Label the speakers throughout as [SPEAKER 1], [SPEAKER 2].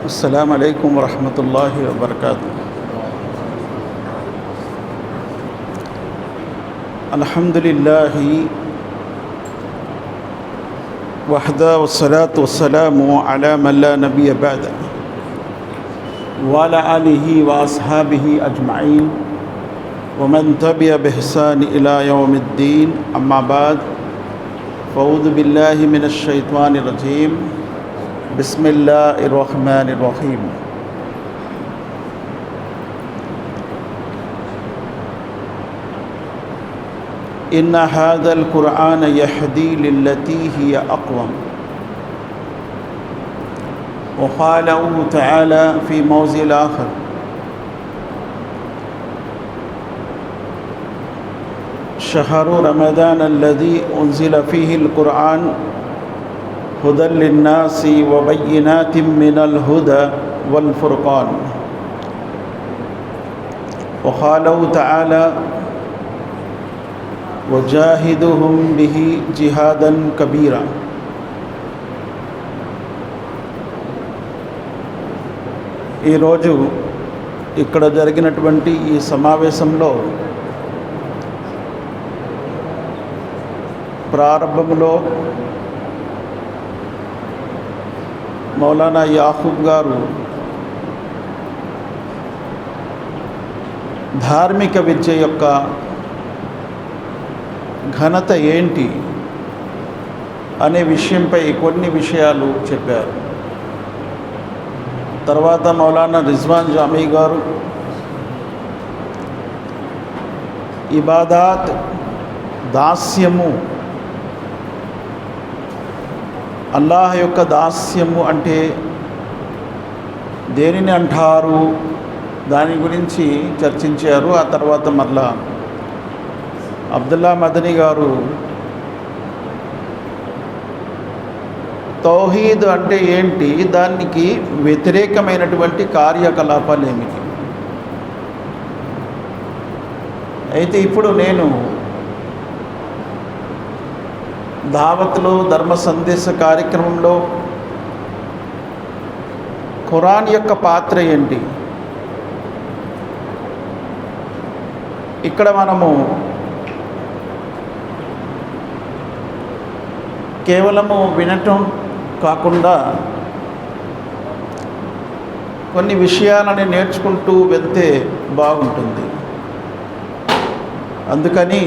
[SPEAKER 1] السلام عليكم ورحمة الله وبركاته. الحمد لله وحده والصلاة والسلام على من لا نبي بعده وعلى آله وأصحابه أجمعين ومن تبع بإحسان إلى يوم الدين. أما بعد، فأعوذ بالله من الشيطان الرجيم. بسم الله الرحمن الرحيم. إن هذا القرآن يهدي للتي هي أقوم. وقاله تعالى في موضع آخر: شهر رمضان الذي أنزل فيه القرآن هدى للناس وبينات من الهدى والفرقان. وقاله تعالى: وجاهدهم به جهادا كبيرا. ఈరోజు ఇక్కడ జరిగినటువంటి ఈ సమావేశంలో ప్రారంభంలో మౌలానా యాకూబ్ గారు ధార్మిక విద్య యొక్క ఘనత ఏంటి అనే విషయంపై కొన్ని విషయాలు చెప్పారు. తర్వాత మౌలానా రిజ్వాన్ జామీ గారు ఇబాదాత్, దాస్యము, అల్లాహ్ యొక్క దాస్యము అంటే దేనిని అంటారు దాని గురించి చర్చించారు. ఆ తర్వాత మరలా అబ్దుల్లా మదనీ గారు తౌహీద్ అంటే ఏంటి, దానికి వ్యతిరేకమైనటువంటి కార్యకలాపాలు ఏమిటి. అయితే ఇప్పుడు నేను దావత్లో, ధర్మ సందేశ కార్యక్రమంలో ఖురాన్ యొక్క పాత్ర ఏంటి, ఇక్కడ మనము కేవలము వినటం కాకుండా కొన్ని విషయాలని నేర్చుకుంటూ వెళ్తే బాగుంటుంది. అందుకని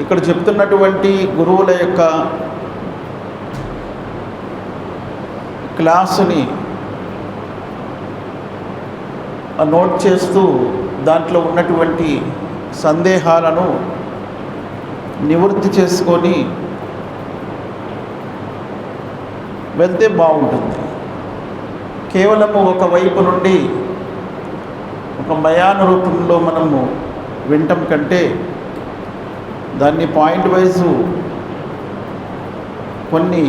[SPEAKER 1] ఇక్కడ చెప్తున్నటువంటి గురువుల యొక్క క్లాసుని నోట్ చేస్తూ దాంట్లో ఉన్నటువంటి సందేహాలను నివృత్తి చేసుకొని వెళ్తే బాగుంటుంది. కేవలము ఒకవైపు నుండి ఒక బయాన్ రూపంలో మనము వినటం కంటే దాన్ని పాయింట్ వైజు కొన్ని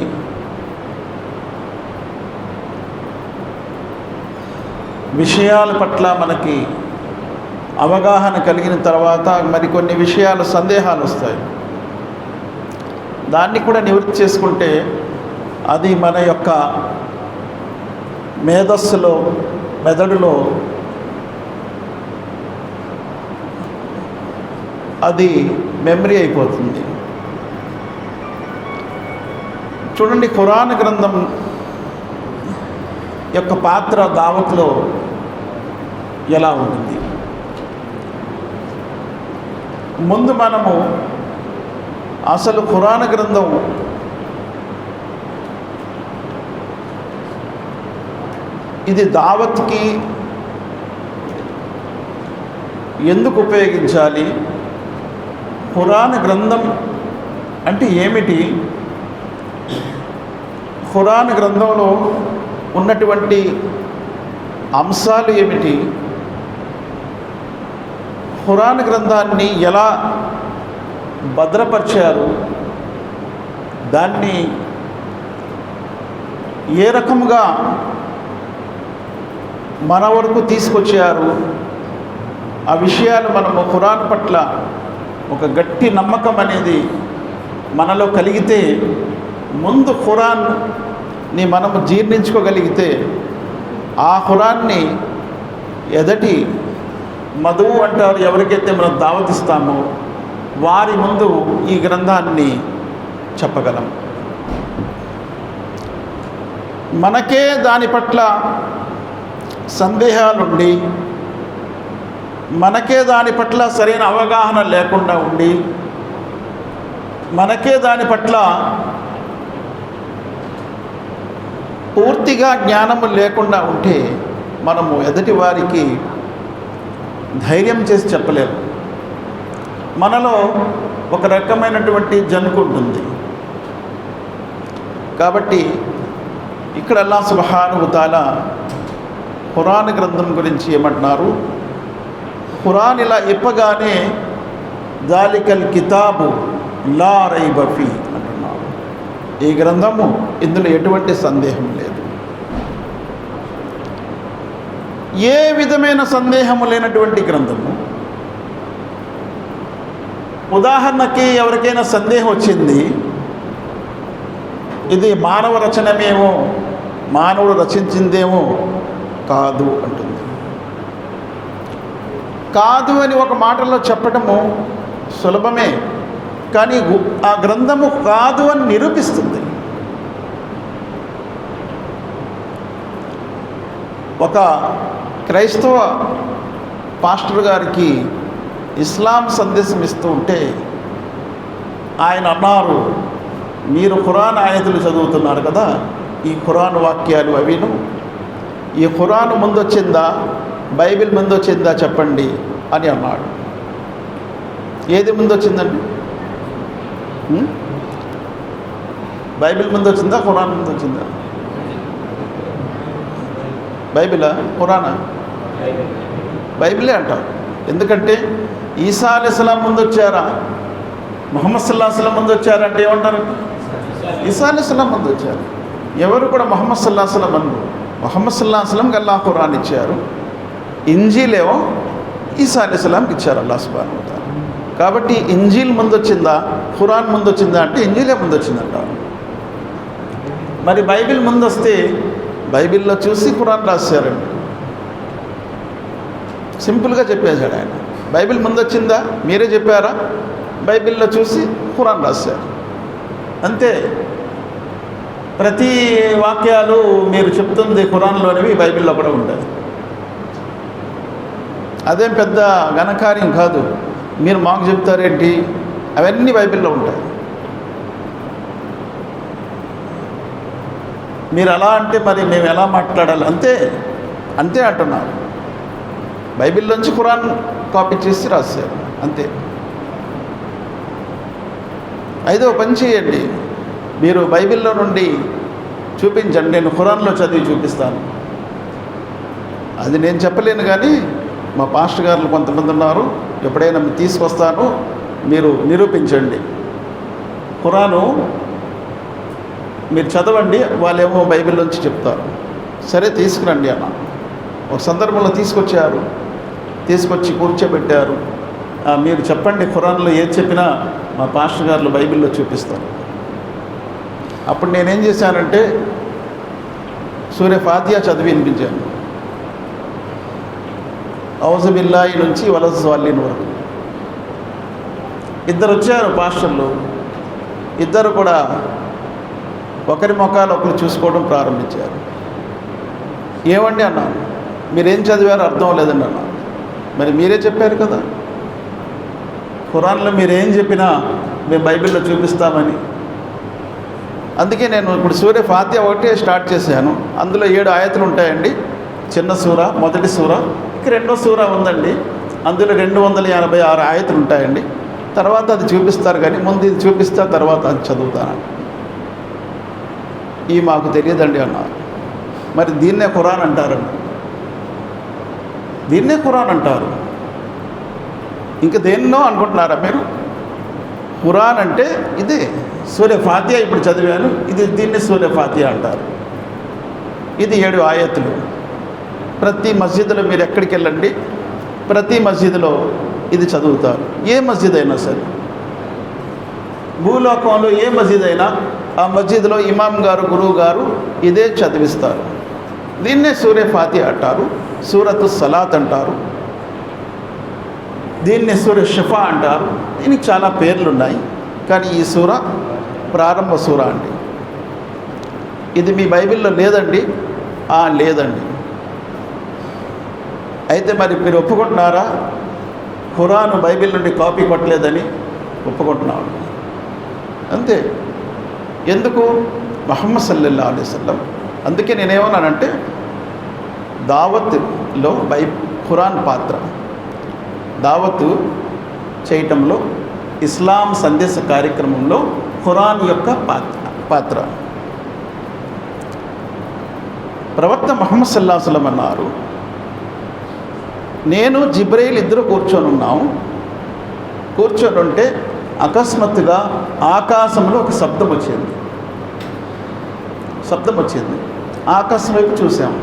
[SPEAKER 1] విషయాల పట్ల మనకి అవగాహన కలిగిన తర్వాత మరికొన్ని విషయాల సందేహాలు వస్తాయి. దాన్ని కూడా నివృత్తి చేసుకుంటే అది మన యొక్క మేధస్సులో, మెదడులో అది మెమరీ అయిపోతుంది. చూడండి, ఖురాన్ గ్రంథం యొక్క పాత్ర దావత్లో ఎలా ఉంటుంది. ముందు మనము అసలు ఖురాన్ గ్రంథం ఇది దావత్కి ఎందుకు ఉపయోగించాలి, ఖురాన్ గ్రంథం అంటే ఏమిటి, ఖురాన్ గ్రంథంలో ఉన్నటువంటి అంశాలు ఏమిటి, ఖురాన్ గ్రంథాన్ని ఎలా భద్రపరిచారు, దాన్ని ఏ రకముగా మన వరకు తీసుకొచ్చారు, ఆ విషయాలు మనము ఖురాన్ పట్ల ఒక గట్టి నమ్మకం అనేది మనలో కలిగితే ముందు ఖురాన్ని మనము జీర్ణించుకోగలిగితే ఆ ఖురాన్ని ఎదటి మధువు అంటారు ఎవరికైతే మనం దావతిస్తామో వారి ముందు ఈ గ్రంథాన్ని చెప్పగలం. మనకే దాని పట్ల సందేహాలుండి, మనకే దాని పట్ల సరైన అవగాహన లేకుండా ఉండి, మనకే దాని పట్ల పూర్తిగా జ్ఞానము లేకుండా ఉంటే మనము ఎదుటి వారికి ధైర్యం చేసి చెప్పలేము. మనలో ఒక రకమైనటువంటి జనుకు ఉంటుంది. కాబట్టి ఇక్కడ అల్లాహ్ సుబ్హానహు వ తఆలా ఖురాన్ గ్రంథం గురించి ఏమంటున్నారు? ఖురాన్ ఇలా ఇప్పగానే జాలికల్ కితాబు లా రైబ ఫీ అంటున్నారు. ఈ గ్రంథము ఇందులో ఎటువంటి సందేహం లేదు. ఏ విధమైన సందేహము లేనటువంటి గ్రంథము. ఉదాహరణకి ఎవరికైనా సందేహం వచ్చింది, ఇది మానవ రచనమేమో, మానవుడు రచించిందేమో కాదు అంటుంది. కాదు అని ఒక మాటలో చెప్పడము సులభమే, కానీ ఆ గ్రంథము కాదు అని నిరూపిస్తుంది. ఒక క్రైస్తవ పాస్టర్ గారికి ఇస్లాం సందేశం ఇస్తూ ఉంటే ఆయన అన్నారు, మీరు ఖురాన్ ఆయతులు చదువుతున్నారు కదా, ఈ ఖురాన్ వాక్యాలు అవిను, ఈ ఖురాన్ ముందొచ్చిందా బైబిల్ ముందొచ్చిందా చెప్పండి అని అన్నాడు. ఏది ముందొచ్చిందండి? బైబిల్ ముందొచ్చిందా ఖురాన్ ముందొచ్చిందా? బైబిలా ఖురానా? బైబిలే అంటారు. ఎందుకంటే ఈసా అలైహిస్సలాం ముందు వచ్చారా, ముహమ్మద్ సల్లల్లాహు అలైహి వసల్లం ముందు వచ్చారంటే ఏమంటారు? ఈసా అలైహిస్సలాం ముందు వచ్చారు. ఎవరు కూడా ముహమ్మద్ సల్లల్లాహు అలైహి వసల్లం ముందు. ముహమ్మద్ సల్లల్లాహు అలైహి వసల్లంకి అల్లాహ్ ఖురాన్ ఇచ్చారు, ఇంజీలేమో ఈసా అలైహిస్సలాంకి ఇచ్చారు అల్లాహ్ సుబ్హానహు వ తఆలా. కాబట్టి ఇంజీల్ ముందు వచ్చిందా ఖురాన్ ముందు వచ్చిందా అంటే ఇంజీలే ముందు వచ్చిందంటారు. మరి బైబిల్ ముందు వస్తే బైబిల్లో చూసి ఖురాన్ రాశారండి. సింపుల్గా చెప్పేశాడు ఆయన. బైబిల్ ముందు వచ్చిందా మీరే చెప్పారా? బైబిల్లో చూసి ఖురాన్ రాశారు, అంతే. ప్రతి వాక్యాలు మీరు చెప్తుంది ఖురాన్లోనివి బైబిల్లో కూడా ఉంటాయి. అదేం పెద్ద ఘనకార్యం కాదు. మీరు మాకు చెప్తారేంటి? అవన్నీ బైబిల్లో ఉంటాయి. మీరు అలా అంటే మరి మేము ఎలా మాట్లాడాలి? అంతే అంతే అంటున్నారు. బైబిల్లోంచి ఖురాన్ కాపీ చేసి రాశారు, అంతే. ఐదో పని చేయండి, మీరు బైబిల్లో నుండి చూపించండి, నేను ఖురాన్లో చదివి చూపిస్తాను. అది నేను చెప్పలేను, కానీ మా పాస్టర్ గారు కొంతమంది ఉన్నారు, ఎప్పుడైనా తీసుకొస్తాను, మీరు నిరూపించండి. ఖురాను మీరు చదవండి, వాళ్ళేమో బైబిల్లోంచి చెప్తారు. సరే తీసుకురండి అన్న. ఒక సందర్భంలో తీసుకొచ్చి కూర్చోబెట్టారు. మీరు చెప్పండి, ఖురాన్లో ఏది చెప్పినా మా పాస్టర్ గారు బైబిల్లో చూపిస్తారు. అప్పుడు నేనేం చేశానంటే సూర్య ఫాతిహా చదివి వినిపించాను. ఔజు బిల్లాహి నుంచి వలజ్ వాలిన్ వరకు. ఇద్దరు వచ్చారు పాస్టర్లు. ఇద్దరు కూడా ఒకరి ముఖాలు ఒకరు చూసుకోవడం ప్రారంభించారు. ఏమండి అన్నాను, మీరేం చదివారో అర్థం లేదండి అన్నాను. మరి మీరే చెప్పారు కదా ఖురాన్లో మీరేం చెప్పినా మేము బైబిల్లో చూపిస్తామని. అందుకే నేను ఇప్పుడు సూర్య ఫాతిహా ఒకటే స్టార్ట్ చేశాను. అందులో 7 ఆయతులు ఉంటాయండి. చిన్న సూర, మొదటి సూర, ఇక రెండో సూర ఉందండి. అందులో 286 ఆయతులు ఉంటాయండి. తర్వాత అది చూపిస్తారు, కానీ ముందు ఇది చూపిస్తా, తర్వాత అది చదువుతాను. ఈ మాకు తెలియదండి అన్నారు. మరి దీన్నే ఖురాన్ అంటారండి. దీన్నే ఖురాన్ అంటారు. ఇంకా దేన్నో అనుకుంటున్నారా మీరు? ఖురాన్ అంటే ఇదే. సూర్య ఫాతిహా ఇప్పుడు చదివాను, దీన్ని సూర్య ఫాతిహా అంటారు. ఇది 7 ఆయతులు. ప్రతి మస్జిద్లో మీరు ఎక్కడికి వెళ్ళండి, ప్రతి మస్జిద్లో ఇది చదువుతారు. ఏ మస్జిద్ అయినా సరే, భూలోకంలో ఏ మస్జిద్ అయినా ఆ మస్జిద్లో ఇమాం గారు, గురువు గారు ఇదే చదివిస్తారు. దీన్నే సూరే ఫాతిహా అంటారు, సూరతు సలాత్ అంటారు, దీన్నే సూర షఫా అంటారు. దీనికి చాలా పేర్లు ఉన్నాయి. కానీ ఈ సూర ప్రారంభ సూర అండి. ఇది మీ బైబిల్లో లేదండి? లేదండి. అయితే మరి మీరు ఒప్పుకుంటున్నారా? ఖురాన్ బైబిల్ నుండి కాపీ కొట్టలేదని ఒప్పుకుంటున్నాను. అంతే. ఎందుకు? ముహమ్మద్ సల్లల్లాహు అలైహి వసల్లం. అందుకే నేనేమన్నానంటే దావత్లో ఖురాన్ పాత్ర, దావత్ చేయటంలో, ఇస్లాం సందేశ కార్యక్రమంలో ఖురాన్ యొక్క పాత్ర. ప్రవక్త ముహమ్మద్ సల్లల్లాహు అలైహి వసల్లం అన్నారు, నేను జిబ్రైల్ ఇద్దరు కూర్చొని ఉంటే అకస్మాత్తుగా ఆకాశంలో ఒక శబ్దం వచ్చింది. ఆకాశం వైపు చూసాం.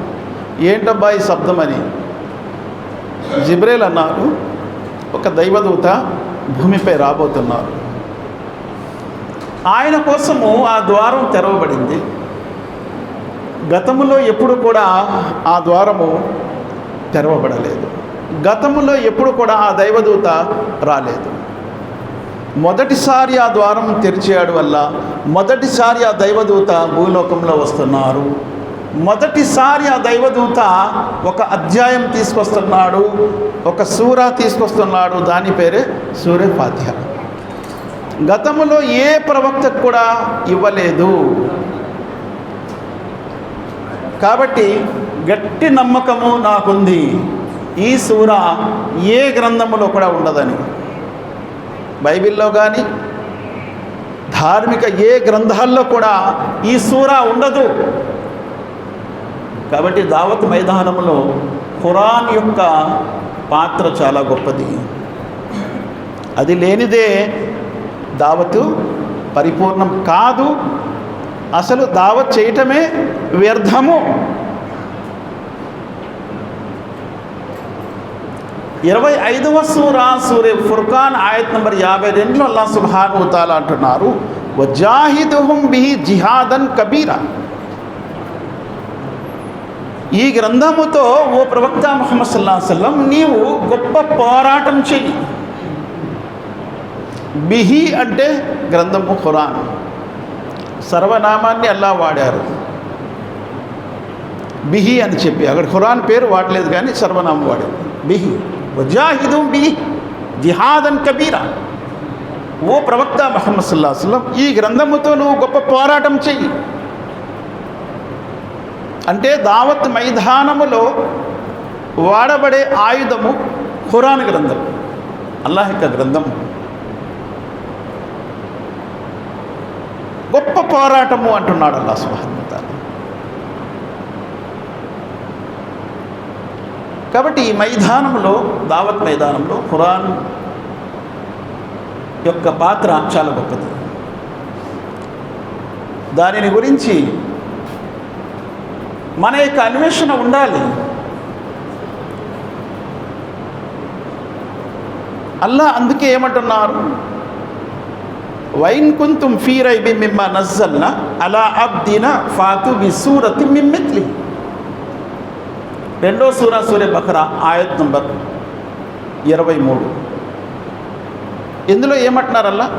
[SPEAKER 1] ఏంటబ్బా ఈ శబ్దం అని. జిబ్రైల్ అన్నారు, ఒక దైవదూత భూమిపై రాబోతున్నారు. ఆయన కోసము ఆ ద్వారం తెరవబడింది. గతంలో ఎప్పుడు కూడా ఆ ద్వారము తెరవబడలేదు. గతంలో ఎప్పుడు కూడా ఆ దైవదూత రాలేదు. మొదటిసారి ఆ ద్వారం తెరిచాడు వల్ల మొదటిసారి ఆ దైవదూత భూలోకంలో వస్తున్నారు. మొదటిసారి ఆ దైవదూత ఒక అధ్యాయం తీసుకొస్తున్నాడు, ఒక సూర తీసుకొస్తున్నాడు. దాని పేరే సూరే ఫాతిహా. గతంలో ఏ ప్రవక్తకు కూడా ఇవ్వలేదు. కాబట్టి గట్టి నమ్మకము నాకుంది, ఈ సూర ఏ గ్రంథములో కూడా ఉండదని. బైబిల్లో కానీ ధార్మిక ఏ గ్రంథాల్లో కూడా ఈ సూర ఉండదు. కాబట్టి దావత్ మైదానంలో ఖురాన్ యొక్క పాత్ర చాలా గొప్పది. అది లేనిదే దావతు పరిపూర్ణం కాదు. అసలు దావత్ చేయటమే వ్యర్థము. 25వ సూరే ఫుర్ఖాన్ ఆయత్ నంబర్ 52లో అల్లాహ్ సుబ్హానహు వ తఆలా అంటున్నారు, వజాహిదుహుం బిహి జిహాదన్ కబీరా. ఈ గ్రంథముతో ఓ ప్రవక్త ముహమ్మద్ సల్లల్లాహు అలైహి వసల్లం నీవు గొప్ప పోరాటం చెయ్యి. బిహి అంటే గ్రంథము ఖురాన్. సర్వనామాన్ని అల్లాహ్ వాడారు బిహి అని చెప్పి. అక్కడ ఖురాన్ పేరు వాడలేదు కానీ సర్వనామం వాడారు. బిహి వజాహిదు బిహి జిహాదన్ కబీరా. ఓ ప్రవక్త ముహమ్మద్ సల్లల్లాహు అలైహి వసల్లం ఈ గ్రంథముతో నువ్వు గొప్ప పోరాటం చెయ్యి. అంటే దావత్ మైదానములో వాడబడే ఆయుధము ఖురాన్ గ్రంథం, అల్లాహ్ యొక్క గ్రంథం. గొప్ప పోరాటము అంటున్నాడు అల్లాహ్ సుబ్హానహు వ తఆలా. కాబట్టి ఈ మైదానంలో, దావత్ మైదానంలో ఖురాన్ యొక్క పాత్ర చాలా గొప్పది. దానిని గురించి మన యొక్క అన్వేషణ ఉండాలి. అల్లాహ్ అందుకే ఏమంటున్నారు, వైన్ కుంతుం ఫీ రైబిన్ మిమ్మా నజ్జల్నా అలా అబ్దినా ఫాతు బిసూరతిన్ మిన్ మిత్లిహి. 2వ సూరా సూరే బకరా ఆయత్ నంబర్ 23. ఇందులో ఏమంటున్నారు అల్లాహ్,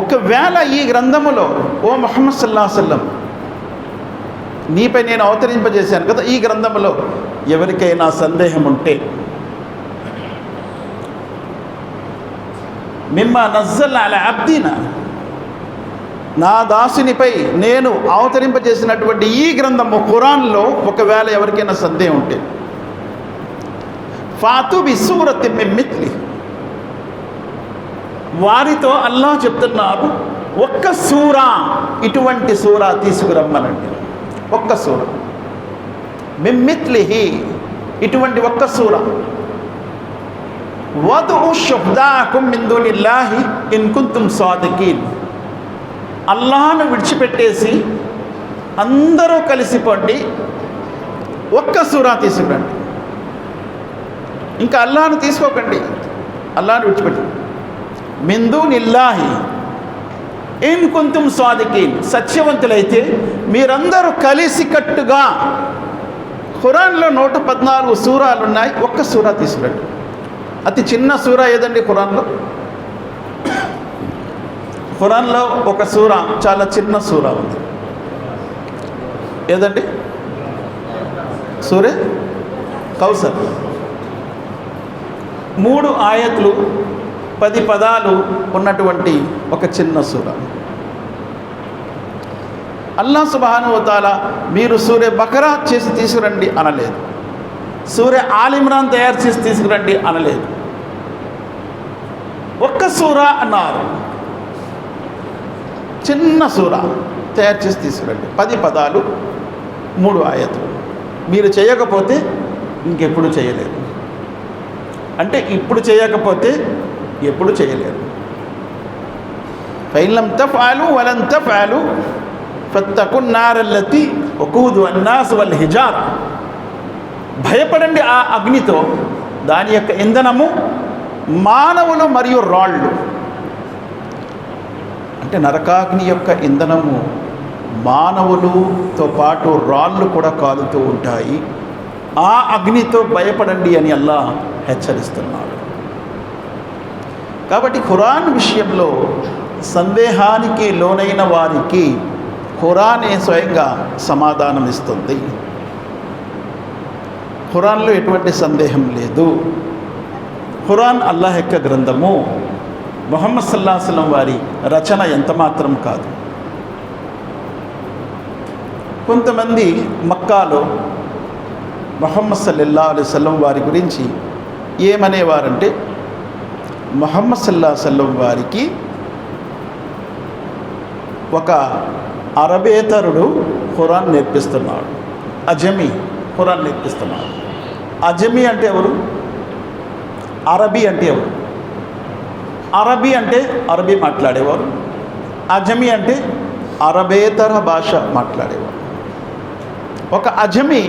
[SPEAKER 1] ఒకవేళ ఈ గ్రంథములో ఓ ముహమ్మద్ సల్లల్లాహు అలైహి వసల్లం నీపై నేను అవతరింపజేశాను కదా, ఈ గ్రంథంలో ఎవరికైనా సందేహం ఉంటే, మిమ్మా నజ్జల్నా అలా అబ్దీనా, నా దాసునిపై నేను అవతరింపజేసినటువంటి ఈ గ్రంథము ఖురాన్లో ఒకవేళ ఎవరికైనా సందేహం ఉంటే, ఫాతు బిసూరతిన్ మిన్ మిత్లిహి, వారితో అల్లాహ్ చెప్తున్నారు ఒక్క సూర, ఇటువంటి సూర తీసుకురమ్మనండి. ఒక్క సూర, మిన్ మిత్లిహి, ఇటువంటి ఒక్క సూర. వదుఉ షుహదాకుం మిన్ దూనిల్లాహి ఇన్ కుంతుం సాదికీన్. అల్లాహ్ను విడిచిపెట్టేసి అందరూ కలిసిపోండి, ఒక్క సూరా తీసుకురండి. ఇంకా అల్లాహ్ను తీసుకోకండి, అల్లాహ్ను విడిచిపెట్టి. మిన్ దూనిల్లాహి, ఇన్ కుంతుం సాదికీన్, సత్యవంతులైతే మీరందరూ కలిసికట్టుగా, ఖురాన్లో 114 సూరాలు ఉన్నాయి, ఒక్క సూరా తీసుకురండి. అతి చిన్న సూరా ఏదండి ఖురాన్లో? ఖురాన్లో ఒక సూరా, చాలా చిన్న సూరా ఉంది, ఏదండి? సూరే కౌసర్. 3 ఆయతులు 10 పదాలు ఉన్నటువంటి ఒక చిన్న సూరా. అల్లాహ్ సుబ్హానహు వ తఆలా మీరు సూరే బకరా చేసి తీసుకురండి అనలేదు, సూరే ఆల్ ఇమ్రాన్ తయారు చేసి తీసుకురండి అనలేదు, ఒక్క సూరా అన్నారు. చిన్న సూరా తయారు చేసి తీసుకురండి, 10 పదాలు 3 ఆయతులు. మీరు చేయకపోతే ఇంకెప్పుడు చేయలేరు. అంటే ఇప్పుడు చేయకపోతే ఎప్పుడు చేయలేరు. ఫైన్ లం తఫ్అలు వలన్ తఫ్అలు ఫత్తకున్ నారల్లతి వకూదు అన్నాస్ వల్ హిజారా. భయపడండి ఆ అగ్నితో, దాని యొక్క ఇంధనము మానవులు మరియు రాళ్ళు. అంటే నరకాగ్ని యొక్క ఇంధనము మానవులతో పాటు రాళ్ళు కూడా కాలుతూ ఉంటాయి. ఆ అగ్నితో భయపడండి అని అల్లాహ్ హెచ్చరిస్తున్నాడు. కాబట్టి ఖురాన్ విషయంలో సందేహానికి లోనైన వారికి ఖురానే స్వయంగా సమాధానం ఇస్తుంది. ఖురాన్లో ఎటువంటి సందేహం లేదు. ఖురాన్ అల్లాహ్ యొక్క గ్రంథము, ముహమ్మద్ సల్లల్లాహు అలైహి వసల్లం వారి రచన ఎంత మాత్రం కాదు. కొంతమంది మక్కాలో ముహమ్మద్ సల్లల్లాహు అలైహి వసల్లం వారి గురించి ఏమనేవారంటే, ముహమ్మద్ సల్లల్లాహు అలైహి వసల్లం వారికి ఒక అరబేతరుడు ఖురాన్ నేర్పిస్తున్నాడు, అజమీ ఖురాన్ నేర్పిస్తున్నాడు. అజమీ అంటే ఎవరు? అరబీ అంటే ఎవరు? అరబీ అంటే అరబీ మాట్లాడేవారు, అజమీ అంటే అరబేతర భాష మాట్లాడేవారు. ఒక అజమీ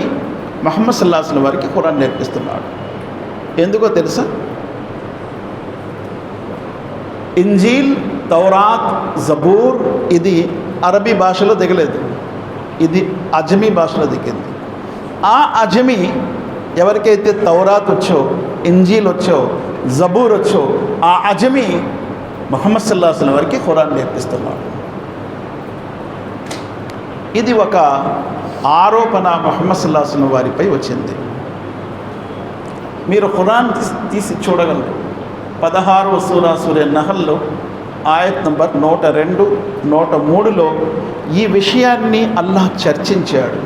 [SPEAKER 1] ముహమ్మద్ సల్లల్లాహు అలైహి వసల్లం వారికి ఖురాన్ నేర్పిస్తున్నాడు. ఎందుకో తెలుసా? ఇంజీల్, తౌరాత్, జబూర్ ఇది అరబీ భాషలో దిగలేదు, ఇది అజమీ భాషలో దిగింది. ఆ అజమీ ఎవరికైతే తౌరాత్ వచ్చో, ఇంజీల్ వచ్చో, జబూర్ వచ్చో, ఆ అజమీ ముహమ్మద్ సల్లల్లాహు అలైహి వసల్లం వారికి ఖురాన్ నేర్పిస్తున్నాడు. ఇది ఒక ఆరోపణ ముహమ్మద్ సల్లల్లాహు అలైహి వసల్లం వారిపై వచ్చింది. మీరు ఖురాన్ తీసి చూడగలరు. 16వ సూరా సూరే నహల్లో ఆయత్ నంబర్ 102, 103లో ఈ విషయాన్ని అల్లాహ్ చర్చించాడు.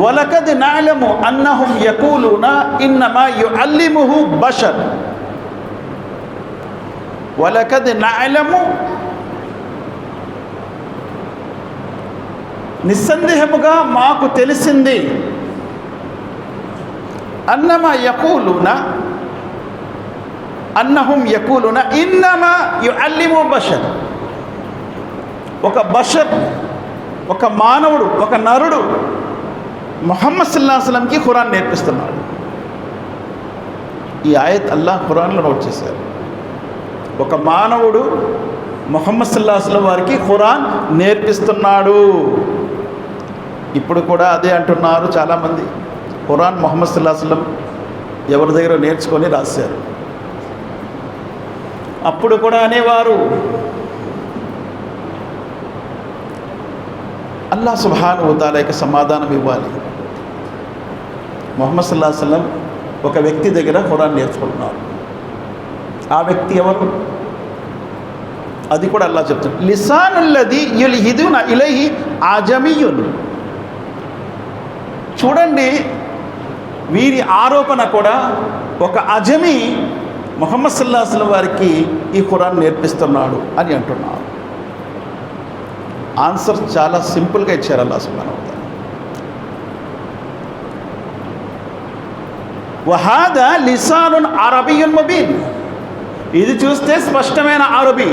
[SPEAKER 1] వలకద్ నఅలము అన్నహుం యకూలూన ఇన్నమా యుఅల్లిముహు బషర్. వలకద్ నఅలము, నిస్సందేహముగా మాకు తెలిసింది, అన్నమా యకూలూన, అన్నహుం యకూలూన ఇన్నమా యుఅల్లిము బషర్. ఒక బషర్, ఒక మానవుడు, ఒక నరుడు ముహమ్మద్ సల్లల్లాహు అలైహి వసల్లంకి ఖురాన్ నేర్పిస్తున్నాడు. ఈ ఆయత్ అల్లాహ్ ఖురాన్లో నోట్ చేశారు. ఒక మానవుడు ముహమ్మద్ సల్లల్లాహు అలైహి వసల్లం వారికి ఖురాన్ నేర్పిస్తున్నాడు. ఇప్పుడు కూడా అదే అంటున్నారు చాలామంది. ఖురాన్ ముహమ్మద్ సల్లల్లాహు అలైహి వసల్లం ఎవరి దగ్గర నేర్చుకొని రాశారు. అప్పుడు కూడా అనేవారు. అల్లాహ్ సుబ్హానహు వ తఆలాకి సమాధానం ఇవ్వాలి. ముహమ్మద్ సల్లల్లాహు అలైహి వసల్లం ఒక వ్యక్తి దగ్గర ఖురాన్ నేర్చుకుంటున్నారు. ఆ వ్యక్తి ఎవరు? అది కూడా అల్లాహ్ చెప్తాడు. లిసానుల్లది యుల్హిదున ఇలైహి అజమియున్. చూడండి, వీరి ఆరోపణ కూడా ఒక అజమీ ముహమ్మద్ సల్లల్లాహు అలైహి వసల్లం వారికి ఈ ఖురాన్ నేర్పిస్తున్నాడు అని అంటున్నారు. ఆన్సర్ చాలా సింపుల్గా ఇచ్చారు అల్లాహ్ సుబ్హానహు వ తఆలా. వహాదా లిసానున్ అరబియున్ ముబీన్. ఇది చూస్తే స్పష్టమైన అరబీ.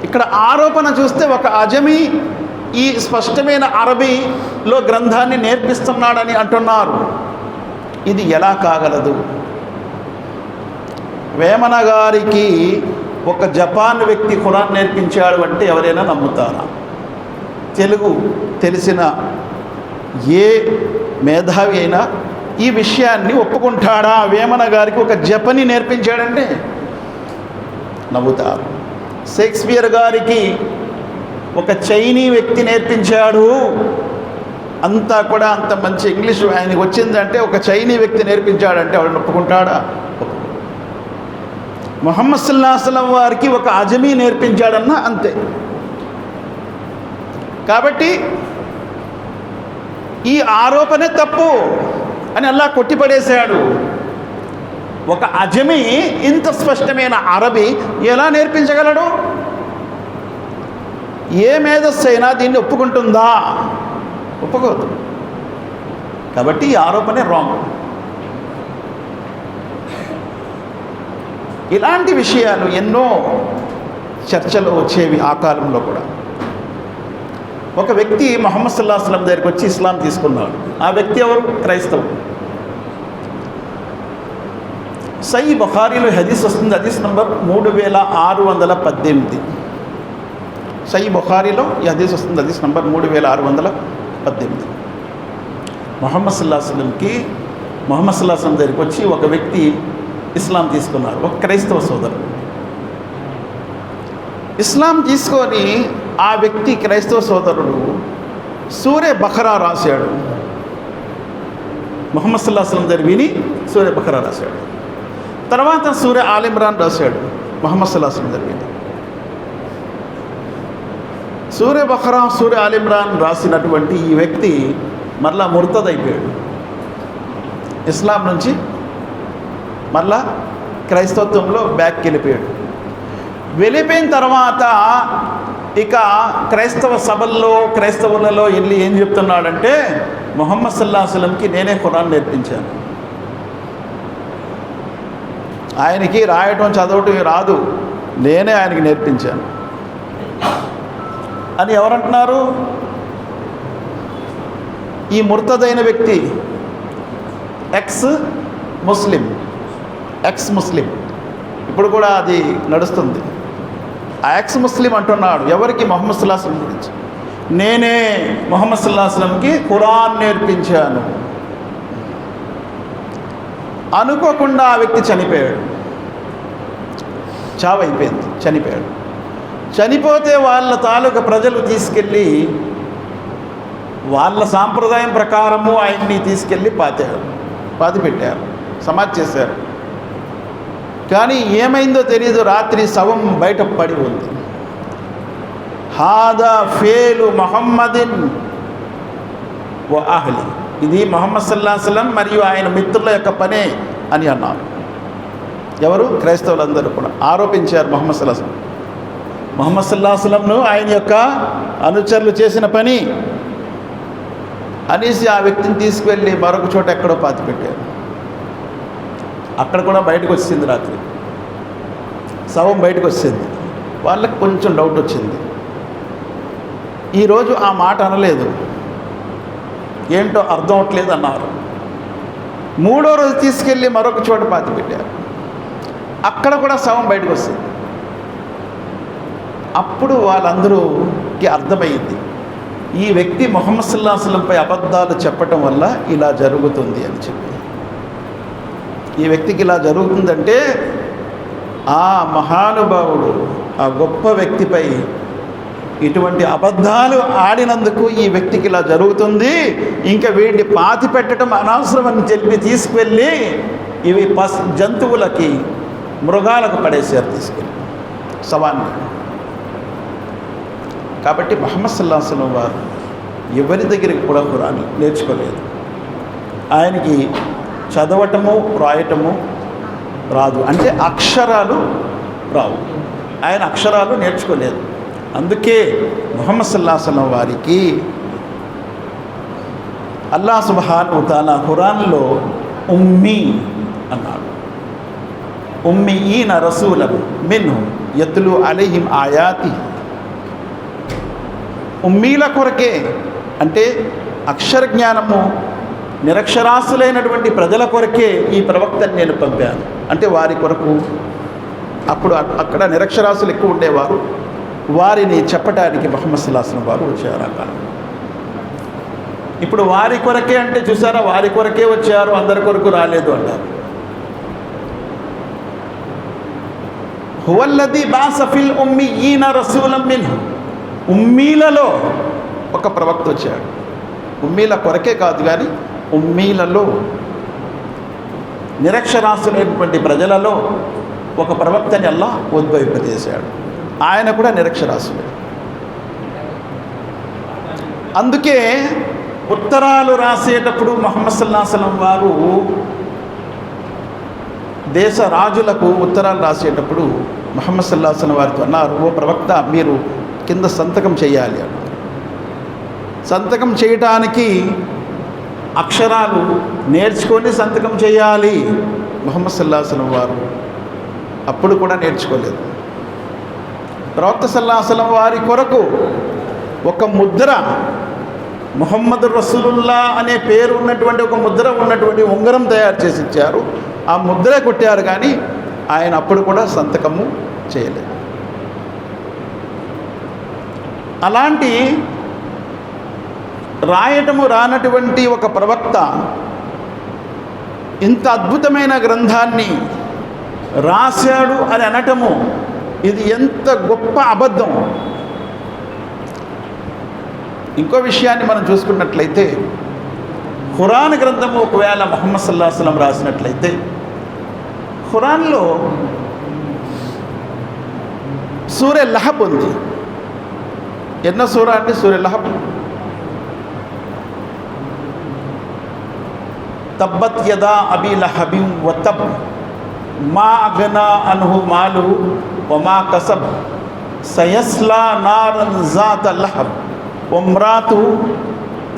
[SPEAKER 1] ఇక్కడ ఆరోపణ చూస్తే ఒక అజమీ ఈ స్పష్టమైన అరబీలో గ్రంథాన్ని నేర్పిస్తున్నాడని అంటున్నారు. ఇది ఎలా కాగలదు? వేమన గారికి ఒక జపాన్ వ్యక్తి ఖురాన్ నేర్పించాడు అంటే ఎవరైనా నమ్ముతారా? తెలుగు తెలిసిన ఏ మేధావి అయినా ఈ విషయాన్ని ఒప్పుకుంటాడా? వేమన గారికి ఒక జపని నేర్పించాడంటే నవ్వుతారు. షేక్స్పియర్ గారికి ఒక చైనీ వ్యక్తి నేర్పించాడు, అంతా కూడా అంత మంచి ఇంగ్లీష్ ఆయనకి వచ్చిందంటే ఒక చైనీ వ్యక్తి నేర్పించాడంటే వాడు ఒప్పుకుంటాడా? ముహమ్మద్ సల్లల్లాహు అలైహి వసల్లం వారికి ఒక అజమీ నేర్పించాడన్నా అంతే. కాబట్టి ఈ ఆరోపణ తప్పు అని అల్లాహ్ కొట్టిపడేశాడు. ఒక అజమీ ఇంత స్పష్టమైన అరబీ ఎలా నేర్పించగలడు? ఏ మేధస్సు అయినా దీన్ని ఒప్పుకుంటుందా? ఒప్పుకోదు. కాబట్టి ఈ ఆరోపణే రాంగ్. ఇలాంటి విషయాలు ఎన్నో చర్చలు వచ్చేవి ఆ కాలంలో కూడా. ఒక వ్యక్తి ముహమ్మద్ సల్లల్లాహు అలైహి వసల్లం దగ్గరికి వచ్చి ఇస్లాం తీసుకున్నాడు. ఆ వ్యక్తి ఎవరు? క్రైస్తవుడు. సహీహ్ బుఖారీలో హదీస్ వస్తుంది, హదీస్ నంబర్ 3618. సహీహ్ బుఖారీలో ఈ హదీస్ వస్తుంది, హదీస్ నంబర్ 3618. ముహమ్మద్ సల్లల్లాహు అలైహి వసల్లం దగ్గరికి వచ్చి ఒక వ్యక్తి ఇస్లాం తీసుకున్నారు, ఒక క్రైస్తవ సోదరుడు. ఇస్లాం తీసుకొని ఆ వ్యక్తి క్రైస్తవ సోదరుడు సూరే బఖరా రాశాడు. ముహమ్మద్ సల్లల్లాహు అలైహి వసల్లం దగ్గర విని సూరే బఖరా రాశాడు. తర్వాత సూరే ఆల్ ఇమ్రాన్ రాశాడు ముహమ్మద్ సల్లల్లాహు అలైహి వసల్లం దగ్గర విని. సూరే బఖరా సూరే ఆల్ ఇమ్రాన్ రాసినటువంటి ఈ వ్యక్తి మరలా ముర్తద్ అయిపోయాడు. ఇస్లాం నుంచి మరలా క్రైస్తవంలో బ్యాక్కి వెళ్ళిపోయాడు. వెళ్ళిపోయిన తర్వాత ఇక క్రైస్తవ సభల్లో క్రైస్తవులలో వెళ్ళి ఏం చెప్తున్నాడంటే, ముహమ్మద్ సల్లల్లాహు అలైహి వసల్లంకి నేనే ఖురాన్ నేర్పించాను, ఆయనకి రాయటం చదవటం రాదు, నేనే ఆయనకి నేర్పించాను అని ఎవరంటున్నారు? ఈ ముర్తదైన వ్యక్తి ఎక్స్ ముస్లిం, ఇప్పుడు కూడా అది నడుస్తుంది. ఆ ఎక్స్ ముస్లిం అంటున్నాడు ఎవరికి? ముహమ్మద్ సల్లల్లాహు అలైహి వసల్లం గురించి. నేనే ముహమ్మద్ సల్లల్లాహు అలైహి వసల్లంకి ఖురాన్ నేర్పించాను. అనుకోకుండా ఆ వ్యక్తి చనిపోయాడు, చావు అయిపోయింది, చనిపోయాడు. చనిపోతే వాళ్ళ తాలూకా ప్రజలు తీసుకెళ్ళి వాళ్ళ సాంప్రదాయం ప్రకారము ఆయన్ని తీసుకెళ్ళి పాతి పెట్టారు, సమాధి చేశారు. కానీ ఏమైందో తెలియదు, రాత్రి శవం బయట పడి ఉంది. హాదా ఫేలు ముహమ్మదిన్ వ అహ్లి, ఇది ముహమ్మద్ సల్లల్లాహు అలైహి వసల్లం మరియు ఆయన మిత్రుల యొక్క పనే అని అన్నారు. ఎవరు? క్రైస్తవులందరూ కూడా ఆరోపించారు ముహమ్మద్ సల్లల్లాహు అలైహి వసల్లం. ముహమ్మద్ సల్లల్లాహు అలైహి వసల్లంను ఆయన యొక్క అనుచరులు చేసిన పని అనేసి ఆ వ్యక్తిని తీసుకువెళ్ళి మరొక చోట ఎక్కడో పాతిపెట్టారు. అక్కడ కూడా బయటకు వచ్చింది, రాత్రి శవం బయటకు వచ్చింది. వాళ్ళకి కొంచెం డౌట్ వచ్చింది. ఈరోజు ఆ మాట అనలేదు, ఏంటో అర్థం అవట్లేదు అన్నారు. మూడో రోజు తీసుకెళ్ళి మరొక చోట పాతిపెట్టారు. అక్కడ కూడా శవం బయటకు వస్తుంది. అప్పుడు వాళ్ళందరూకి అర్థమైంది, ఈ వ్యక్తి ముహమ్మద్ సల్లల్లాహు అలైహి వసల్లంపై అబద్ధాలు చెప్పటం వల్ల ఇలా జరుగుతుంది అని చెప్పి. ఈ వ్యక్తికి ఇలా జరుగుతుందంటే ఆ మహానుభావుడు, ఆ గొప్ప వ్యక్తిపై ఇటువంటి అబద్ధాలు ఆడినందుకు ఈ వ్యక్తికి ఇలా జరుగుతుంది, ఇంకా వీడిని పాతి పెట్టడం అనవసరం అని చెప్పి తీసుకువెళ్ళి ఇవి జంతువులకి, మృగాలకు పడేసారు తీసుకెళ్ళి శవాన్ని. కాబట్టి ముహమ్మద్ సల్లల్లాహు అలైహి వసల్లం వారు ఎవరి దగ్గరికి కూడా ఖురాన్ నేర్చుకోలేదు. ఆయనకి చదవటము రాయటము రాదు, అంటే అక్షరాలు రావు. ఆయన అక్షరాలు నేర్చుకోలేదు. అందుకే ముహమ్మద్ సల్లల్లాహు అలైహి వసల్లం వారికి అల్లాహ్ సుబ్హానహు వ తఆలా ఖురాన్లో ఉమ్మీ అన్నాడు. ఉమ్మీన రసూలం మిన్హుం యత్లు అలైహిం ఆయాతి. ఉమ్మీల కొరకే, అంటే అక్షర జ్ఞానము నిరక్షరాస్యులైనటువంటి ప్రజల కొరకే ఈ ప్రవక్తని నేను పంపాను. అంటే వారి కొరకు. అప్పుడు అక్కడ నిరక్షరాస్యులు ఎక్కువ ఉండేవారు. వారిని చెప్పడానికి ముహమ్మద్ సల్లల్లాహు అలైహి వసల్లం వారు వచ్చారు. అక్కడ ఇప్పుడు వారి కొరకే అంటే చూసారా, వారి కొరకే వచ్చారు, అందరి కొరకు రాలేదు అంటారు. హువల్లదీ బాస ఫిల్ ఉమ్మీయీన రసూలం మిన్హుమ్, ఉమ్మీలలో ఒక ప్రవక్త వచ్చాడు. ఉమ్మీల కొరకే కాదు కానీ ఉమ్మీలలో, నిరక్షరాస్యులైనటువంటి ప్రజలలో ఒక ప్రవక్తని అల్లాహ్ ఉద్భవింపజేశాడు. ఆయన కూడా నిరక్షరాస్యుడే. అందుకే ఉత్తరాలు రాసేటప్పుడు ముహమ్మద్ సల్లల్లాహు అలైహి వసల్లం వారు దేశ రాజులకు ఉత్తరాలు రాసేటప్పుడు ముహమ్మద్ సల్లల్లాహు అలైహి వసల్లం వారితో అన్నారు, ఓ ప్రవక్త మీరు కింద సంతకం చేయాలి అన్నారు. సంతకం చేయటానికి అక్షరాలు నేర్చుకొని సంతకం చేయాలి. ముహమ్మద్ సల్లల్లాహు అలైహి వసల్లం వారు అప్పుడు కూడా నేర్చుకోలేదు. ప్రవక్త సల్లల్లాహు అలైహి వసల్లం వారి కొరకు ఒక ముద్ర, ముహమ్మద్ రసూలుల్లా అనే పేరు ఉన్నటువంటి ఒక ముద్ర ఉన్నటువంటి ఉంగరం తయారు చేసి ఇచ్చారు. ఆ ముద్ర కొట్టారు కానీ ఆయన అప్పుడు కూడా సంతకము చేయలేదు. అలాంటి రాయటము రానటువంటి ఒక ప్రవక్త ఇంత అద్భుతమైన గ్రంథాన్ని రాశాడు అని అనటము ఇది ఎంత గొప్ప అబద్ధం. ఇంకో విషయాన్ని మనం చూసుకున్నట్లయితే ఖురాన్ గ్రంథము ఒకవేళ ముహమ్మద్ సల్లల్లాహు అలైహి వసల్లం రాసినట్లయితే ఖురాన్లో సూరే లహబ్ ఉంది. ఎన్నో సూర అంటే సూరే లహబ్. తబ్బత్ యదా అబీ లహబిన్ వతబ్ మా అగ్నా అన్హు మాలుహు వమా కసబ్ సయస్లా నారన్ జాత లహబ్ వమ్రాతుహు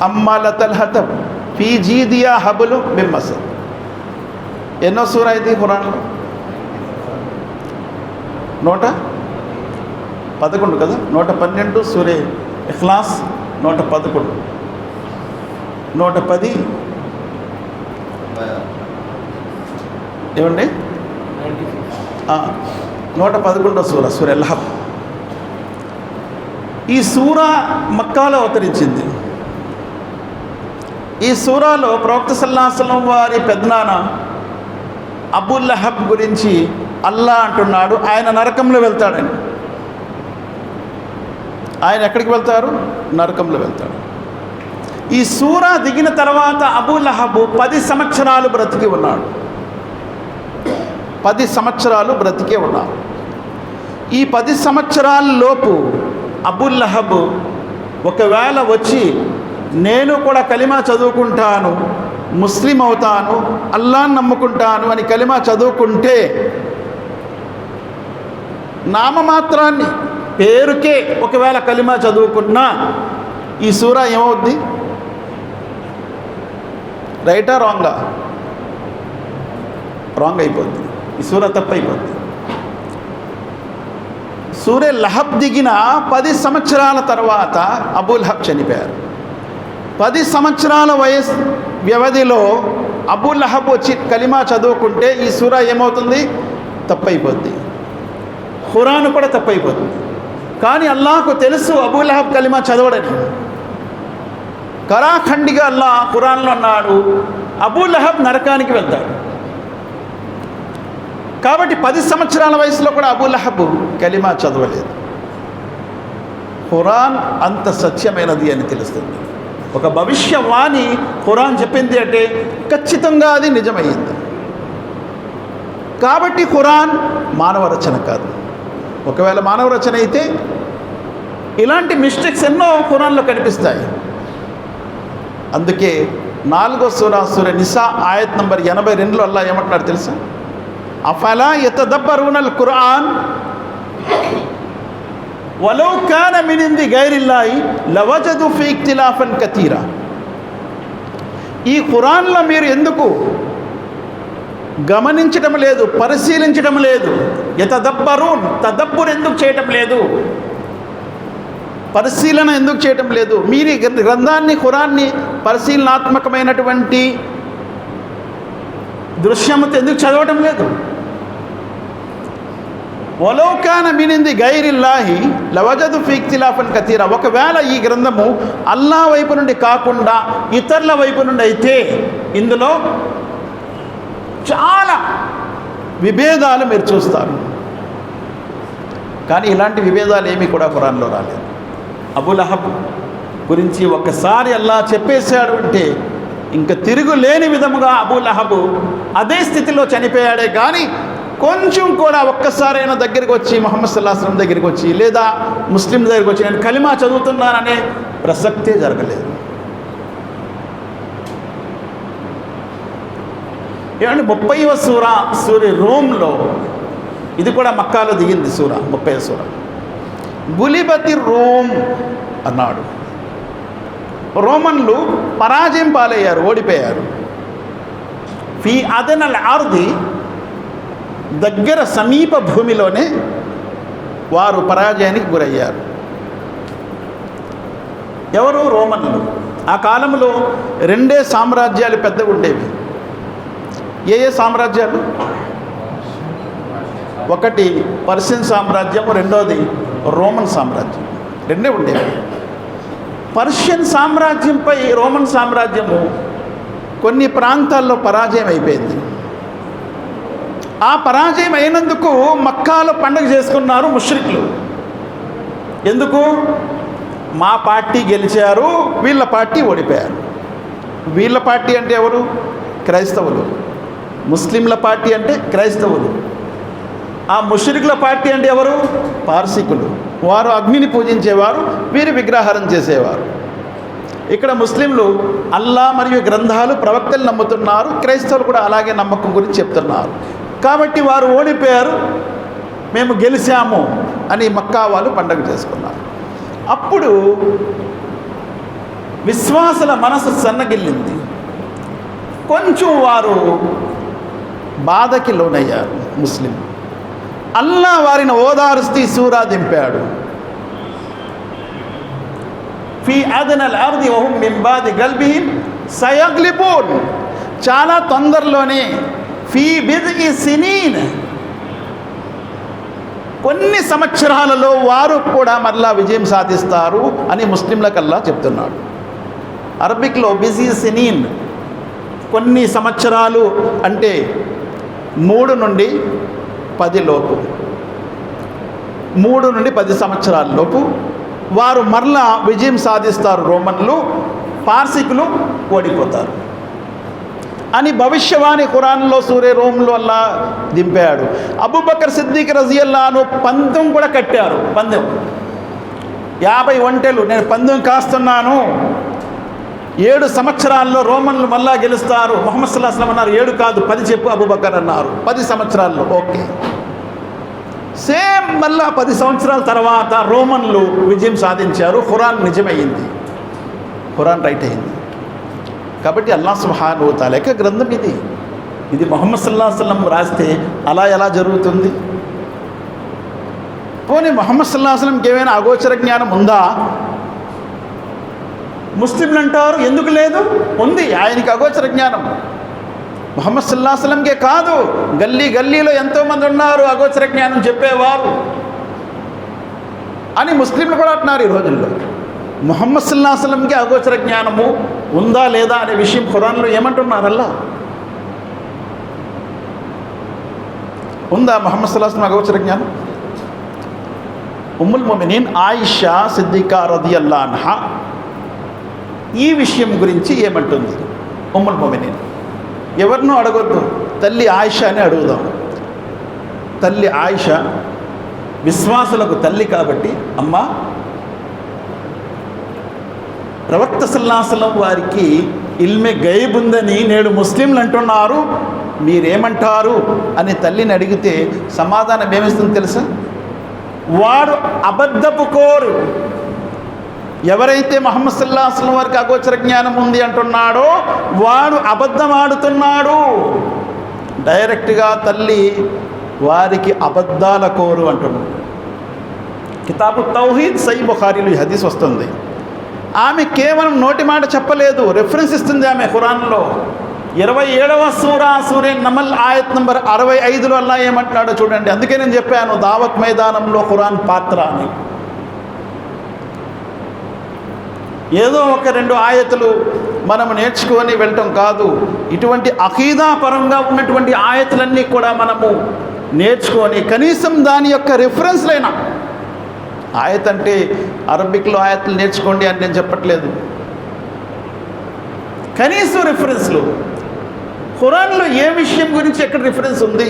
[SPEAKER 1] అమ్మాలతల్ హతబ్ ఫీ జీదియా హబలు మిన్ మసద్. ఎన్నో సూర ఇది ఖురాన్లో? 111 కదా. 112 సూరే ఇఖ్లాస్, 111, 110 ఏమండి 111 సూర సూరే లహబ్. ఈ సూర మక్కాలో అవతరించింది. ఈ సూరాలో ప్రవక్త సల్లల్లాహు అలైహి వసల్లం వారి పెద్దనాన్న అబూ లహబ్ గురించి అల్లా అంటున్నాడు, ఆయన నరకంలో వెళ్తాడని. ఆయన ఎక్కడికి వెళ్తారు? నరకంలో వెళ్తాడు. ఈ సూర దిగిన తర్వాత అబూ లహబ్ 10 సంవత్సరాలు బ్రతికి ఉన్నాడు. 10 సంవత్సరాలు బ్రతికే ఉన్నాడు. ఈ 10 సంవత్సరాల లోపు అబూ లహబ్ ఒకవేళ వచ్చి నేను కూడా కలిమా చదువుకుంటాను, ముస్లిం అవుతాను, అల్లాహ్ని నమ్ముకుంటాను అని కలిమా చదువుకుంటే నామమాత్రాన్ని పేరుకే ఒకవేళ కలిమా చదువుకున్నా ఈ సూర ఏమవుద్ది? రైటా రాంగా? రాంగ్ అయిపోద్ది. ఈ సూర తప్పైపోద్ది. సూరే లహబ్ దిగిన 10 సంవత్సరాల తర్వాత అబూ లహబ్ చనిపోయారు. 10 సంవత్సరాల వయసు వ్యవధిలో అబూ లహబ్ వచ్చి కలిమా చదువుకుంటే ఈ సూర ఏమవుతుంది? తప్పైపోద్ది. ఖురాన్ కూడా తప్పైపోతుంది. కానీ అల్లాహకు తెలుసు అబూ లహబ్ కలిమా చదవడని. కరాఖండిగా అల్లాహ్ ఖురాన్లో అన్నాడు, అబూ లహబ్ నరకానికి వెళ్తాడు. కాబట్టి 10 సంవత్సరాల వయసులో కూడా అబూ లహబ్ కలిమా చదవలేదు. ఖురాన్ అంత సత్యమైనది అని తెలుస్తుంది. ఒక భవిష్యవాణి ఖురాన్ చెప్పింది అంటే ఖచ్చితంగా అది నిజమయ్యింది. కాబట్టి ఖురాన్ మానవ రచన కాదు. ఒకవేళ మానవ రచన అయితే ఇలాంటి మిస్టేక్స్ ఎన్నో ఖురాన్లో కనిపిస్తాయి. అందుకే 4వ సూర సూర నిసా ఆయత్ నంబర్ 82లో అల్లాహ్ ఏమంటున్నాడు తెలుసా? అఫలా యతదబ్బరునల్ ఖురాన్ వలౌ కాన మిన్ ఇంది గైరిల్లాహి లవజదు ఫీ ఇఖ్తిలాఫన్ కతీరా. ఈ ఖురాన్లో మీరు ఎందుకు గమనించటం లేదు, పరిశీలించటం లేదు? యతదబ్బరూన్, తదబ్బుర్ ఎందుకు చేయటం లేదు? పరిశీలన ఎందుకు చేయటం లేదు? మీరు ఈ గ్రంథాన్ని, ఖురాన్ని పరిశీలనాత్మకమైనటువంటి దృశ్యమతో ఎందుకు చదవటం లేదు? వలౌకాన మినింది గైరిల్లాహి లవజదు ఫీ ఇఖ్తిలాఫన్ కతీరా. ఒకవేళ ఈ గ్రంథము అల్లా వైపు నుండి కాకుండా ఇతరుల వైపు నుండి అయితే ఇందులో చాలా విభేదాలు మీరు చూస్తారు. కానీ ఇలాంటి విభేదాలు ఏమీ కూడా ఖురాన్లో రాలేదు. అబూలహబ్ గురించి ఒక్కసారి అల్లా చెప్పేశాడు అంటే ఇంకా తిరుగులేని విధముగా అబూలహబ్ అదే స్థితిలో చనిపోయాడే కానీ కొంచెం కూడా ఒక్కసారైనా దగ్గరికి వచ్చి ముహమ్మద్ సల్లల్లాహు అలైహి వసల్లం దగ్గరికి వచ్చి లేదా ముస్లిం దగ్గరికి వచ్చి నేను కలిమా చదువుతున్నాననే ప్రసక్తే జరగలేదు. ఏమంటే 30వ సూర రోమ్లో, ఇది కూడా మక్కాలో దిగింది సూర, 30వ సూర. గులిబతి రోమ్ అన్నాడు. రోమన్లు పరాజయం పాలయ్యారు, ఓడిపోయారు. ఫీ అదనల్ ఆర్ది, దగ్గర సమీప భూమిలోనే వారు పరాజయానికి గురయ్యారు. ఎవరు? రోమన్లు. ఆ కాలంలో 2 సామ్రాజ్యాలు పెద్దగా ఉండేవి. ఏ సామ్రాజ్యాలు? ఒకటి పర్షియన్ సామ్రాజ్యం, రెండోది రోమన్ సామ్రాజ్యం. 2 ఉండేవి. పర్షియన్ సామ్రాజ్యంపై రోమన్ సామ్రాజ్యము కొన్ని ప్రాంతాల్లో పరాజయం అయిపోయింది. ఆ పరాజయం అయినందుకు మక్కాలో పండుగ చేసుకున్నారు ముష్రికులు. ఎందుకు? మా పార్టీ గెలిచారు, వీళ్ళ పార్టీ ఓడిపోయారు. వీళ్ళ పార్టీ అంటే ఎవరు? క్రైస్తవులు. ముస్లింల పార్టీ అంటే క్రైస్తవులు. ఆ ముష్రికుల పార్టీ అంటే ఎవరు? పార్సికులు. వారు అగ్నిని పూజించేవారు, వీరు విగ్రహారం చేసేవారు. ఇక్కడ ముస్లింలు అల్లా మరియు గ్రంథాలు, ప్రవక్తలు నమ్ముతున్నారు. క్రైస్తవులు కూడా అలాగే నమ్మకం గురించి చెప్తున్నారు. కాబట్టి వారు ఓడిపోయారు, మేము గెలిచాము అని మక్కా వాళ్ళు పండుగ చేసుకున్నారు. అప్పుడు విశ్వాసుల మనసు సన్నగిల్లింది. కొంచెం వారు బాధకి లోనయ్యారు. ముస్లిం అల్లా వారిని ఓదారుస్తూ సూరా దింపాడు. ఫీ అదనల్ అర్ది వహుం మిన్ బాది గల్బిహిం సయగ్లిబూన్. చాలా తొందరలోనే, ఫీ బిద్ఇ సినీన్, కొన్ని సంవత్సరాలలో వారు కూడా మరలా విజయం సాధిస్తారు అని ముస్లింలకల్లా చెప్తున్నాడు. అరబిక్లో బిజీ సినీన్, కొన్ని సంవత్సరాలు అంటే 3 నుండి 10 లోపు, 3 నుండి 10 సంవత్సరాల లోపు వారు మరలా విజయం సాధిస్తారు. రోమన్లు, పార్సికులు ఓడిపోతారు అని భవిష్యవాణి ఖురాన్లో సూరే రోమ్లో అల్లా దింపాడు. అబూబకర్ సిద్దిక్ రజియల్లాహు అన్హు పందెం కూడా కట్టారు. పందెం 50 ఒంటెలు, నేను పందెం కాస్తున్నాను, 7 సంవత్సరాల్లో రోమన్లు మళ్ళా గెలుస్తారు. ముహమ్మద్ సల్లల్లాహు అలైహి వసల్లం అన్నారు 7 కాదు 10 చెప్పు. అబూబకర్ అన్నారు 10 సంవత్సరాల్లో. ఓకే. సేమ్ మళ్ళా 10 సంవత్సరాల తర్వాత రోమన్లు విజయం సాధించారు. ఖురాన్ నిజమైంది, ఖురాన్ రైట్ అయింది. కాబట్టి అల్లాహ్ సుబ్హానహు వ తఆలా యొక్క గ్రంథం ఇది ముహమ్మద్ సల్లల్లాహు అలైహి వసల్లం రాస్తే అలా ఎలా జరుగుతుంది? పోనీ ముహమ్మద్ సల్లల్లాహు అలైహి వసల్లంకి ఏమైనా అగోచర జ్ఞానం ఉందా? ముస్లింలు అంటారు ఎందుకు లేదు, ఉంది. ఆయనకి అగోచర జ్ఞానం. ముహమ్మద్ సల్లల్లాహు అలైహి వసల్లంకే కాదు, గల్లీలో ఎంతోమంది ఉన్నారు అగోచర జ్ఞానం చెప్పేవారు అని ముస్లింలు కూడా అంటున్నారు ఈ రోజుల్లో. ముహమ్మద్ సల్లల్లాహు అలైహి వసల్లంకి అగోచర జ్ఞానము ఉందా లేదా అనే విషయం ఖురాన్లో ఏమంటున్నారు? అల్లా ఉందా ముహమ్మద్ సల్లల్లాహు అలైహి వసల్లం అగోచర జ్ఞానం? ఉమ్ముల్ ముమినీన్ ఆయిషా సిద్దికా రదియల్లాహు అన్హా ఈ విషయం గురించి ఏమంటుంది? ఉమ్ముల్ ముమినీన్, ఎవరినో అడగొద్దు, తల్లి ఆయిషాని అడుగుదాం. తల్లి ఆయిషా విశ్వాసులకు తల్లి కాబట్టి, అమ్మ ప్రవక్త సల్లల్లాహు అలైహి వసల్లం వారికి ఇల్మే గైబ్ ఉందని నేడు ముస్లింలు అంటున్నారు, మీరేమంటారు అని తల్లిని అడిగితే సమాధానం ఏమిస్తుంది తెలుసా? వాడు అబద్ధపు కోరు. ఎవరైతే ముహమ్మద్ సల్లల్లాహు అలైహి వసల్లం వారికి అగోచర జ్ఞానం ఉంది అంటున్నాడో వాడు అబద్ధం ఆడుతున్నాడు. డైరెక్ట్గా తల్లి వారికి అబద్ధాల కోరు అంటున్నాడు. కితాబు తౌహీద్ సహీ బుఖారీలో ఈ హదీస్ వస్తుంది. ఆమె కేవలం నోటి మాట చెప్పలేదు, రెఫరెన్స్ ఇస్తుంది ఆమె ఖురాన్లో. 27వ సూరే నమల్ ఆయత్ నంబర్ 65లో అల్లా ఏమంటున్నాడో చూడండి. అందుకే నేను చెప్పాను దావత్ మైదానంలో ఖురాన్ పాత్ర అని. ఏదో ఒక 2 ఆయతులు మనము నేర్చుకొని వెళ్ళటం కాదు, ఇటువంటి అఖీదా పరంగా ఉన్నటువంటి ఆయతులన్నీ కూడా మనము నేర్చుకొని కనీసం దాని యొక్క రెఫరెన్స్లైనా, ఆయత్ అంటే అరబిక్లో ఆయతులు నేర్చుకోండి అని నేను చెప్పట్లేదు, కనీసం రిఫరెన్స్లు ఖురాన్లో ఏ విషయం గురించి ఎక్కడ రిఫరెన్స్ ఉంది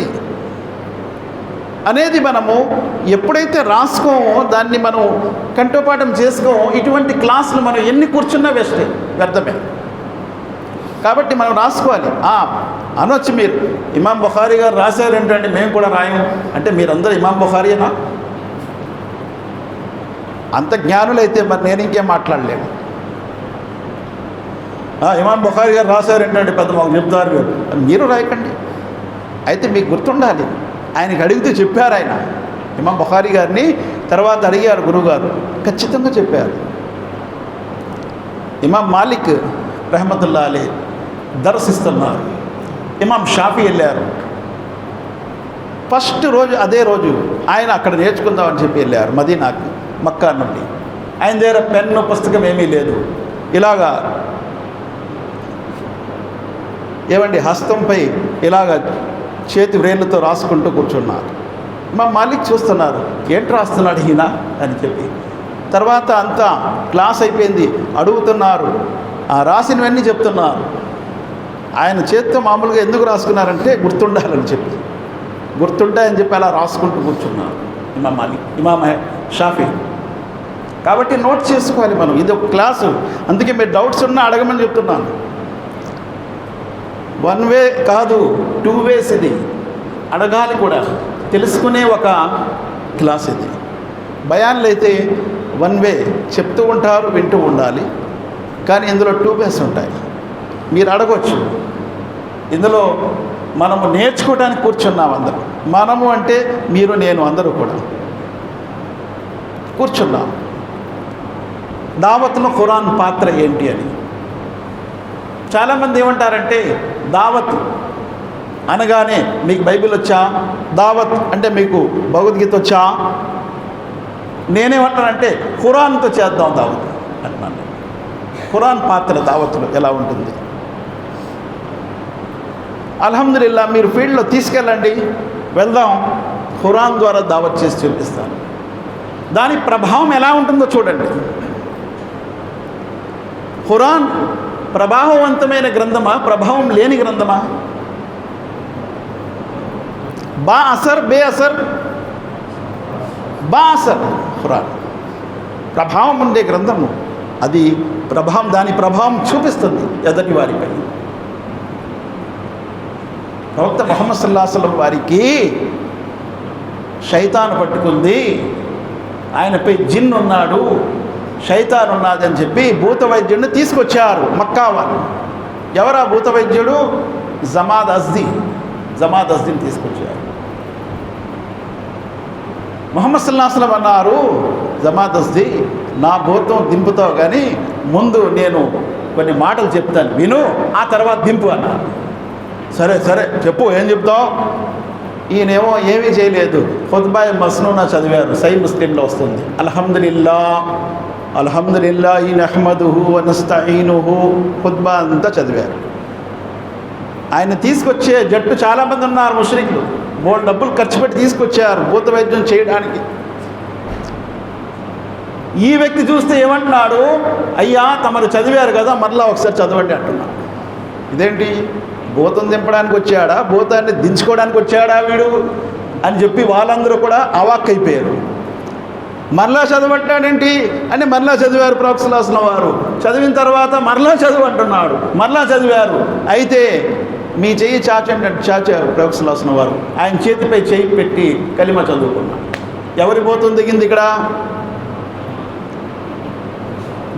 [SPEAKER 1] అనేది మనము ఎప్పుడైతే రాసుకోమో, దాన్ని మనం కంఠోపాఠం చేసుకోమో, ఇటువంటి క్లాసులు మనం ఎన్ని కూర్చున్నా వేస్టే, వ్యర్థమే. కాబట్టి మనం రాసుకోవాలి. అనొచ్చు మీరు, ఇమాం బుఖారీ గారు రాశారు ఏంటంటే మేము కూడా రాయము అంటే మీరందరూ ఇమాం బుఖారీనా? అంత జ్ఞానులైతే మరి నేను ఇంకేం మాట్లాడలేను. ఇమాం బుఖారీ గారు రాశారు ఏంటంటే పెద్ద మాకు చెప్తారు, మీరు రాయకండి. అయితే మీకు గుర్తుండాలి, ఆయనకి అడిగితే చెప్పారు. ఆయన ఇమాం బుఖారీ గారిని తర్వాత అడిగారు గురువుగారు, ఖచ్చితంగా చెప్పారు. ఇమాం మాలిక్ రహమతుల్లా అలీ దర్శిస్తున్నారు, ఇమాం షాఫీ వెళ్ళారు. ఫస్ట్ రోజు అదే రోజు ఆయన అక్కడ నేర్చుకుందామని చెప్పి వెళ్ళారు మదీనాకి, మక్కా నుండి. ఆయన దగ్గర పెన్ను పుస్తకం ఏమీ లేదు, ఇలాగా ఏమండి హస్తంపై ఇలాగ చేతి వ్రేళ్ళతో రాసుకుంటూ కూర్చున్నారు. మా మాలిక్ చూస్తున్నారు, ఏంటి రాస్తున్నాడు ఈయన అని చెప్పి. తర్వాత అంతా క్లాస్ అయిపోయింది, అడుగుతున్నారు, రాసినవన్నీ చెప్తున్నారు. ఆయన చేతితో మామూలుగా ఎందుకు రాసుకున్నారంటే గుర్తుండాలని చెప్పి, గుర్తుంటాయని చెప్పి అలా రాసుకుంటూ కూర్చున్నారు ఇమాం మాలిక్, ఇమాం షాఫీ. కాబట్టి నోట్ చేసుకోవాలి మనం, ఇది ఒక క్లాసు. అందుకే మీరు డౌట్స్ ఉన్నా అడగమని చెప్తున్నాను. 1 వే కాదు, 2 వేస్ ఇది, అడగాలి కూడా, తెలుసుకునే ఒక క్లాస్ ఇది. బయాన్లు అయితే 1 వే చెప్తూ ఉంటారు, వింటూ ఉండాలి. కానీ ఇందులో 2 వేస్ ఉంటాయి, మీరు అడగవచ్చు. ఇందులో మనము నేర్చుకోవడానికి కూర్చున్నాం అందరూ, మనము అంటే మీరు నేను అందరూ కూడా కూర్చున్నాం. దావత్లో ఖురాన్ పాత్ర ఏంటి అని చాలామంది ఏమంటారంటే, దావత్ అనగానే మీకు బైబిల్ వచ్చా, దావత్ అంటే మీకు భగవద్గీత వచ్చా. నేనేమంటానంటే ఖురాన్తో చేద్దాం దావత్ అంటున్నాను. ఖురాన్ పాత్ర దావత్లో ఎలా ఉంటుంది? అల్హమ్దులిల్లా, మీరు ఫీల్డ్లో తీసుకెళ్ళండి, వెళ్దాం, ఖురాన్ ద్వారా దావత్ చేసి చూపిస్తాను. దాని ప్రభావం ఎలా ఉంటుందో చూడండి. ఖురాన్ ప్రభావవంతమైన గ్రంథమా, ప్రభావం లేని గ్రంథమా? బా అసర్ బే అసర్, బా అసర్ ఖురాన్ ప్రభావం ఉండే గ్రంథము. అది ప్రభావం, దాని ప్రభావం చూపిస్తుంది ఎదటి వారిపై. ప్రవక్త ముహమ్మద్ సల్లల్లాహు అలైహి వసల్లం వారికి శైతాను పట్టుకుంది, ఆయనపై జిన్ ఉన్నాడు, శైతాన్ ఉన్నదని చెప్పి భూత వైద్యుడిని తీసుకొచ్చారు మక్కా వారు. ఎవరా భూత వైద్యుడు? జమాద్ అజ్దీని తీసుకొచ్చారు. ముహమ్మద్ సల్లల్లాహు అలైహి వసల్లం అన్నారు, జమాద్ అజ్దీ, నా భూతం దింపుతావు కానీ ముందు నేను కొన్ని మాటలు చెప్తాను, విను, ఆ తర్వాత దింపు అన్నారు. సరే సరే చెప్పు, ఏం చెప్తావు? ఈయనేమో ఏమీ చేయలేదు, ఖుత్బాయ్ మస్నూనా చదివారు, సహీ ముస్లింలో వస్తుంది. అల్హమ్దులిల్లాహి నహ్మదుహు వ నస్తఈనుహు, ఖుత్బా అంతా చదివారు. ఆయన తీసుకొచ్చే జట్టు చాలామంది ఉన్నారు, ముష్రికులు, బోల్డ్ డబ్బులు ఖర్చు పెట్టి తీసుకొచ్చారు భూత వైద్యం చేయడానికి. ఈ వ్యక్తి చూస్తే ఏమంటున్నాడు, అయ్యా తమరు చదివారు కదా, మరలా ఒకసారి చదవండి అంటున్నాడు. ఇదేంటి, భూతం దింపడానికి వచ్చాడా, భూతాన్ని దించుకోవడానికి వచ్చాడా వీడు అని చెప్పి వాళ్ళందరూ కూడా అవాక్కైపోయారు. మరలా చదవట్టాడేంటి అని మరలా చదివారు ప్రవక్త సల్లల్లాహు అలైహి వసల్లం వారు. చదివిన తర్వాత మరలా చదువు అంటున్నాడు, మరలా చదివారు. అయితే మీ చెయ్యి చాచారు ప్రవక్త సల్లల్లాహు అలైహి వసల్లం వారు. ఆయన చేతిపై చెయ్యి పెట్టి కలిమా చదువుకున్నాడు. ఎవరి భూతం దిగింది ఇక్కడ?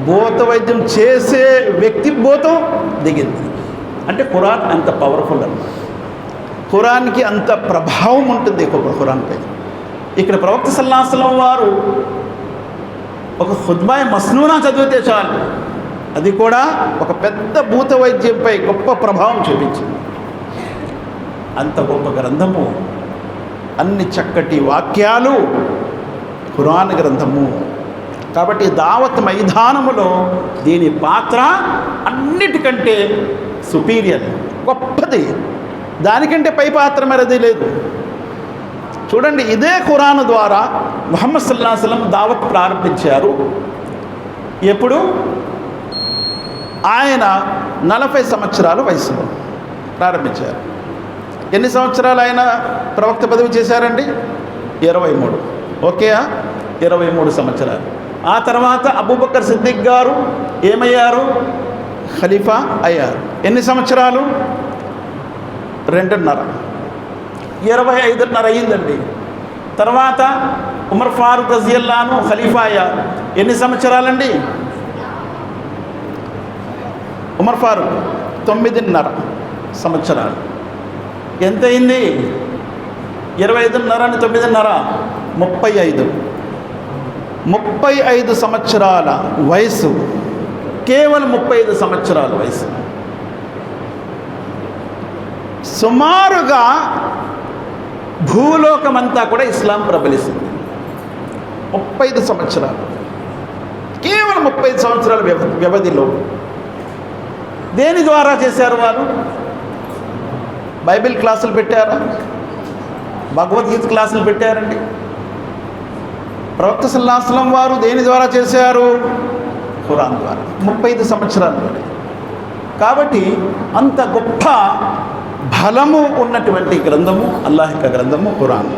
[SPEAKER 1] భూత వైద్యం చేసే వ్యక్తి భూతం దిగింది. అంటే ఖురాన్ అంత పవర్ఫుల్ అన్నమాట. ఖురాన్కి అంత ప్రభావం ఉంటుంది ఖురాన్పై. ఇక్కడ ప్రవక్త సల్లల్లాహు అలైహి వసల్లం వారు ఒక ఖుత్బాయ్ మస్నూనా చదివితే చాలు, అది కూడా ఒక పెద్ద భూత వైద్యంపై గొప్ప ప్రభావం చూపించింది. అంత గొప్ప గ్రంథము, అన్ని చక్కటి వాక్యాలు ఖురాన్ గ్రంథము. కాబట్టి దావత్ మైదానములో దీని పాత్ర అన్నిటికంటే సుపీరియర్, గొప్పది. దానికంటే పై పాత్ర మరది లేదు. చూడండి, ఇదే ఖురాన్ ద్వారా ముహమ్మద్ సల్లల్లాహు అలైహి వసల్లం దావత్ ప్రారంభించారు. ఎప్పుడు? ఆయన 40 సంవత్సరాల వయసులో ప్రారంభించారు. ఎన్ని సంవత్సరాలు ఆయన ప్రవక్త పదవి చేశారండి? 23. ఓకే, 23 సంవత్సరాలు. ఆ తర్వాత అబూబకర్ సిద్దిక్ గారు ఏమయ్యారు? ఖలీఫా అయ్యారు. ఎన్ని సంవత్సరాలు? 2.5, 25.5 అయ్యిందండి. తర్వాత ఉమర్ ఫారూక్ రజియల్లాహు అన్హు ఖలీఫా అయ్యారు. ఎన్ని సంవత్సరాలండి? ఉమర్ ఫారూక్ 9.5 సంవత్సరాలు. ఎంత అయింది? 25.5 అని 9.5, 35 సంవత్సరాల వయసు. కేవలం 35 సంవత్సరాల వయసు. సుమారుగా భూలోకమంతా కూడా ఇస్లాం ప్రబలిసింది. 35 సంవత్సరాలు, కేవలం 35 సంవత్సరాల వ్యవధిలో. దేని ద్వారా చేశారు వారు? బైబిల్ క్లాసులు పెట్టారా? భగవద్గీత క్లాసులు పెట్టారండి. ప్రవక్త సల్లల్లాహు అలైహి వసల్లం వారు దేని ద్వారా చేశారు? ఖురాన్ ద్వారా. 35 సంవత్సరాలు. కాబట్టి అంత గొప్ప బలము ఉన్నటువంటి గ్రంథము అల్లాహ్ యొక్క గ్రంథము ఖురాన్.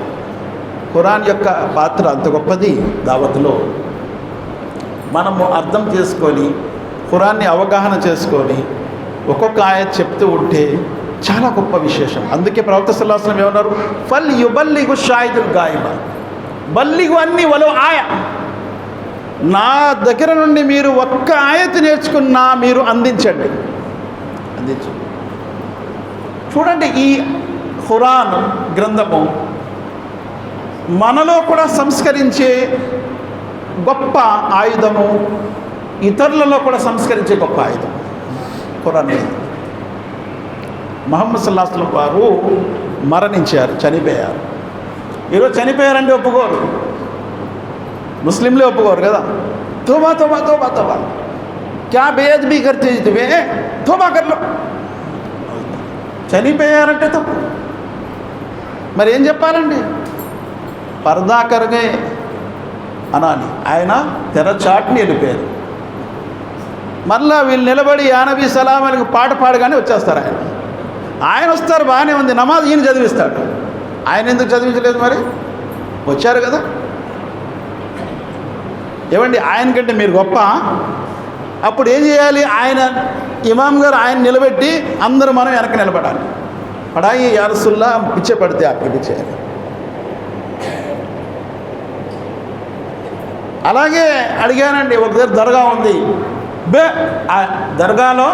[SPEAKER 1] ఖురాన్ యొక్క పాత్ర అంత గొప్పది. దావత్లో మనము అర్థం చేసుకొని, ఖురాన్ని అవగాహన చేసుకొని ఒక్కొక్క ఆయత్ చెప్తూ ఉంటే చాలా గొప్ప విశేషం. అందుకే ప్రవక్త సల్లల్లాహు అలైహి వసల్లం ఏమన్నారు? ఫల్ యుబల్లిగు షాహిదుల్ గాయిబ బల్లిగు అన్ని వలో ఆయ. నా దగ్గర నుండి మీరు ఒక్క ఆయత్ నేర్చుకున్నా మీరు అందించండి. చూడండి, ఈ ఖురాన్ గ్రంథము మనలో కూడా సంస్కరించే గొప్ప ఆయుధము, ఇతరులలో కూడా సంస్కరించే గొప్ప ఆయుధం ఖురాన్. ముహమ్మద్ సల్లల్లాహు అలైహి వసల్లం వారు మరణించారు, చనిపోయారు. ఈరోజు చనిపోయారంటే ఒప్పుకోరు, ముస్లింలే ఒప్పుకోరు కదా. తోబా తోబా తోబా తోబా, క్యా బేఅదబీ కర్తే తువే, తోబా కర్లో. చనిపోయారంటే తప్పు. మరి ఏం చెప్పాలండి? పర్దా కరగే అనాలి. ఆయన తెరచాటుని వెళ్ళిపోయారు. మళ్ళా వీళ్ళు నిలబడి యా నబీ సలాం అని పాట పాడగానే వచ్చేస్తారు. ఆయన వస్తారు, బాగానే ఉంది, నమాజ్ ఈయన చదివిస్తాడు. ఆయన ఎందుకు చదివించలేదు? మరి వచ్చారు కదా. ఏమండి, ఆయన కంటే మీరు గొప్ప? అప్పుడు ఏం చేయాలి? ఆయన ఇమాం గారు ఆయన నిలబెట్టి అందరూ మనం వెనక నిలబడాలి. పడాయి యా రసూలుల్లాహ్ పిచ్చే పడితే అక్కడికి చేయాలి. అలాగే అడిగానండి, ఒక దగ్గర దర్గా ఉంది. ఆ దర్గాలో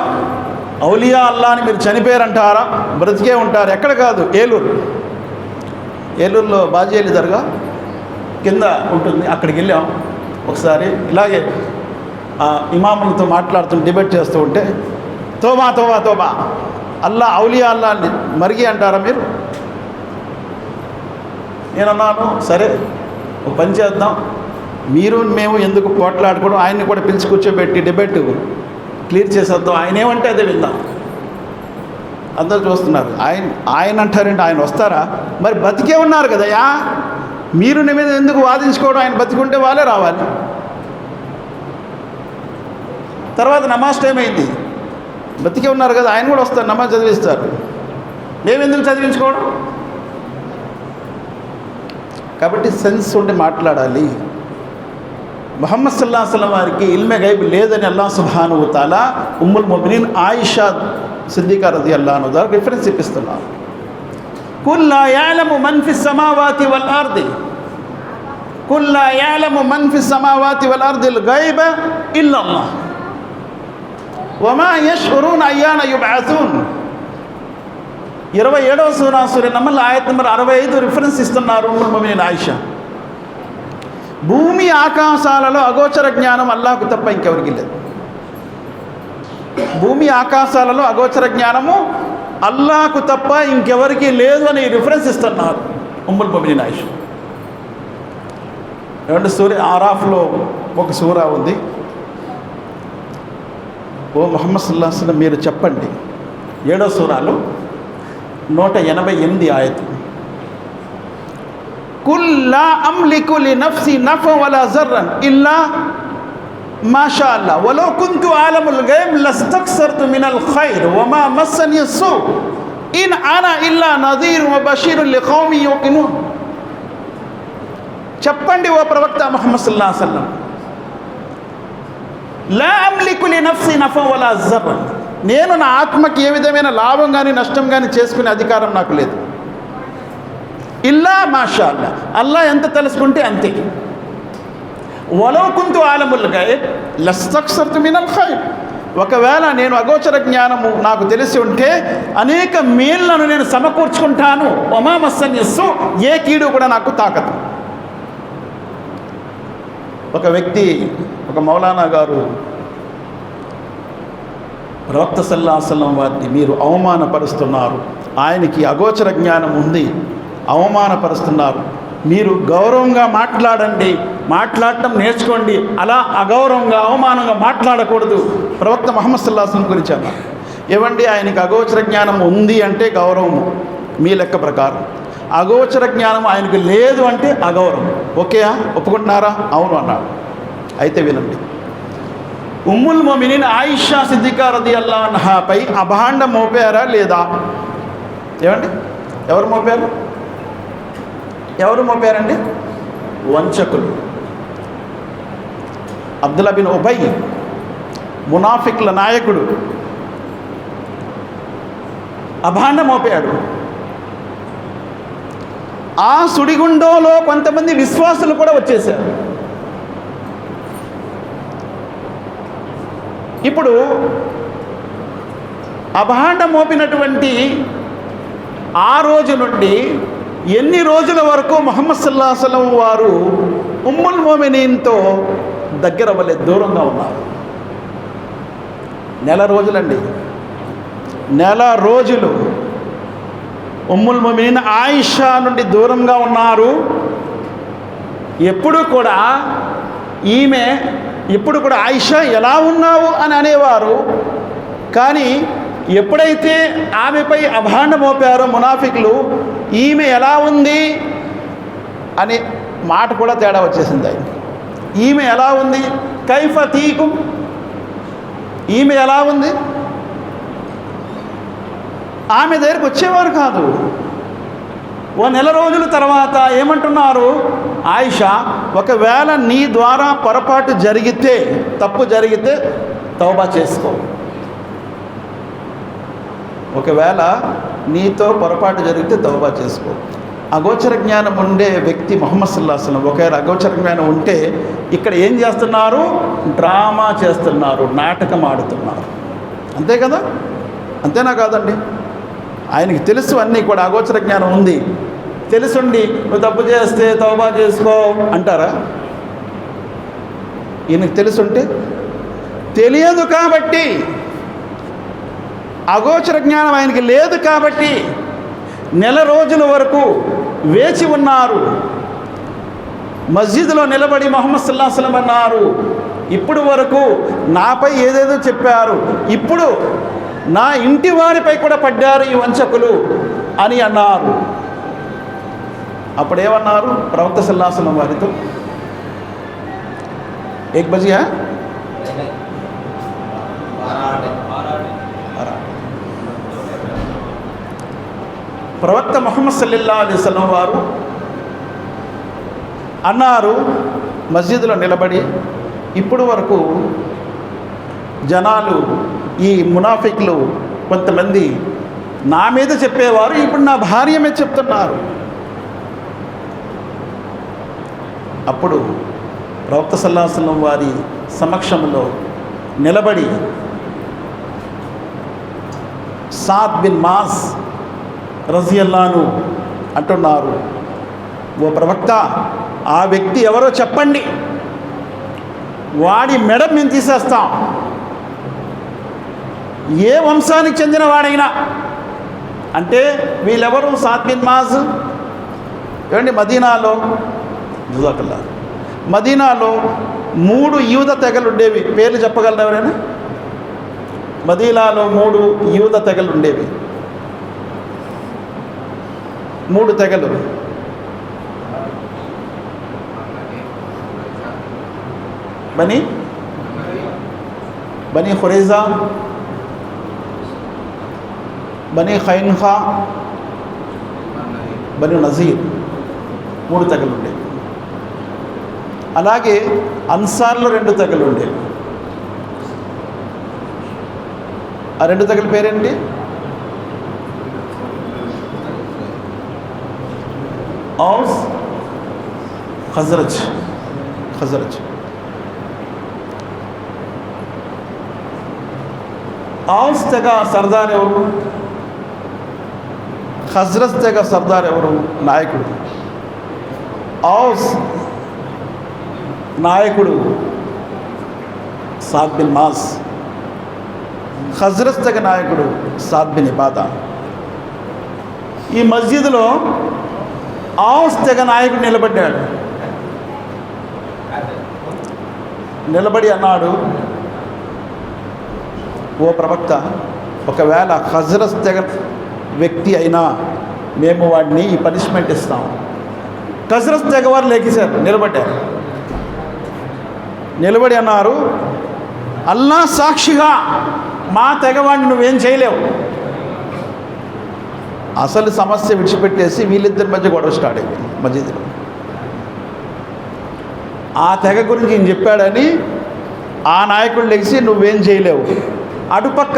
[SPEAKER 1] ఔలియా అల్లా అని మీరు చనిపోయారంటారా, బ్రతికే ఉంటారు? ఎక్కడ కాదు, ఏలూరులో బాజీ దర్గా కింద ఉంటుంది. అక్కడికి వెళ్ళాం ఒకసారి. ఇలాగే ఇమాములతో మాట్లాడుతూ డిబేట్ చేస్తూ ఉంటే, తోబా తోబా తోబా, అల్లా ఔలియా అల్లా మరిగి అంటారా మీరు? నేనన్నాను, సరే ఒక పని చేద్దాం, మీరు మేము ఎందుకు పోట్లాడుకోవడం, ఆయన్ని కూడా పిలిచి కూర్చోబెట్టి డిబేట్ క్లియర్ చేసేద్దాం. ఆయన ఏమంటే అదే విందాం. అందరూ చూస్తున్నారు. ఆయన అంటారంటే ఆయన వస్తారా? మరి బతికే ఉన్నారు కదయా, మీరు మీద ఎందుకు వాదించుకోవడం? ఆయన బతికుంటే వాళ్ళే రావాలి. తర్వాత నమాజ్ టైం అయింది, బతికే ఉన్నారు కదా, ఆయన కూడా వస్తారు, నమాజ్ చదివిస్తారు. మేమెందుకు చదివించుకోవడం? కాబట్టి సెన్స్ ఉండి మాట్లాడాలి. ముహమ్మద్ సల్లల్లాహు అలైహి వసల్లం వారికి ఇల్మే గైబ్ లేదని అల్లాహ్ సుబ్హానహు వ తఆలా ఉమ్ముల్ ముమినీన్ ఆయిషా సిద్దికా రదియల్లాహు అన్హా ద్వారా రిఫరెన్స్ ఇప్పిస్తున్నారు. కుల్ లా యఅలము మన్ ఫిస్ సమావాతి వల్ అర్ది, కుల్ లా యఅలము మన్ ఫిస్ సమావాతి వల్ అర్దిల్ గైబ ఇల్లల్లాహ్ వమా యష్ఉరూన అయ్యాన యుబ్అసూన్. 27వ సూరా నమల్ ఆయత్ నెంబర్ 65 రిఫరెన్స్ ఇస్తున్నారు ఉమ్ముల్ ముమినీన్ ఆయిషా. భూమి ఆకాశాలలో అగోచర జ్ఞానం అల్లాహకు తప్ప ఇంకెవరికి లేదు. భూమి ఆకాశాలలో అగోచర జ్ఞానము అల్లాహకు తప్ప ఇంకెవరికి లేదు అని రిఫరెన్స్ ఇస్తున్నారు ఉమ్ముల్ ముమినీన్ ఆయిష. ఏమంటే ఆరాఫ్లో ఒక సూరా ఉంది. ఓ ముహమ్మద్ సల్లల్లాహు అలైహి వసల్లం మీరు చెప్పండి, 7వ సూరాలో 188 ఆయతు. కుల్ లా అమ్లికు లి నఫ్సి నఫఅన్ వలా జర్రన్ ఇల్లా మాషా అల్లాహ్ వలో కుంతు ఆలముల్ గైబ్ లస్తక్సర్తు మినల్ ఖైర్ వమా మస్సని సు ఇన్ అనా ఇల్లా నదీర్ వ బషీరున్ లిఖౌమి యూకినూన్. చెప్పండి ఓ ప్రవక్త ముహమ్మద్ సల్లల్లాహు అలైహి వసల్లం, లా అమ్లికు లి నఫ్సి నఫఅన్ వలా జర్రన్, నేను నా ఆత్మకి ఏ విధమైన లాభం కానీ నష్టం కానీ చేసుకునే అధికారం నాకు లేదు. ఇల్లా మాషా అల్లా, అల్లా ఎంత తెలుసుకుంటే అంతే. వలో కుంతు ఆలముల్ గైబ్ లస్తక్సర్తు మినల్ ఖైర్, ఒకవేళ నేను అగోచర జ్ఞానము నాకు తెలిసి ఉంటే అనేక మేళ్లను నేను సమకూర్చుకుంటాను. వమా మస్సని సు, ఏ కీడు కూడా నాకు తాకదు. ఒక వ్యక్తి, ఒక మౌలానా గారు ప్రవక్త సల్లల్లాహు అలైహి వసల్లం వారిని మీరు అవమానపరుస్తున్నారు, ఆయనకి అగోచర జ్ఞానం ఉంది, అవమానపరుస్తున్నారు, మీరు గౌరవంగా మాట్లాడండి, మాట్లాడటం నేర్చుకోండి, అలా అగౌరవంగా అవమానంగా మాట్లాడకూడదు. ప్రవక్త ముహమ్మద్ సల్లల్లాహు అలైహి వసల్లం గురించి అన్నారు. ఏవండి, ఆయనకి అగోచర జ్ఞానం ఉంది అంటే గౌరవము మీ లెక్క ప్రకారం, అగోచర జ్ఞానం ఆయనకు లేదు అంటే అగౌరవం. ఓకేయా, ఒప్పుకుంటున్నారా? అవును అన్నాడు. అయితే వినండి, ఉమ్ముల్ ముమినీన్ ఆయిషా సిద్దికా రదియల్లాహు అన్హాపై అభాండం మోపారా లేదా? ఏమండి, ఎవరు మోపారు? ఎవరు మోపారండి? వంచకులు. అబ్దుల్లా బిన్ ఉబై, మునాఫిక్ల నాయకుడు, అభాండం మోపాడు. ఆ సుడిగుండంలో కొంతమంది విశ్వాసులు కూడా వచ్చేసారు. ఇప్పుడు అభాండం మోపినటువంటి ఆ రోజు నుండి ఎన్ని రోజుల వరకు ముహమ్మద్ సల్లల్లాహు అలైహి వసల్లం వారు ఉమ్ముల్ ముమినీన్తో దగ్గర అవ్వలేదు, దూరంగా ఉన్నారు. 9 రోజులండి, 9 రోజులు ఉమ్ముల్ ముమినీన్ ఆయిషా నుండి దూరంగా ఉన్నారు. ఎప్పుడు కూడా ఆయిషా ఎలా ఉన్నావు అని అనేవారు. కానీ ఎప్పుడైతే ఆమెపై అభాండం మోపారో మునాఫికులు, ఈమె ఎలా ఉంది అనే మాట కూడా తేడా వచ్చేసింది. ఈమె ఎలా ఉంది, కైఫ తీకు, ఈమె ఎలా ఉంది, ఆమె దగ్గరికి వచ్చేవారు కాదు. ఓ 9 రోజుల తర్వాత ఏమంటున్నారు, ఆయిషా ఒకవేళ నీ ద్వారా పొరపాటు జరిగితే, తప్పు జరిగితే తౌబా చేసుకో. ఒకవేళ నీతో పొరపాటు జరిగితే తౌబా చేసుకో. అగోచర జ్ఞానం ఉండే వ్యక్తి ముహమ్మద్ సల్లల్లాహు అలైహి వసల్లం ఒకవేళ అగోచర జ్ఞానం ఉంటే ఇక్కడ ఏం చేస్తున్నారు? డ్రామా చేస్తున్నారు, నాటకం ఆడుతున్నారు. అంతే కదా? అంతేనా కాదండి? ఆయనకి తెలుసు అన్నీ కూడా, అగోచర జ్ఞానం ఉంది, తెలుసుండి నువ్వు తప్పు చేస్తే తౌబా చేసుకో అంటారా? ఈయనకి తెలుసుంటే, తెలియదు కాబట్టి, అగోచర జ్ఞానం ఆయనకి లేదు కాబట్టి 9 రోజుల వరకు వేచి ఉన్నారు. మస్జిద్లో నిలబడి ముహమ్మద్ సల్లల్లాహు అలైహి వసల్లం అన్నారు, ఇప్పుడు వరకు నాపై ఏదేదో చెప్పారు, ఇప్పుడు నా ఇంటి వారిపై కూడా పడ్డారు ఈ వంచకులు అని అన్నారు. అప్పుడేమన్నారు ప్రవక్త సల్లల్లాహు అలైహి వసల్లం వారితో? 1 బజియా ప్రవక్త ముహమ్మద్ సల్లల్లాహు అలైహి వసల్లం వారు అన్నారు మస్జిద్లో నిలబడి, ఇప్పుడు వరకు జనాలు, ఈ మునాఫిక్లు కొంతమంది నా మీద చెప్పేవారు, ఇప్పుడు నా భార్య మీద చెప్తున్నారు. అప్పుడు ప్రవక్త సల్లల్లాహు అలైహి వసల్లం వారి సమక్షంలో నిలబడి సాద్ బిన్ మాస్ రజియల్లాహు అంటున్నారు, ఓ ప్రవక్త, ఆ వ్యక్తి ఎవరో చెప్పండి, వాడి మెడ మేము తీసేస్తాం, ఏ వంశానికి చెందిన వాడైనా. అంటే వీళ్ళెవరు? Saad bin Muaz. ఏమండి, మదీనాలో 3 యూద తెగలు ఉండేవి. పేర్లు చెప్పగలరు ఎవరైనా? మదీనాలో 3 యూద తెగలు ఉండేవి. 3 తెగలు. బనీ ఖురైజా, బనీ ఖైన్ఖా, బనీ నజీర్, 3 తెగలు ఉండేవి. అలాగే అన్సార్లో 2 తెగలు ఉండేవి. ఆ 2 తెగల పేరేంటి? ఔస్, ఖజరజ్. ఔస్ తెగ సర్దార్ ఎవరు? ఖజ్రజ్ తెగ సర్దార్ ఎవరు? నాయకుడు. ఔస్ నాయకుడు సాద్ బిన్ మాజ్. ఖజ్రజ్ తెగ నాయకుడు సాద్ బిన్ ఇబాదా. ఈ మస్జిద్లో ఔస్ తెగ నాయకుడు నిలబడ్డాడు. నిలబడి అన్నాడు, ఓ ప్రవక్త, ఒకవేళ ఖజ్రజ్ తెగ వ్యక్తి అయినా మేము వాడిని ఈ పనిష్మెంట్ ఇస్తాం. ఖజ్రజ్ తెగ వారు లేఖిశారు, నిలబడ్డారు. నిలబడి అన్నారు, అల్లా సాక్షిగా మా తెగవాడిని నువ్వేం చేయలేవు. అసలు సమస్య విడిచిపెట్టేసి వీళ్ళిద్దరి మధ్య గొడవ స్టార్ట్ అయిపోయింది మస్జిద్లో. ఆ తెగ గురించి ఈయన చెప్పాడని ఆ నాయకుడు లెగిసి నువ్వేం చేయలేవు. అటుపక్క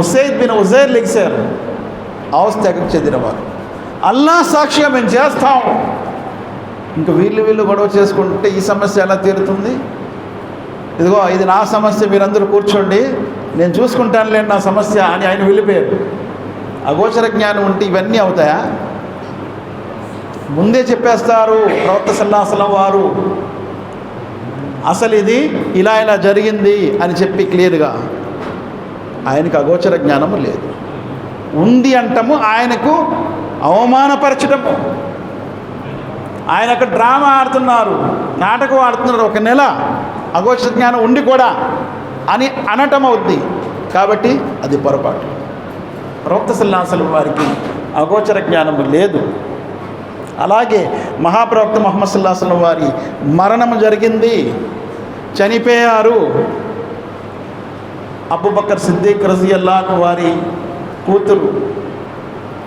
[SPEAKER 1] ఉసైద్ బిన్ ఉజైర్ లెగిశారు, ఔస్ తెగకు చెందినవారు. అల్లా సాక్షిగా మేము చేస్తాం. ఇంకా వీళ్ళు గొడవ చేసుకుంటే ఈ సమస్య ఎలా తీరుతుంది? ఇదిగో ఇది నా సమస్య, మీరందరూ కూర్చోండి, నేను చూసుకుంటానులేండి నా సమస్య అని ఆయన వెళ్ళిపోయారు. అగోచర జ్ఞానం ఉంటే ఇవన్నీ అవుతాయా? ముందే చెప్పేస్తారు ప్రవక్త సల్లల్లాహు అలైహి వసల్లం వారు, అసలు ఇది ఇలా జరిగింది అని చెప్పి క్లియర్గా. ఆయనకు అగోచర జ్ఞానము లేదు. ఉంది అంటము ఆయనకు అవమానపరచడము. ఆయన అక్కడ డ్రామా ఆడుతున్నారు, నాటకం ఆడుతున్నారు. 1 నెల అగోచర జ్ఞానం ఉండి కూడా అని అనటం అవుద్ది. కాబట్టి అది పొరపాటు. ప్రవక్త సల్లల్లాహు అలైహి వసల్లం వారికి అగోచర జ్ఞానము లేదు. అలాగే మహాప్రవక్త ముహమ్మద్ సల్లల్లాహు అలైహి వసల్లం వారి మరణము జరిగింది, చనిపోయారు. అబూబకర్ సిద్దిక్ రజియల్లాహు అన్హు వారి కూతురు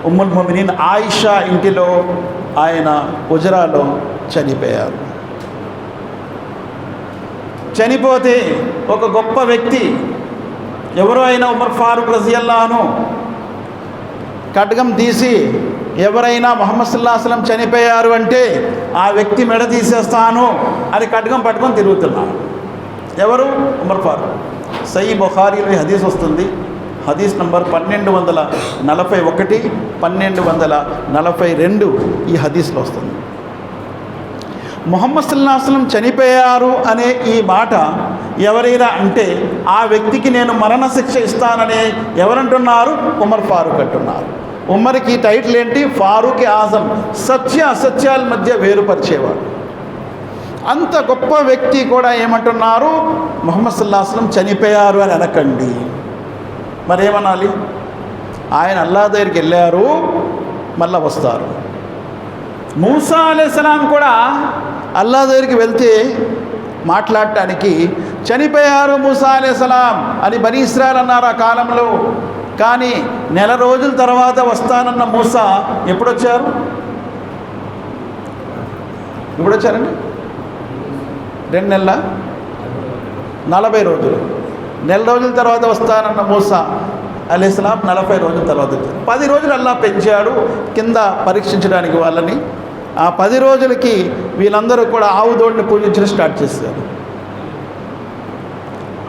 [SPEAKER 1] ఉమ్ముల్ ముమినీన్ ఆయిషా ఇంటిలో ఆయన హుజరాలో చనిపోయారు. చనిపోతే ఒక గొప్ప వ్యక్తి ఎవరో అయినా ఉమర్ ఫారూక్ రజియల్లాహు అన్హు ఖడ్గం తీసి ఎవరైనా ముహమ్మద్ సల్లల్లాహు అలైహి వసల్లం చనిపోయారు అంటే ఆ వ్యక్తి మెడ తీసేస్తాను అని ఖడ్గం పట్టుకొని తిరుగుతున్నాను. ఎవరు? ఉమర్ ఫారూక్. సహీ బుఖారీలో ఈ హదీస్ వస్తుంది. హదీస్ నంబర్ 1241, 1242 ఈ హదీస్లో వస్తుంది. ముహమ్మద్ సల్లల్లాహు అలైహి వసల్లం చనిపోయారు అనే ఈ మాట ఎవరైనా అంటే ఆ వ్యక్తికి నేను మరణశిక్ష ఇస్తానని ఎవరంటున్నారు? ఉమర్ ఫారూక్ అంటున్నారు. ఉమర్కి టైటిల్ ఏంటి? ఫారూక్ ఆజం, సత్య అసత్యాల మధ్య వేరుపరిచేవాడు. అంత గొప్ప వ్యక్తి కూడా ఏమంటున్నారు? ముహమ్మద్ సల్లల్లాహు అలైహి వసల్లం చనిపోయారు అని అనకండి. మరేమనాలి? ఆయన అల్లాహ్ దగ్గరికి వెళ్ళారు, మళ్ళా వస్తారు. మూసా అలైహిస్సలాం కూడా అల్లాహ్ దగ్గరికి వెళ్తే మాట్లాడటానికి చనిపోయారు మూసా అలైహిస్సలాం అని బనీ ఇస్రాయీల్ అన్నారు ఆ కాలంలో. కానీ నెల రోజుల తర్వాత వస్తానన్న మూసా ఎప్పుడొచ్చారు? ఎప్పుడొచ్చారండి? 2 నెలల 40 రోజులు. నెల రోజుల తర్వాత వస్తానన్న మూసా అలైహిస్సలాం 40 రోజుల తర్వాత వచ్చారు. 10 రోజులు అల్లాహ్ పెంచాడు కింద పరీక్షించడానికి వాళ్ళని. ఆ 10 రోజులకి వీళ్ళందరూ కూడా ఆవు దూడని పూజించడం స్టార్ట్ చేశారు.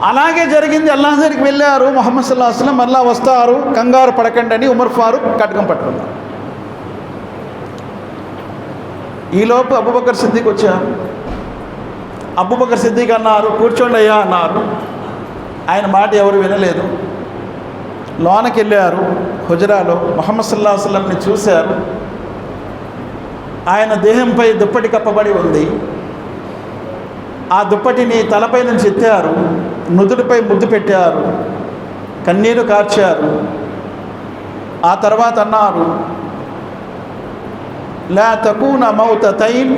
[SPEAKER 1] అలాగే జరిగింది. అల్లాహ్ దగ్గరికి వెళ్ళారు ముహమ్మద్ సల్లల్లాహు అలైహి వసల్లం, మళ్ళా వస్తారు, కంగారు పడకండి అని ఉమర్ ఫారూక్ ఖడ్గం పట్టుకున్నారు. ఈలోపు అబూబకర్ సిద్దిక్ వచ్చారు. అబూబకర్ సిద్దిక్ అన్నారు, కూర్చోండి అయ్యా అన్నారు. ఆయన మాట ఎవరు వినలేదు. లోనకి వెళ్ళారు. హుజరాలో ముహమ్మద్ సల్లల్లాహు అలైహి వసల్లంని చూశారు. ఆయన దేహంపై దుప్పటి కప్పబడి ఉంది. ఆ దుప్పటిని తలపై నుంచి ఎత్తారు, నుదుటిపై ముద్దు పెట్టారు, కన్నీరు కార్చారు. ఆ తర్వాత అన్నారు, లా తకూన మౌతతైన్,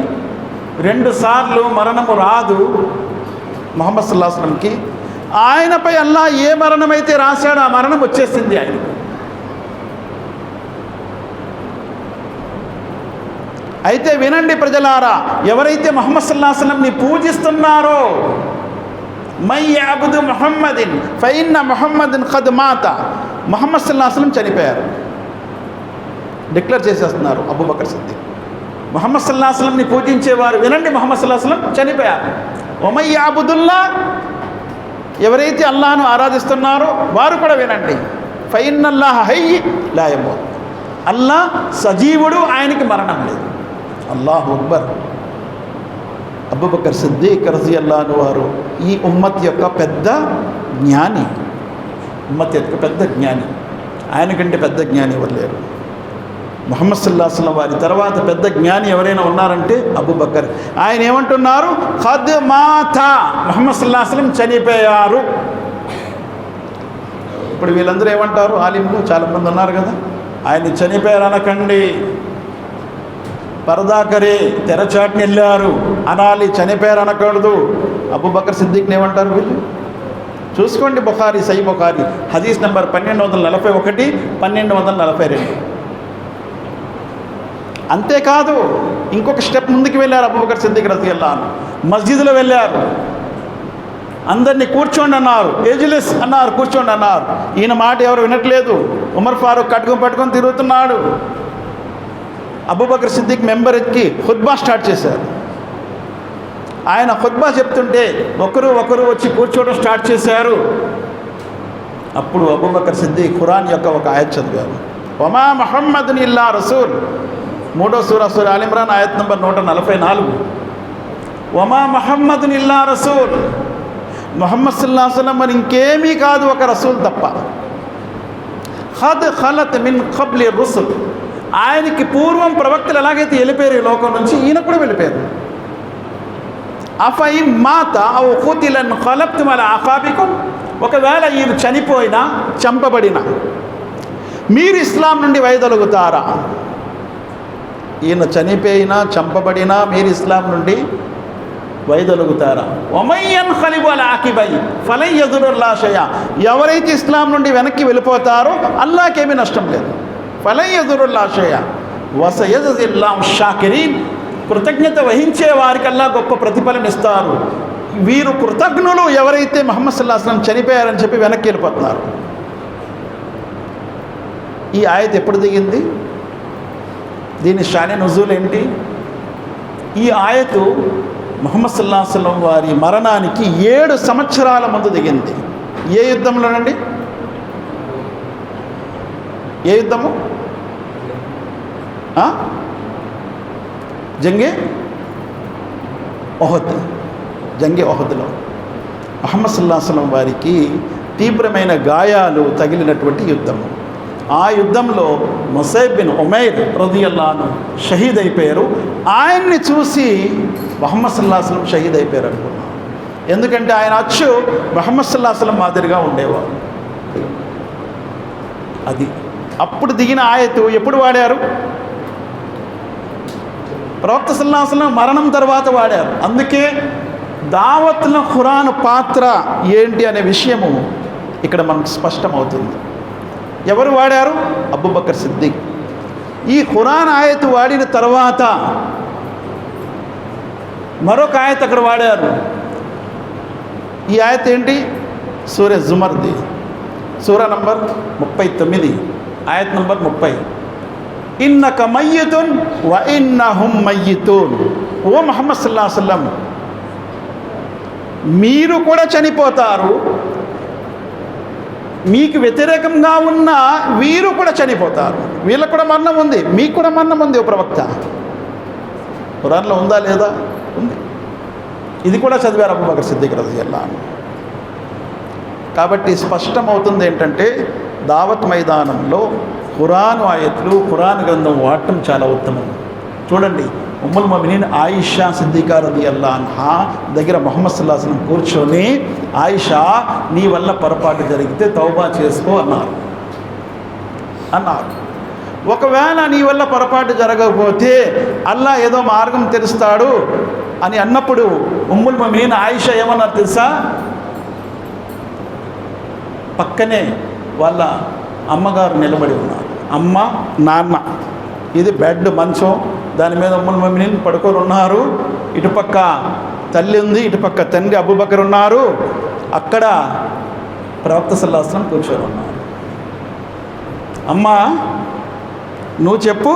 [SPEAKER 1] 2 సార్లు మరణము రాదు ముహమ్మద్ సల్లల్లాహు అలైహి వసల్లంకి. ఆయనపై అల్లా ఏ మరణమైతే రాశాడో ఆ మరణం వచ్చేసింది ఆయనకు. అయితే వినండి ప్రజలారా, ఎవరైతే ముహమ్మద్ సల్లల్లాహు అలైహి వసల్లంని పూజిస్తున్నారో, మై యఅబుదు ముహమ్మదిన్ ఫఇన్న ముహమ్మదిన్ ఖద్ మాత, ముహమ్మద్ సల్లల్లాహు అలైహి వసల్లం చనిపోయారు డిక్లేర్ చేసేస్తున్నారు అబూబకర్ సిద్దిక్. ముహమ్మద్ సల్లల్లాహు అలైహి వసల్లంని పూజించేవారు వినండి, ముహమ్మద్ సల్లల్లాహు అలైహి వసల్లం చనిపోయారు. వమై యఅబుదుల్లా, ఎవరైతే అల్లాహను ఆరాధిస్తున్నారో వారు కూడా వినండి, ఫఇన్నల్లాహ హయ్య్ లా యమూత్, అల్లాహ్ సజీవుడు, ఆయనకి మరణం లేదు. అల్లాహు అక్బర్. అబూబకర్ సిద్దిక్ రజియల్లాహు అన్హు వారు ఈ ఉమ్మత్ యొక్క పెద్ద జ్ఞాని, ఉమ్మత్ యొక్క పెద్ద జ్ఞాని. ఆయన కంటే పెద్ద జ్ఞాని ఎవరు లేరు. ముహమ్మద్ సల్లల్లాహు అలైహి వసల్లం వారి తర్వాత పెద్ద జ్ఞాని ఎవరైనా ఉన్నారంటే అబూబకర్. ఆయన ఏమంటున్నారు, ఖద్ మాత, ముహమ్మద్ సల్లల్లాహు అలైహి వసల్లం చనిపోయారు. ఇప్పుడు వీళ్ళందరూ ఏమంటారు, ఆలింలు చాలామంది ఉన్నారు కదా, ఆయన చనిపోయారు అనకండి, పరదాకరే తెరచాటుని వెళ్ళారు అనాలి, చనిపోయారు అనకూడదు. అబూబకర్ సిద్దిక్ని ఏమంటారు వీళ్ళు? చూసుకోండి, బుఖారీ, సహీ బుఖారీ హదీస్ నెంబర్ 1241, 1242. అంతేకాదు ఇంకొక స్టెప్ ముందుకు వెళ్ళారు అబూబకర్ సిద్దిక్ రజియల్లాహు అన్హు. మస్జిద్లో వెళ్ళారు, అందరినీ కూర్చోండి అన్నారు, ఎజ్లిస్ అన్నారు, కూర్చోండి అన్నారు. ఈయన మాట ఎవరు వినట్లేదు. ఉమర్ ఫారూక్ పట్టుకొని తిరుగుతున్నాడు. అబూబకర్ సిద్దిక్ మెంబర్ ఎక్కి ఖుత్బా స్టార్ట్ చేశారు. ఆయన ఖుత్బా చెప్తుంటే ఒకరు వచ్చి కూర్చోవడం స్టార్ట్ చేశారు. అప్పుడు అబూబకర్ సిద్దిక్ ఖురాన్ యొక్క ఒక ఆయత్ చదివారు. వమా ముహమ్మదున్ ఇల్లా రసూల్, 3వ సూర ఆల్ ఇమ్రాన్ ఆయత్ నంబర్ 144. వమా ముహమ్మదున్ ఇల్లా రసూల్, ముహమ్మద్ సల్లల్లాహు అలైహి వసల్లం మరి ఇంకేమీ కాదు, ఒక రసూల్ తప్ప. ఖద్ ఖలత్ మిన్ ఖబ్లి రుసుల్, ఆయనకి పూర్వం ప్రవక్తలు ఎలాగైతే వెళ్ళిపోయారు ఈ లోకం నుంచి, ఈయన కూడా వెళ్ళిపోయారు. అఫై మాత ఔ ఖుతిలన్ ఖలబ్తుమ్ అలా అఖాబికుమ్, ఒకవేళ ఈయన చనిపోయినా చంపబడినా మీరు ఇస్లాం నుండి వైదొలుగుతారా? ఈయన చనిపోయినా చంపబడినా మీరు ఇస్లాం నుండి వైదొలుగుతారా? వమయ్యన్ ఖలిబు అలా ఆకిబై ఫలన్ యదురుల్లాహ్ షైఆ, ఎవరైతే ఇస్లాం నుండి వెనక్కి వెళ్ళిపోతారో అల్లాహకేమీ నష్టం లేదు. ఫలన్ యదురుల్లాహ్ షైఆ వసయజిల్లాహు షాకిరీన్, కృతజ్ఞత వహించే వారికి అల్లాహ్ గొప్ప ప్రతిఫలం ఇస్తారు. వీరు కృతజ్ఞులు ఎవరైతే ముహమ్మద్ సల్లల్లాహు అలైహి వసల్లం చనిపోయారని చెప్పి వెనక్కి వెళ్ళిపోతున్నారు. ఈ ఆయత్ ఎప్పుడు దిగింది? దీని షాని నుజూల్ ఏంటి? ఈ ఆయతు ముహమ్మద్ సల్లల్లాహు అలైహి వసల్లం వారి మరణానికి 7 సంవత్సరాల ముందు దిగింది. ఏ యుద్ధంలోనండి? ఏ యుద్ధము? జంగే ఒహద్. జంగే ఒహద్లో ముహమ్మద్ సల్లల్లాహు అలైహి వసల్లం వారికి తీవ్రమైన గాయాలు తగిలినటువంటి యుద్ధము. ఆ యుద్ధంలో ముసైబ్ బిన్ ఉమైర్ రదియల్లాహు అన్హు షహీద్ అయిపోయారు. ఆయన్ని చూసి ముహమ్మద్ సల్లల్లాహు అలైహి వసల్లం షహీద్ అయిపోయారు అనుకున్నాం. ఎందుకంటే ఆయన అచ్చు ముహమ్మద్ సల్లల్లాహు అలైహి వసల్లం మాదిరిగా ఉండేవారు. అది అప్పుడు దిగిన ఆయతు ఎప్పుడు వాడారు? ప్రవక్త సల్లల్లాహు అలైహి వసల్లం మరణం తర్వాత వాడారు. అందుకే దావత్లో ఖురాన్ పాత్ర ఏంటి అనే విషయము ఇక్కడ మనకు స్పష్టమవుతుంది. ఎవరు వాడారు? అబూబకర్ సిద్దిక్. ఈ ఖురాన్ ఆయతు వాడిన తర్వాత మరొక ఆయత్ అక్కడ వాడారు. ఈ ఆయత్ ఏంటి? సూర జుమర్ది, సూర నంబర్ 39, ఆయత్ నంబర్ 30. ఇన్నక మయ్యితున్ వ ఇన్నహుం మయ్యితూన్, ఓ ముహమ్మద్ సల్లల్లాహు అలైహి వసల్లం మీరు కూడా చనిపోతారు, మీకు వ్యతిరేకంగా ఉన్న వీరు కూడా చనిపోతారు. వీళ్ళకు కూడా మరణం ఉంది, మీకు కూడా మరణం ఉంది. ఓ ప్రవక్త, ఖురాన్లో ఉందా లేదా? ఉంది. ఇది కూడా చదివారు అబూబకర్ సిద్దిక్ రలియల్లాహు అన్హు. కాబట్టి స్పష్టమవుతుంది ఏంటంటే దావత్ మైదానంలో ఖురాన్ ఆయతులు, ఖురాన్ గ్రంథం వాడటం చాలా ఉత్తమం. చూడండి, ఉమ్ముల్ ముమినీన్ ఆయిషా సిద్దికా రలియల్లాహు అన్హా దగ్గర ముహమ్మద్ సల్లల్లాహు అలైహి వసల్లం కూర్చొని, ఆయిషా నీ వల్ల పొరపాటు జరిగితే తౌబా చేసుకో అన్నారు. ఒకవేళ నీ వల్ల పొరపాటు జరగకపోతే అల్లా ఏదో మార్గం తెరుస్తాడు అని అన్నప్పుడు ఉమ్ముల్ ముమినీన్ ఆయిషా ఏమన్నారు తెలుసా? పక్కనే వాళ్ళ అమ్మగారు నిలబడి ఉన్నారు. అమ్మ, నాన్న, ఇది బెడ్, మంచం, దాని మీద ఉమ్ముల్ ముమినీన్ పడుకొని ఉన్నారు. ఇటుపక్క తల్లి ఉంది, ఇటుపక్క తండ్రి అబూబకర్ ఉన్నారు. అక్కడ ప్రవక్త సల్లల్లాహు అలైహి వసల్లం కూర్చొని ఉన్నారు. అమ్మా, నువ్వు చెప్పు,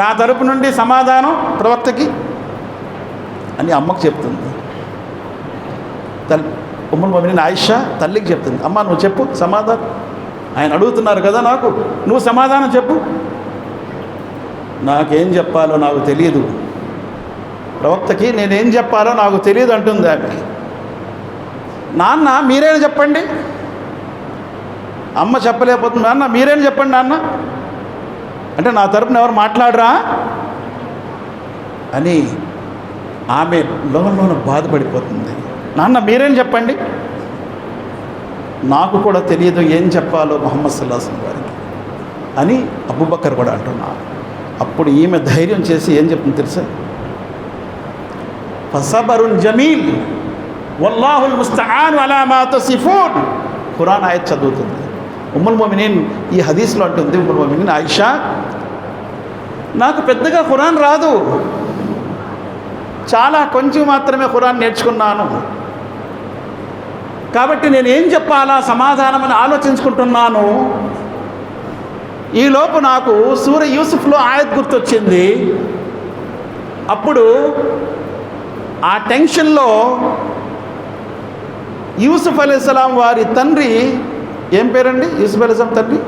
[SPEAKER 1] నా తరపు నుండి సమాధానం ప్రవక్తకి అని అమ్మకు చెప్తుంది. ఉమ్ముల్ ముమినీన్ ఆయిషా తల్లికి చెప్తుంది, అమ్మ నువ్వు చెప్పు సమాధానం, ఆయన అడుగుతున్నారు కదా, నాకు నువ్వు సమాధానం చెప్పు. నాకేం చెప్పాలో నాకు తెలియదు, ప్రవక్తకి నేనేం చెప్పాలో నాకు తెలియదు అంటుంది ఆమె. నాన్న మీరేనా చెప్పండి. అమ్మ చెప్పలేకపోతుంది, నాన్న మీరేనా చెప్పండి నాన్న అంటే నా తరపున ఎవరు మాట్లాడరా అని ఆమె లోన బాధపడిపోతుంది. నాన్న మీరేం చెప్పండి, నాకు కూడా తెలియదు ఏం చెప్పాలో ముహమ్మద్ సల్లల్లాహు అలైహి వసల్లం గారికి అని అబూబకర్ కూడా అంటున్నారు. అప్పుడు ఈమె ధైర్యం చేసి ఏం చెప్తుంది తెలుసా? ఫసబరున్ జమీల్ వల్లాహుల్ ముస్తఆన్ అలా మా తసిఫూన్. ఖురాన్ ఆయత్ చదువుతుంది. ఉమ్ముల్ ముమినీన్ ఈ హదీస్లో అంటుంది, ఉమ్ముల్ ముమినీన్ ఆయిషా, నాకు పెద్దగా ఖురాన్ రాదు, చాలా కొంచెం మాత్రమే ఖురాన్ నేర్చుకున్నాను, కాబట్టి నేను ఏం చెప్పాలా సమాధానమని ఆలోచించుకుంటున్నాను. ఈలోపు నాకు సూర యూసుఫ్లో ఆయత్ గుర్తొచ్చింది. అప్పుడు ఆ టెన్షన్లో యూసుఫ్ అలైహిస్సలాం వారి తండ్రి, ఏం పేరండి యూసుఫ్ అలైహిస్సలాం తండ్రి?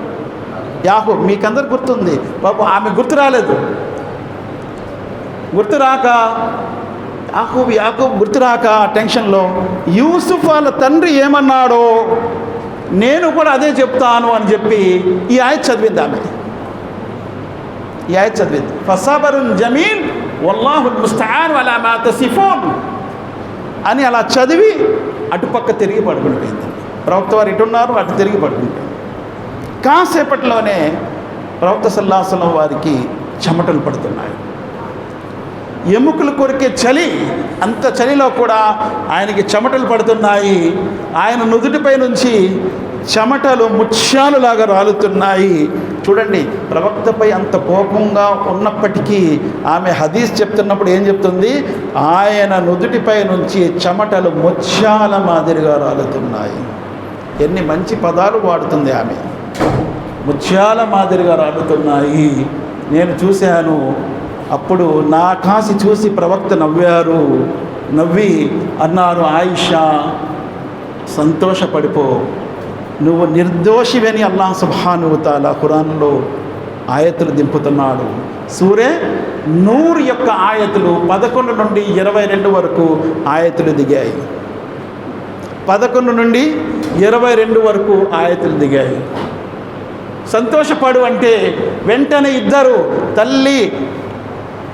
[SPEAKER 1] యాకూబ్. మీకందరు గుర్తుంది, పాపం ఆమె గుర్తు రాలేదు. గుర్తురాక యాకూబ్ గుర్తురాక టెన్షన్లో యూసుఫ్ వాళ్ళ తండ్రి ఏమన్నాడో నేను కూడా అదే చెప్తాను అని చెప్పి ఈ ఆయత్ చదివింది ఆమె. ఈ ఆయత్ చదివింది, ఫసబరున్ జమీల్ వల్లాహుల్ ముస్తఆన్ అలా మా తసిఫూన్ అని అలా చదివి అటుపక్క తిరిగి పడుకుండిపోయింది. ప్రవక్త వారు ఇటున్నారు, అటు తిరిగి పడుకుంటారు. కాసేపట్లోనే ప్రవక్త సల్లల్లాహు అలైహి వసల్లం వారికి చెమటలు పడుతున్నాయి. ఎముకలు కొరికే చలి, అంత చలిలో కూడా ఆయనకి చెమటలు పడుతున్నాయి. ఆయన నుదుటిపై నుంచి చెమటలు ముత్యాలులాగా రాలుతున్నాయి. చూడండి, ప్రవక్తపై అంత కోపంగా ఉన్నప్పటికీ ఆమె హదీస్ చెప్తున్నప్పుడు ఏం చెప్తుంది? ఆయన నుదుటిపై నుంచి చెమటలు ముత్యాల మాదిరిగా రాలుతున్నాయి. ఎన్ని మంచి పదాలు వాడుతుంది ఆమె. ముత్యాల మాదిరిగా రాలుతున్నాయి, నేను చూశాను. అప్పుడు నా కాసి చూసి ప్రవక్త నవ్వారు. నవ్వి అన్నారు, ఆయిషా సంతోషపడిపో, నువ్వు నిర్దోషివని అల్లాహ్ సుబ్హానహు వ తఆలా ఖురాన్లో ఆయతులు దింపుతున్నాడు. సూరే నూర్ యొక్క ఆయతులు 11 నుండి 22 వరకు ఆయతులు దిగాయి. 11 నుండి 22 వరకు ఆయతులు దిగాయి. సంతోషపడు అంటే వెంటనే ఇద్దరు, తల్లి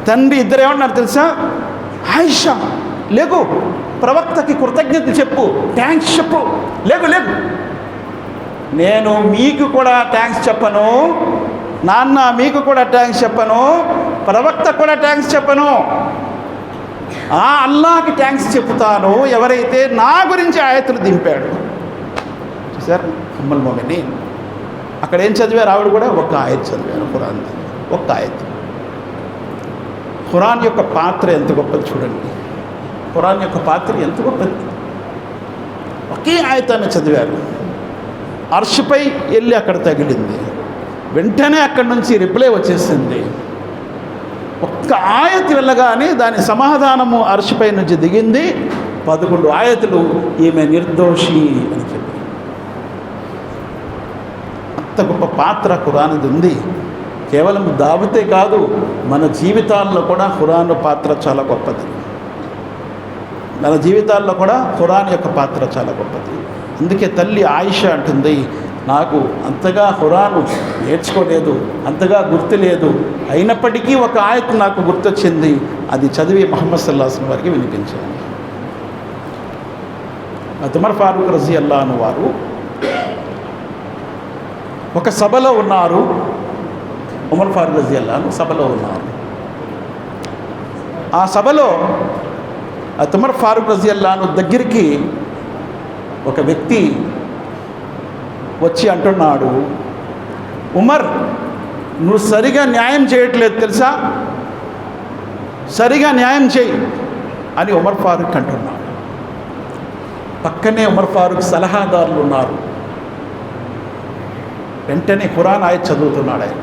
[SPEAKER 1] తండ్రి ఇద్దరు ఏమన్నారు తెలుసా? ఆయిషా లేకు, ప్రవక్తకి కృతజ్ఞత చెప్పు, థ్యాంక్స్ చెప్పు, లేకు లేకు. నేను మీకు కూడా థ్యాంక్స్ చెప్పను, నాన్న మీకు కూడా థ్యాంక్స్ చెప్పను, ప్రవక్త కూడా థ్యాంక్స్ చెప్పను, ఆ అల్లాహకి థ్యాంక్స్ చెప్తాను, ఎవరైతే నా గురించి ఆయతులు దింపాడు. చూసారు ఉమ్ముల్ ముమినీన్ అక్కడ ఏం చదివారు? ఆవిడ కూడా ఒక ఆయత్ చదివారు, ఖురాన్ ఒక్క ఆయత్. ఖురాన్ యొక్క పాత్ర ఎంత గొప్పది చూడండి. ఖురాన్ యొక్క పాత్ర ఎంత గొప్పది. ఒకే ఆయతాన్ని చదివారు, అర్ష్పై వెళ్ళి అక్కడ తగిలింది, వెంటనే అక్కడి నుంచి రిప్లై వచ్చేసింది. ఒక్క ఆయత్ వెళ్ళగానే దాని సమాధానము అర్ష్పై నుంచి దిగింది. 11 ఆయతులు ఈమె నిర్దోషి అని చెప్పి. అంత గొప్ప పాత్ర ఖురాన్ది ఉంది. కేవలం దావతే కాదు, మన జీవితాల్లో కూడా ఖురాన్ పాత్ర చాలా గొప్పది. మన జీవితాల్లో కూడా ఖురాన్ యొక్క పాత్ర చాలా గొప్పది. అందుకే తల్లి ఆయిషా అంటుంది, నాకు అంతగా ఖురాను నేర్చుకోలేదు, అంతగా గుర్తు లేదు, అయినప్పటికీ ఒక ఆయత్ నాకు గుర్తొచ్చింది, అది చదివి ముహమ్మద్ సల్లల్లాహు అలైహి వసల్లం వారికి వినిపించాను. ఉమర్ ఫారూక్ రజియల్లాహు అన్హు వారు ఒక సభలో ఉన్నారు. ఉమర్ ఫారూక్ రజియల్లాహు అన్హు సభలో ఉన్నారు. ఆ సభలో ఉమర్ ఫారూక్ రజియల్లాహు అన్హు దగ్గరికి ఒక వ్యక్తి వచ్చి అంటున్నాడు, ఉమర్, నువ్వు సరిగా న్యాయం చేయట్లేదు తెలుసా, సరిగా న్యాయం చేయి అని ఉమర్ ఫారూక్ అంటున్నాడు. పక్కనే ఉమర్ ఫారూక్ సలహాదారులు ఉన్నారు. వెంటనే ఖురాన్ ఆయత్ చదువుతున్నాడు ఆయన.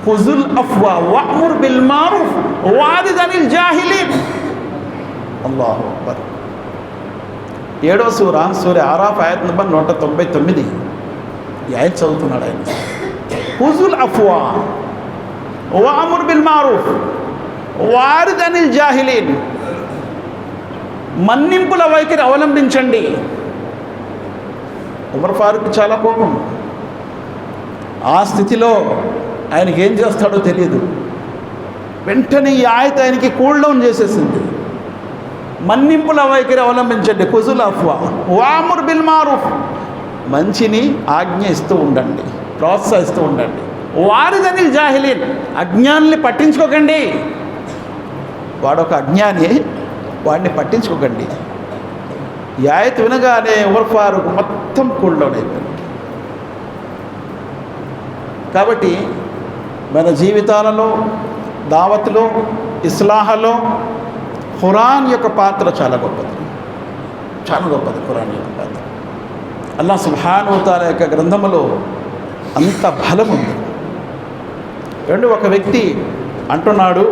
[SPEAKER 1] ఖుజుల్ అఫ్వా వఅ్ముర్ బిల్ మారూఫ్ వారిద్ అనిల్ జాహిలీన్. అల్లాహు అక్బర్. 7వ సూర ఆరాఫ్ ఆయత్ నంబర్ 199 ఈ ఆయత్ చదువుతున్నాడు ఆయన. ఖుజుల్ అఫ్వా వఅ్ముర్ బిల్ మారూఫ్ వారిద్ అనిల్ జాహిలీన్. మన్నింపుల వైఖరి అవలంబించండి. ఉమర్ ఫారూక్ చాలా కోపం. ఆ స్థితిలో ఆయనకి ఏం చేస్తాడో తెలియదు. వెంటనే ఈ ఆయత్ ఆయనకి కూల్ డౌన్ చేసేసింది. మన్నింపుల వైఖరి అవలంబించండి, ఖుజుల్ అఫ్వా వఅ్ముర్ బిల్ మారూఫ్, మంచిని ఆజ్ఞ ఇస్తూ ఉండండి, ప్రోత్సహిస్తూ ఉండండి. వారిద్ అనిల్ జాహిలీన్, అజ్ఞానుల్ని పట్టించుకోకండి. వాడొక అజ్ఞాని, వాడిని పట్టించుకోకండి. ఈ ఆయత్ వినగానే ఉమర్ ఫారూక్ మొత్తం కూల్ డౌన్ అయిపోయింది. కాబట్టి మన జీవితాలలో, దావత్లో, ఇస్లాహలో ఖురాన్ యొక్క పాత్ర చాలా గొప్పది, చాలా గొప్పది ఖురాన్ యొక్క పాత్ర. అల్లాహ్ సుబ్హానహు వ తఆలా యొక్క గ్రంథములో అంత బలం ఉంది. ఒక వ్యక్తి అంటున్నాడు,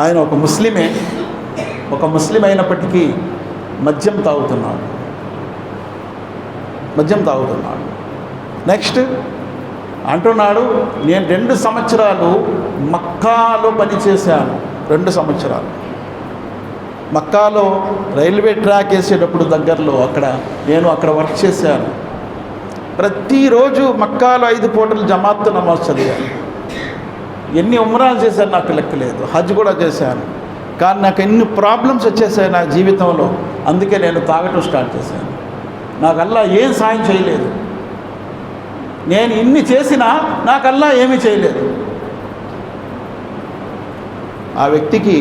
[SPEAKER 1] ఆయన ఒక ముస్లిం అయినప్పటికీ మద్యం తాగుతున్నాడు. నెక్స్ట్ అంటున్నాడు, నేను 2 సంవత్సరాలు మక్కాలో పనిచేశాను. 2 సంవత్సరాలు మక్కాలో రైల్వే ట్రాక్ వేసేటప్పుడు దగ్గరలో నేను అక్కడ వర్క్ చేశాను. ప్రతిరోజు మక్కాలో 5 పూటలు జమాత్ నమాజ్ చదివాను. ఎన్ని ఉమ్రాలు చేశాను నాకు లెక్కలేదు, హజ్ కూడా చేశాను. కానీ నాకు ఎన్ని ప్రాబ్లమ్స్ వచ్చేసాయి నా జీవితంలో, అందుకే నేను తాగటం స్టార్ట్ చేశాను. నాకు అల్లాహ్ ఏం సాయం చేయలేదు. నేను ఇన్ని చేసినా నాకు అల్లాహ్ ఏమీ చేయలేదు. ఆ వ్యక్తికి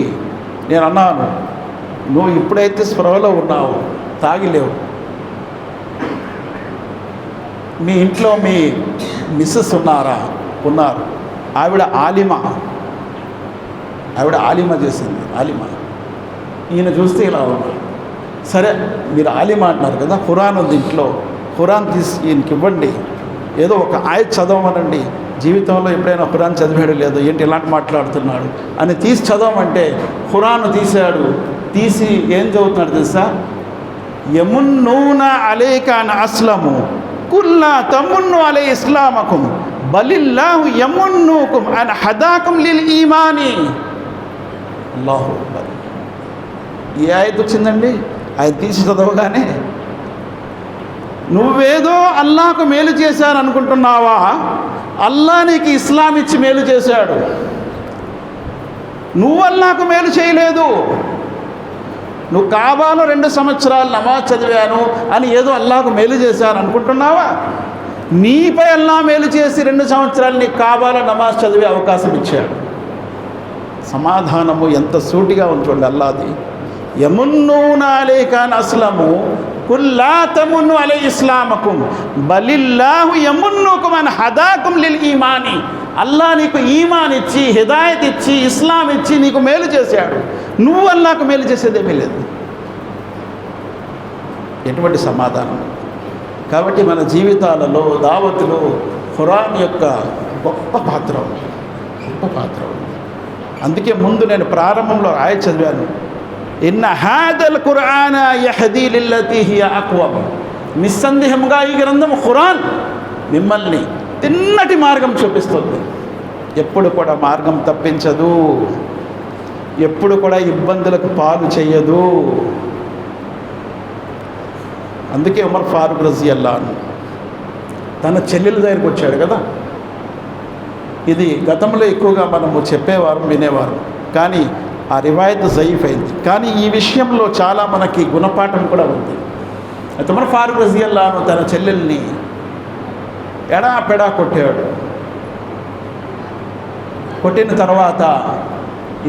[SPEAKER 1] నేను అన్నాను, నువ్వు ఇప్పుడైతే స్పృహలో ఉన్నావు, తాగిలేవు, మీ ఇంట్లో మీ మిస్సెస్ ఉన్నారు, ఆవిడ ఆలిమా చేసింది. ఈయన చూస్తే ఇలా ఉన్నాడు. సరే, మీరు ఆలిమా అంటున్నారు కదా, ఖురాన్ ఉంది ఇంట్లో, ఖురాన్ తీసి ఈయనకి ఇవ్వండి, ఏదో ఒక ఆయత్ చదవమనండి. జీవితంలో ఎప్పుడైనా ఖురాన్ చదివాడు లేదు, ఏంటి ఇలాంటి మాట్లాడుతున్నాడు అని తీసి చదవమంటే ఖురాన్ తీశాడు. తీసి ఏం చదువుతున్నాడు తెలుసా, యమున్నూన అలైక అన్ అస్లము కుల్లా తమున్ను అలై ఇస్లామకుం బలిల్లాహు యమున్నుకుం అన్ హదాకుం లిల్ ఈమాని. అల్లాహు అక్బర్. ఏ ఆయత్ వచ్చిందండి? ఆయన తీసి చదవగానే, నువ్వేదో అల్లాహకు మేలు చేశాను అనుకుంటున్నావా? అల్లాహ్ నీకు ఇస్లాం ఇచ్చి మేలు చేశాడు. నువ్వు అల్లాహకు మేలు చేయలేదు. నువ్వు కాబాలో 2 సంవత్సరాలు నమాజ్ చదివాను అని ఏదో అల్లాహకు మేలు చేశాను అనుకుంటున్నావా? నీపై అల్లాహ్ మేలు చేసి 2 సంవత్సరాలు నీకు కాబాలో నమాజ్ చదివే అవకాశం ఇచ్చాడు. సమాధానము ఎంత సూటిగా ఉంచండి అల్లాది. యమున్నూన అలైక అన్ అస్లము కుల్లా తమున్ను అలై ఇస్లామకుం బలిల్లాహు యమున్నుకుం అన్ హదాకుం లిల్ ఈమాని. అల్లాహ్ నీకు ఈమాన్ ఇచ్చి, హిదాయత్ ఇచ్చి, ఇస్లాం ఇచ్చి నీకు మేలు చేశాడు. నువ్వు అల్లాహకు మేలు చేసేదేమీ లేదు. ఎటువంటి సమాధానం! కాబట్టి మన జీవితాలలో, దావతులో ఖురాన్ యొక్క గొప్ప పాత్ర ఉంది. అందుకే ముందు నేను ప్రారంభంలో ఆయత్ చదివాను, ఇన్న హాదల్ ఖురాన యహదీ లిల్లతీ హియ అక్వమ్. నిస్సందేహంగా ఈ గ్రంథం ఖురాన్ మిమ్మల్ని తిన్నటి మార్గం చూపిస్తుంది. ఎప్పుడు కూడా మార్గం తప్పించదు, ఎప్పుడు కూడా ఇబ్బందులకు పాలు చేయదు. అందుకే ఉమర్ ఫారూక్ రజియల్లాహు అన్హు తన చెల్లెల దగ్గరికి వచ్చాడు కదా. ఇది గతంలో ఎక్కువగా మనము చెప్పేవారు, వినేవారు, కానీ ఆ రివాయత్ జయీఫ్ అయింది. కానీ ఈ విషయంలో చాలా మనకి గుణపాఠం కూడా ఉంది. అయితే ఉమర్ ఫారూక్ రజియల్లాహు అన్హు తన చెల్లెల్ని ఎడాపెడా కొట్టాడు. కొట్టిన తర్వాత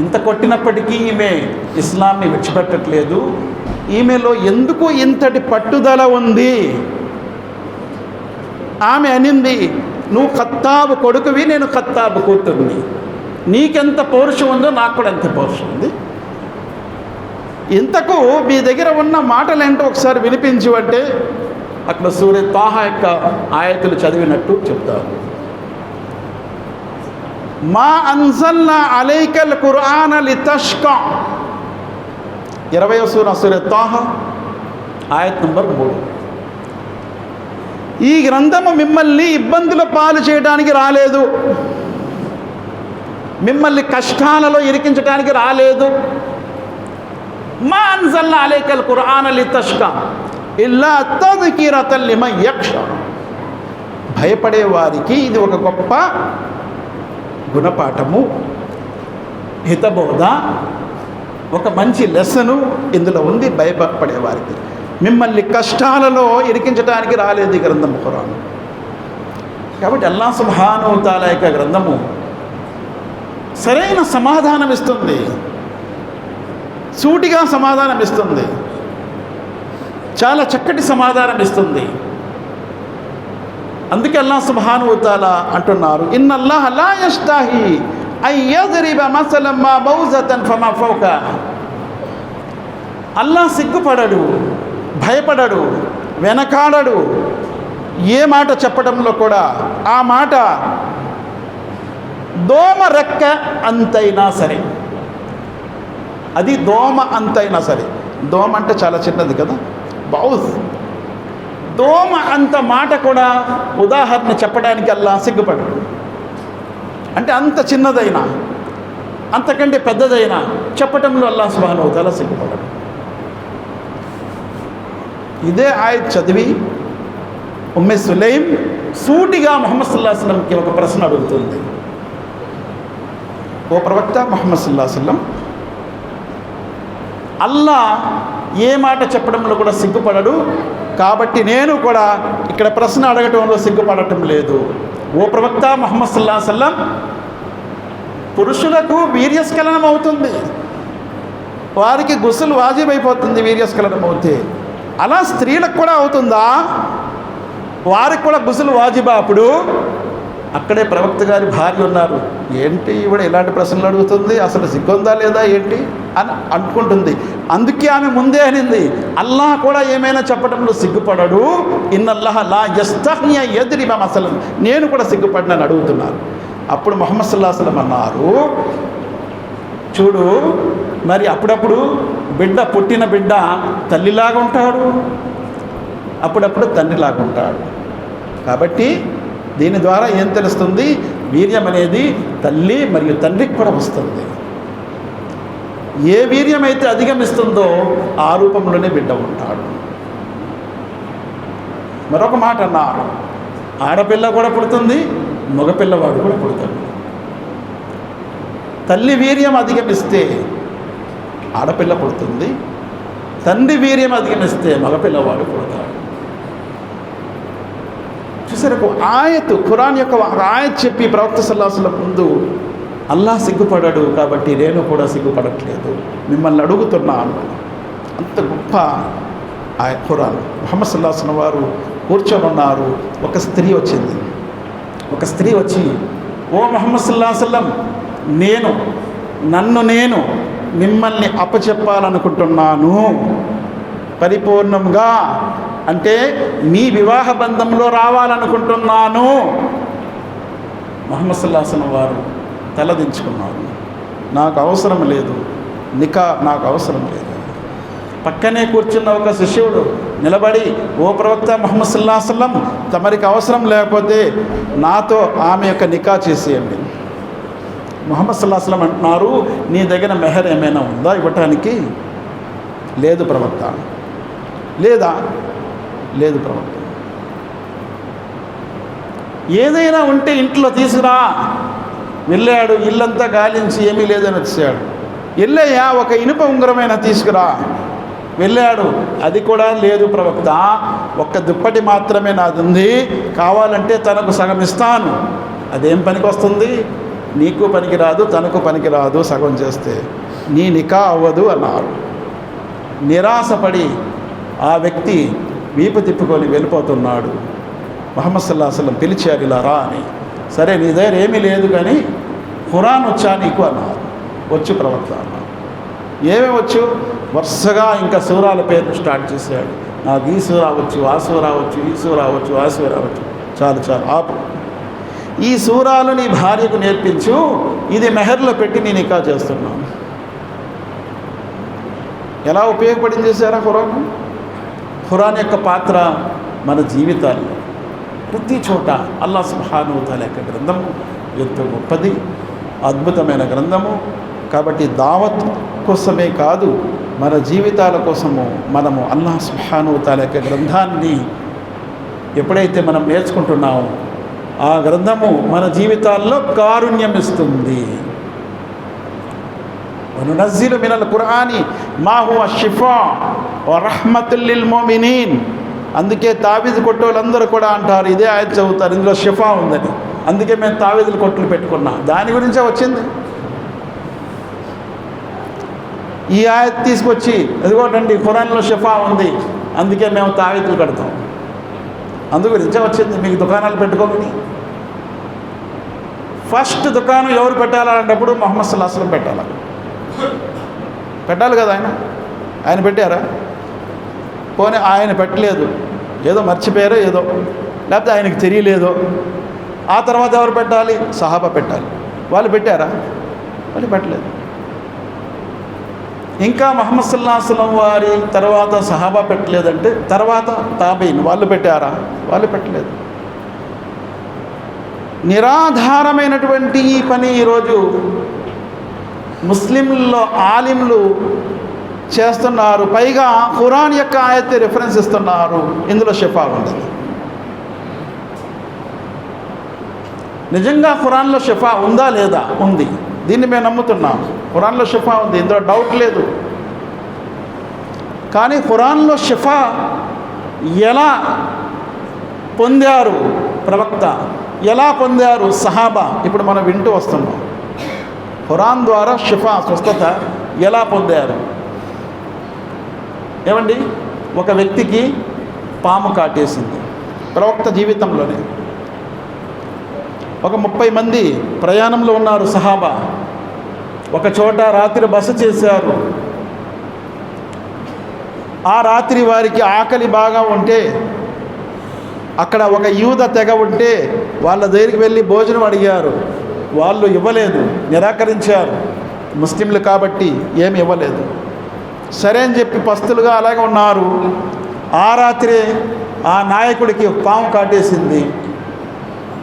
[SPEAKER 1] ఇంత కొట్టినప్పటికీ ఈమె ఇస్లాంని విడిచిపెట్టట్లేదు. ఈమెలో ఎందుకు ఇంతటి పట్టుదల ఉంది? ఆమె అనింది, నువ్వు ఖత్తాబు కొడుకువి, నేను ఖత్తాబు కూతుర్ని, నీకెంత పౌరుషం ఉందో నాకు కూడా ఎంత పౌరుషం ఉంది. ఇంతకు మీ దగ్గర ఉన్న మాటలు ఏంటో ఒకసారి వినిపించు అంటే అక్కడ సూర్య తాహా యొక్క ఆయతులు చదివినట్టు చెప్తారు. మా అన్జల్నా అలైకల్ ఖురాన లితష్కా, 20వ సూర తాహా ఆయత్ నంబర్ 3. ఈ గ్రంథము మిమ్మల్ని ఇబ్బందుల పాలు చేయడానికి రాలేదు, మిమ్మల్ని కష్టాలలో ఇరికించడానికి రాలేదు. మా అన్జల్నా అలైకల్ ఖురాన లితష్కా ఇల్లా తద్కిరతన్ లిమన్ యఖ్షా, భయపడే వారికి ఇది ఒక గొప్ప గుణపాఠము, హితబోధ, ఒక మంచి లెసను ఇందులో ఉంది భయపడేవారికి. మిమ్మల్ని కష్టాలలో ఇరికించడానికి రాలేదు ఈ గ్రంథము ఖురాన్. కాబట్టి అల్లాహ్ సుబ్హానహు వ తఆలా యొక్క గ్రంథము సరైన సమాధానం ఇస్తుంది, సూటిగా సమాధానం ఇస్తుంది, చాలా చక్కటి సమాధానం ఇస్తుంది. అందుకే అల్లాహ్ సుబ్హానహు వ తఆలా అంటున్నారు, ఇన్నల్లాహ లా యస్తాహి అన్ యద్రిబ మసలం మా బౌజతన్ ఫమా ఫౌక. అల్లాహ్ సిగ్గుపడడు, భయపడడు, వెనకాడడు. ఏ మాట చెప్పడంలో కూడా ఆ మాట దోమ రెక్క అంతైనా సరే, అది దోమ అంతైనా సరే, దోమ అంటే చాలా చిన్నది కదా, బౌజ్, దోమ అంత మాట కూడా ఉదాహరణ చెప్పడానికి అల్లాహ్ సిగ్గుపడడు. అంటే అంత చిన్నదైనా అంతకంటే పెద్దదైనా చెప్పటంలో అల్లాహ్ సుబ్హానహు వ తఆలా సిగ్గుపడడు. ఇదే ఆయత్ చదివి ఉమ్మె సులైం సూటిగా ముహమ్మద్ సల్లల్లాహు అలైహి వసల్లంకి ఒక ప్రశ్న అడుగుతుంది. ఓ ప్రవక్త ముహమ్మద్ సల్లల్లాహు అలైహి వసల్లం, అల్లాహ్ ఏ మాట చెప్పడంలో కూడా సిగ్గుపడడు, కాబట్టి నేను కూడా ఇక్కడ ప్రశ్న అడగటంలో సిగ్గుపడటం లేదు. ఓ ప్రవక్త ముహమ్మద్ సల్లల్లాహు అలైహి వసల్లం, పురుషులకు వీర్యస్ఖలనం అవుతుంది, వారికి గుస్సులు వాజిబైపోతుంది వీర్యస్ఖలనం అవుతే, అలా స్త్రీలకు కూడా అవుతుందా? వారికి కూడా గుస్సులు వాజిబా? అప్పుడు అక్కడే ప్రవక్త గారి భార్య ఉన్నారు. ఏంటి ఈవిడ ఇలాంటి ప్రశ్నలు అడుగుతుంది, అసలు సిగ్గుందా లేదా ఏంటి అని అనుకుంటుంది. అందుకే ఆమె ముందే అనింది, అల్లాహ్ కూడా ఏమైనా చెప్పడంలో సిగ్గుపడడు, ఇన్నల్లాహ లా యస్తహ్య యద్రిబ మసలం, నేను కూడా సిగ్గుపడినని అడుగుతున్నారు. అప్పుడు ముహమ్మద్ సల్లల్లాహు అలైహి వసల్లం అన్నారు, చూడు, మరి అప్పుడప్పుడు బిడ్డ, పుట్టిన బిడ్డ తల్లిలాగా ఉంటాడు, అప్పుడప్పుడు తండ్రిలాగా ఉంటాడు. కాబట్టి దీని ద్వారా ఏం తెలుస్తుంది? వీర్యం అనేది తల్లి మరియు తండ్రికి కూడా వస్తుంది. ఏ వీర్యం అయితే అధిగమిస్తుందో ఆ రూపంలోనే బిడ్డ ఉంటాడు. మరొక మాట అన్నారు, ఆడపిల్ల కూడా పుడుతుంది, మగపిల్లవాడు కూడా పుడతాడు. తల్లి వీర్యం అధిగమిస్తే ఆడపిల్ల పుడుతుంది, తండ్రి వీర్యం అధిగమిస్తే మగపిల్లవాడు పుడతాడు. చూసారు, ఆయత్ ఖురాన్ యొక్క ఆయత్ చెప్పి ప్రవక్త సల్లల్లాహు అలైహి వసల్లం ముందు అల్లాహ్ సిగ్గుపడడు, కాబట్టి నేను కూడా సిగ్గుపడట్లేదు, మిమ్మల్ని అడుగుతున్నాను. అంత గొప్ప ఖురాన్. ముహమ్మద్ సల్లల్లాహు అలైహి వసల్లం వారు కూర్చొని ఉన్నారు. ఒక స్త్రీ వచ్చింది. ఒక స్త్రీ వచ్చి, ఓ ముహమ్మద్ సల్లల్లాహు అలైహి వసల్లం, నేను మిమ్మల్ని అప్పచెప్పాలనుకుంటున్నాను పరిపూర్ణంగా, అంటే మీ వివాహ బంధంలో రావాలనుకుంటున్నాను. ముహమ్మద్ సల్లల్లాహు అలైహి వసల్లం వారు తలదించుకున్నారు. నాకు అవసరం లేదు, నికా నాకు అవసరం లేదు. పక్కనే కూర్చున్న ఒక శిష్యుడు, నిలబడి, ఓ ప్రవక్త ముహమ్మద్ సల్లల్లాహు అలైహి వసల్లం, తమరికి అవసరం లేకపోతే నాతో ఆమె యొక్క నికా చేసేయండి. ముహమ్మద్ సల్లల్లాహు అలైహి వసల్లం అంటున్నారు, నీ దగ్గర మెహర్ ఏమైనా ఉందా ఇవ్వటానికి? లేదు ప్రవక్త. లేదా? లేదు ప్రవక్త. ఏదైనా ఉంటే ఇంట్లో తీసుకురా. వెళ్ళాడు, ఇల్లంతా గాలించి ఏమీ లేదని వచ్చాడు. వెళ్ళయ్యా, ఒక ఇనుప ఉంగరమైనా తీసుకురా. వెళ్ళాడు, అది కూడా లేదు ప్రవక్త. ఒక్క దుప్పటి మాత్రమే నాది ఉంది, కావాలంటే తనకు సగం ఇస్తాను. అదేం పనికి వస్తుంది? నీకు పనికిరాదు, తనకు పనికిరాదు. సగం చేస్తే నీ నికా అవ్వదు అన్నారు. నిరాశపడి ఆ వ్యక్తి వీపు తిప్పుకొని వెళ్ళిపోతున్నాడు. ముహమ్మద్ సల్లల్లాహు అలైహి వసల్లం పిలిచారు, ఇలా రా అని. సరే, నీ దగ్గర ఏమీ లేదు కానీ ఖురాన్ వచ్చా నీకు అన్నారు. వచ్చు ప్రవక్త అన్నారు. ఏమేమి వచ్చు? వరుసగా ఇంకా సూరాల పేర్లు స్టార్ట్ చేశాడు. నాకు ఈ సూరా వచ్చు, ఆ సూరా వచ్చు, ఈ సూరా వచ్చు, ఆ సూరా వచ్చు. చాలు చాలు ఆపు. ఈ సూరాలు నీ భార్యకు నేర్పించు, ఇది మెహర్లో పెట్టి నేను నికా చేస్తున్నాను. ఎలా ఉపయోగపడింది చేశారా ఖురాన్? ఖురాన్ యొక్క పాత్ర మన జీవితాల్లో ప్రతి చోట. అల్లాహ్ సుబ్హానహు వ తఆలా యొక్క గ్రంథము ఎంతో గొప్పది, అద్భుతమైన గ్రంథము. కాబట్టి దావత్ కోసమే కాదు, మన జీవితాల కోసము మనము అల్లాహ్ సుబ్హానహు వ తఆలా యొక్క గ్రంథాన్ని ఎప్పుడైతే మనం నేర్చుకుంటున్నామో ఆ గ్రంథము మన జీవితాల్లో కారుణ్యం ఇస్తుంది. వనునజ్జిలు మినల్ ఖురాని మా హువ షిఫా వ రహ్మతుల్ లిల్ ముమినీన్. అందుకే తావీదు కొట్టోళ్ళందరూ కూడా అంటారు, ఇదే ఆయత చదువుతారు, ఇందులో షిఫా ఉందని. అందుకే మేము తావీదులు కొట్లు పెట్టుకున్నాం. దాని గురించే వచ్చింది. ఈ ఆయత తీసుకొచ్చి ఎదుగోటండి ఖురాన్లో షిఫా ఉంది, అందుకే మేము తావీదులు కడతాం. అందు గురించే వచ్చింది. మీకు దుకాణాలు పెట్టుకోమని. ఫస్ట్ దుకాణం ఎవరు పెట్టాలన్నప్పుడు ముహమ్మద్ సల్లల్లాహు అలైహి వసల్లం పెట్టాలి కదా. ఆయన పెట్టారా? పోనీ ఆయన పెట్టలేదు, ఏదో మర్చిపోయారో ఏదో, లేకపోతే ఆయనకు తెలియలేదో. ఆ తర్వాత ఎవరు పెట్టాలి? సహాబా పెట్టాలి. వాళ్ళు పెట్టారా? వాళ్ళు పెట్టలేదు. ఇంకా ముహమ్మద్ సల్లల్లాహు అలైహి వసల్లం వారి తర్వాత సహాబా పెట్టలేదంటే తర్వాత తాబీన్ వాళ్ళు పెట్టారా? వాళ్ళు పెట్టలేదు. నిరాధారమైనటువంటి ఈ పని ఈరోజు ముస్లింల్లో ఆలింలు చేస్తున్నారు. పైగా ఖురాన్ యొక్క ఆయతే రిఫరెన్స్ ఇస్తున్నారు, ఇందులో షిఫా ఉంది. నిజంగా ఖురాన్లో షిఫా ఉందా లేదా? ఉంది. దీన్ని మేము నమ్ముతున్నాం. ఖురాన్లో షిఫా ఉంది, ఇందులో డౌట్ లేదు. కానీ ఖురాన్లో షిఫా ఎలా పొందారు ప్రవక్త, ఎలా పొందారు సహాబా, ఇప్పుడు మనం వింటూ వస్తున్నాం. ఖురాన్ ద్వారా షిఫా, స్వస్థత ఎలా పొందారు? ఏమండి, ఒక వ్యక్తికి పాము కాటేసింది ప్రవక్త జీవితంలోనే. ఒక 30 మంది ప్రయాణంలో ఉన్నారు సహాబా. ఒక చోట రాత్రి బస చేశారు. ఆ రాత్రి వారికి ఆకలి బాగా ఉంటే, అక్కడ ఒక యూద తెగ ఉంటే వాళ్ళ దగ్గరికి వెళ్ళి భోజనం అడిగారు. వాళ్ళు ఇవ్వలేదు, నిరాకరించారు. ముస్లింలు కాబట్టి ఏమి ఇవ్వలేదు. సరే అని చెప్పి పస్తులుగా అలాగే ఉన్నారు. ఆ రాత్రే ఆ నాయకుడికి పాము కాటేసింది.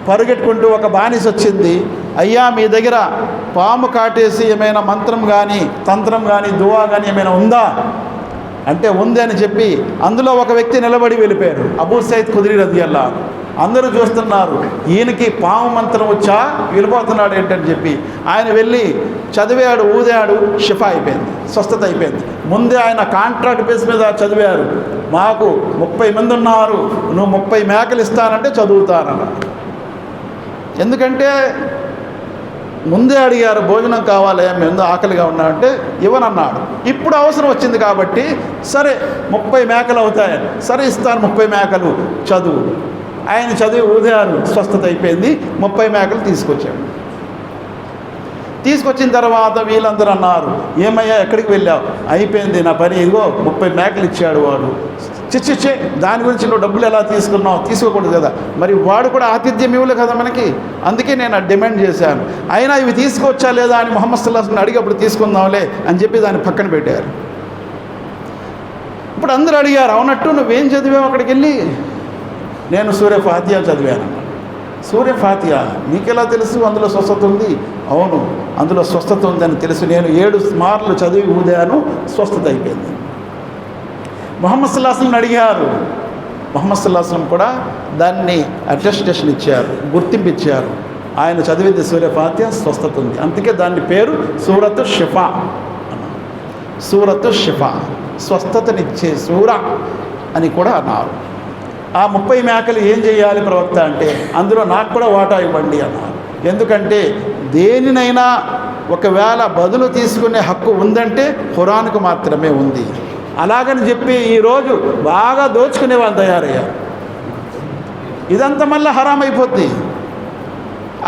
[SPEAKER 1] పరుగెట్టుకుంటూ ఒక బానిస వచ్చింది. అయ్యా, మీ దగ్గర పాము కాటేసి ఏమైనా మంత్రం కానీ తంత్రం కానీ దువా కానీ ఏమైనా ఉందా అంటే ఉంది అని చెప్పి అందులో ఒక వ్యక్తి నిలబడి వెళ్ళిపోయారు, అబూ సయీద్ ఖుద్రీ రదియల్లాహు. అందరూ చూస్తున్నారు, ఈయనకి పాము మంత్రం వచ్చా, వెళ్ళిపోతున్నాడు ఏంటని చెప్పి ఆయన వెళ్ళి చదివాడు, ఊదాడు, షిఫా అయిపోయింది, స్వస్థత అయిపోయింది. ముందే ఆయన కాంట్రాక్ట్ బేస్ మీద చదివారు. మాకు 30 మంది ఉన్నారు, నువ్వు 30 మేకలు ఇస్తానంటే చదువుతానన్న. ఎందుకంటే ముందే అడిగారు, భోజనం కావాలి, మేము ఆకలిగా ఉన్నా అంటే ఇవ్వనన్నాడు. ఇప్పుడు అవసరం వచ్చింది కాబట్టి సరే 30 మేకలు అవుతాయి, సరే ఇస్తాను 30 మేకలు, చదువు. ఆయన చదివి ఊదారు, స్వస్థత అయిపోయింది. 30 మేకలు తీసుకొచ్చాడు. తీసుకొచ్చిన తర్వాత వీళ్ళందరూ అన్నారు, ఏమయ్యా ఎక్కడికి వెళ్ళావు? అయిపోయింది నా పని, ఇదిగో 30 మేకలు ఇచ్చాడు వాడు. చిచ్చిచ్చే, దాని గురించి నువ్వు డబ్బులు ఎలా తీసుకున్నావు? తీసుకోకూడదు కదా. మరి వాడు కూడా ఆతిథ్యం ఇవ్వలే కదా మనకి, అందుకే నేను డిమాండ్ చేశాను. అయినా ఇవి తీసుకొచ్చా లేదా అని ముహమ్మద్ సల్లల్లాహు అలైహి వసల్లం అడిగి అప్పుడు తీసుకుందాంలే అని చెప్పి దాన్ని పక్కన పెట్టారు. అప్పుడు అందరూ అడిగారు, అవునట్టు నువ్వేం చదివావు అక్కడికి వెళ్ళి? నేను సూర్య ఫాతిహా చదివాను. సూర్య ఫాతిహా నీకెలా తెలుసు అందులో స్వస్థత ఉంది? అవును, అందులో స్వస్థత ఉందని తెలుసు, నేను 7 మార్లు చదివి ఊదాను, స్వస్థత అయిపోయింది. ముహమ్మద్ సల్లల్లాహు అలైహి వసల్లం అడిగారు, ముహమ్మద్ సల్లల్లాహు అలైహి వసల్లం కూడా దాన్ని అటెస్టేషన్ ఇచ్చారు, గుర్తింపు ఇచ్చారు. ఆయన చదివింది సూర్య ఫాతిహా, స్వస్థత ఉంది. అందుకే దాని పేరు సూరతు షిఫా. సూరతు షిఫా, స్వస్థతనిచ్చే సూర అని కూడా అన్నారు. ఆ 30 మేకలు ఏం చేయాలి ప్రవక్త అంటే, అందులో నాకు కూడా వాటా ఇవ్వండి అన్నారు. ఎందుకంటే దేనినైనా ఒకవేళ బదులు తీసుకునే హక్కు ఉందంటే ఖురాన్కు మాత్రమే ఉంది. అలాగని చెప్పి ఈరోజు బాగా దోచుకునే వాళ్ళు తయారయ్యారు. ఇదంతా మళ్ళీ హరాం అయిపోద్ది.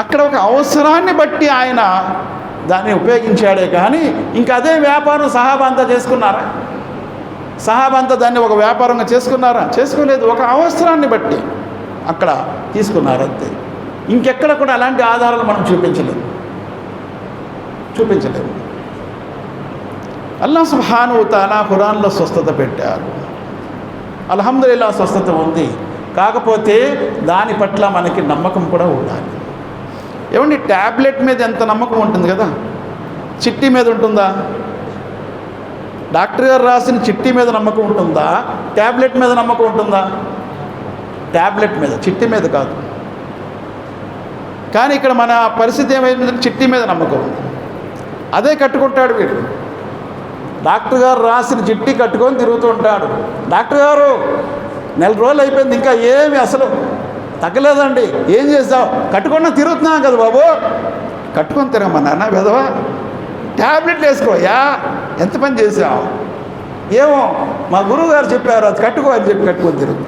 [SPEAKER 1] అక్కడ ఒక అవసరాన్ని బట్టి ఆయన దాన్ని ఉపయోగించాడే కానీ ఇంకా అదే వ్యాపారం సహాబా అంతా చేసుకున్నారా? సహాబా అంతా దాన్ని ఒక వ్యాపారంగా చేసుకున్నారా? చేసుకోలేదు. ఒక అవసరాన్ని బట్టి అక్కడ తీసుకున్నారు అంతే. ఇంకెక్కడ కూడా అలాంటి ఆధారాలు మనం చూపించలేము. అల్లాహ్ సుబ్హానహు వ తఆలా ఖురాన్లో స్వస్థత పెట్టారు. అల్హమ్దులిల్లాహ్ స్వస్థత ఉంది. కాకపోతే దాని పట్ల మనకి నమ్మకం కూడా ఉండాలి. ఏమండి, ట్యాబ్లెట్ మీద ఎంత నమ్మకం ఉంటుంది కదా, చిట్టి మీద ఉంటుందా? డాక్టర్ గారు రాసిన చిట్టి మీద నమ్మకం ఉంటుందా? ట్యాబ్లెట్ మీద నమ్మకం ఉంటుందా? ట్యాబ్లెట్ మీద, చిట్టి మీద కాదు. కానీ ఇక్కడ మన పరిస్థితి ఏమైందంటే చిట్టి మీద నమ్మకం ఉంది. అదే కట్టుకుంటాడు వీడు. డాక్టర్ గారు రాసిన చిట్టి కట్టుకొని తిరుగుతూ ఉంటాడు. డాక్టర్ గారు 4 రోజులు అయిపోయింది, ఇంకా ఏమి అసలు తగ్గలేదండి, ఏం చేస్తావు? కట్టుకున్నా తిరుగుతున్నాం కదా బాబు. కట్టుకొని తిరగమన్నా వెధవా, ట్యాబ్లెట్లు వేసుకోయా, ఎంత పని చేసావు? ఏమో మా గురువు గారు చెప్పారు అది కట్టుకో అని చెప్పి కట్టుకొని తిరుగు.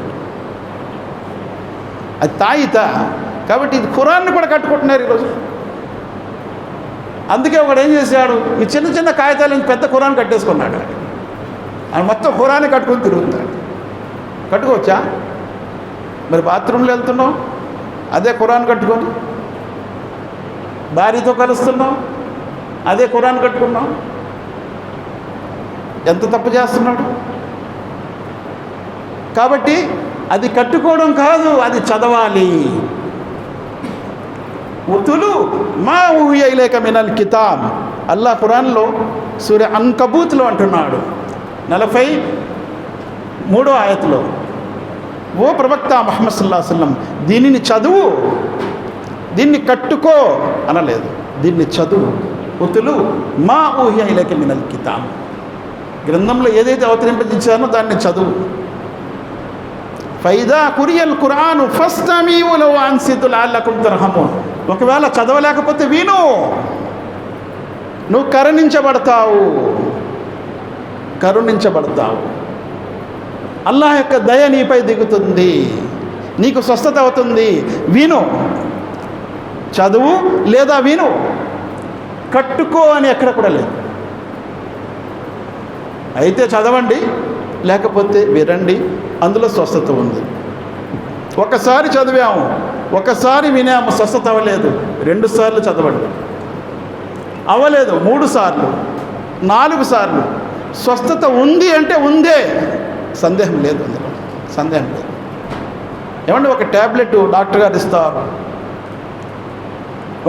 [SPEAKER 1] అది తాయిత. కాబట్టి ఇది ఖురాన్ని కూడా కట్టుకుంటున్నారు ఈరోజు. అందుకే ఒకడు ఏం చేశాడు, ఈ చిన్న చిన్న కాగితాలను పెద్ద ఖురాన్ కట్టేసుకున్నాడు. ఆయన మొత్తం ఖురాన్ని కట్టుకొని తిరుగుతున్నాడు. కట్టుకోవచ్చా? మరి బాత్రూంలో వెళ్తున్నావు, అదే ఖురాన్ కట్టుకొని. భార్యతో కలుస్తున్నావు, అదే ఖురాన్ కట్టుకున్నావు. ఎంత తప్పు చేస్తున్నాడు? కాబట్టి అది కట్టుకోవడం కాదు, అది చదవాలి. ఉతులు మా ఊహియ ఇలైక మినల్ కితాబ్. అల్లాహ్ ఖురాన్లో సూర అన్కబూత్లో అంటున్నాడు 43వ ఆయతలో, ఓ ప్రవక్త ముహమ్మద్ సల్లల్లాహు అలైహి వసల్లం దీనిని చదువు, దీన్ని కట్టుకో అనలేదు, దీన్ని చదువు. ఉతులు మా ఊహియ ఇలైక మినల్ కితాబ్, గ్రంథంలో ఏదైతే అవతరింపజేశానో దాన్ని చదువు. ఫైదా కురియల్ ఖురాను ఫస్తమీఉ లహు వన్సితు లఅల్లకుమ్ తుర్హమూన్. ఒకవేళ చదవలేకపోతే విను, నువ్వు కరుణించబడతావు. అల్లాహ్ యొక్క దయ నీపై దిగుతుంది, నీకు స్వస్థత అవుతుంది. విను, చదువు లేదా విను. కట్టుకో అని ఎక్కడ కూడా లేదు. అయితే చదవండి, లేకపోతే వినండి, అందులో స్వస్థత ఉంది. ఒకసారి చదివాము, ఒకసారి వినాము, స్వస్థత అవ్వలేదు, 2 సార్లు చదవండి. అవ్వలేదు 3 సార్లు, 4 సార్లు. స్వస్థత ఉంది అంటే ఉందే, సందేహం లేదు, అందులో సందేహం లేదు. ఏమంటే ఒక ట్యాబ్లెట్ డాక్టర్ గారు ఇస్తారు,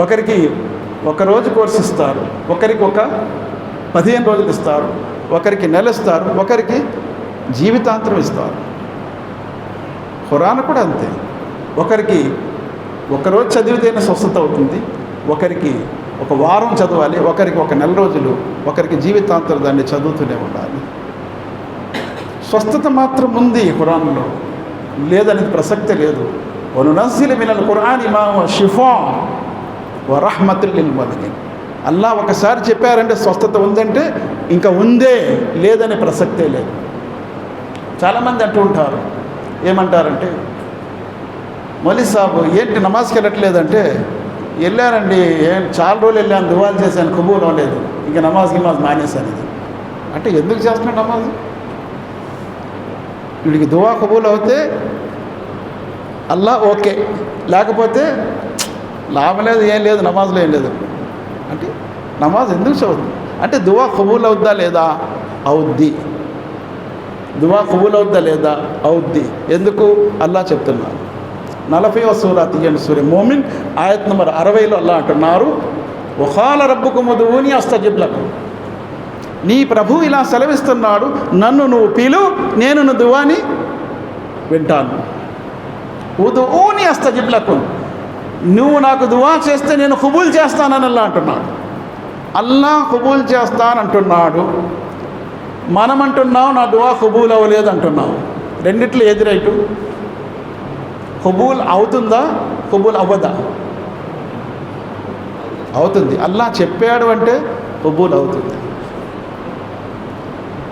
[SPEAKER 1] ఒకరికి 1 రోజు కోర్సు ఇస్తారు, ఒకరికి 15 రోజులు ఇస్తారు, ఒకరికి నెల ఇస్తారు, ఒకరికి జీవితాంతరం ఇస్తారు. ఖురాన్ కూడా అంతే. ఒకరికి 1 రోజు చదివితేనే స్వస్థత అవుతుంది, ఒకరికి 1 వారం చదవాలి, ఒకరికి 1 నెల రోజులు, ఒకరికి జీవితాంతరం దాన్ని చదువుతూనే ఉండాలి. స్వస్థత మాత్రం ఉంది ఖురాన్లో, లేదనేది ప్రసక్తే లేదు. వనునజ్జిలు మినల్ ఖురాని మా హువ షిఫా వ రహ్మతుల్ లిల్ ముమినీన్. అల్లాహ్ ఒకసారి చెప్పారంటే స్వస్థత ఉందంటే ఇంకా ఉందే, లేదనే ప్రసక్తే లేదు. చాలామంది అంటూ ఉంటారు, ఏమంటారంటే మౌలీ సాబు ఏంటి నమాజ్కి వెళ్ళట్లేదంటే, వెళ్ళానండి, చాలా రోజులు వెళ్ళాను, దువాలు చేశాను, కబూల్ అవ్వలేదు, ఇంకా నమాజ్ మానేశాను. ఇది అంటే ఎందుకు చేస్తున్నాడు నమాజ్? వీడికి దువా కబూల్ అవుతే అల్లా ఓకే, లేకపోతే లాభం లేదు, ఏం లేదు, నమాజ్లో ఏం లేదు అంటే నమాజ్ ఎందుకు చదువుతుంది? అంటే దువా కబూల్ అవుద్దా లేదా? అవుద్ది. దువా కబూల్ అవుద్దా లేదా? అవుద్ది. ఎందుకు? అల్లా చెప్తున్నారు. 40వ సూరా తీయండి, సూర్య మోమిన్ ఆయత్ నంబర్ 60లో అల్లా అంటున్నారు, వఖాల రబ్బుకుమ్ ఉదుఊని అస్తజిబ్ లకుమ్. నీ ప్రభు ఇలా సెలవిస్తున్నాడు, నన్ను నువ్వు పిలు, నేను నువ్వు దువాని వింటాను. ఉదుఊని అస్తజిబ్ లకుమ్, నువ్వు నాకు దువా చేస్తే నేను కబూల్ చేస్తానని అల్లా అంటున్నాడు. అల్లా కబూల్ చేస్తానంటున్నాడు. మనం అంటున్నావు నా దువా కబూల్ అవ్వలేదు అంటున్నావు. రెండిట్లో ఏది రైటు? కబూల్ అవుతుందా, కబూల్ అవ్వదా? అవుతుంది. అల్లా చెప్పాడు అంటే కబూల్ అవుతుంది.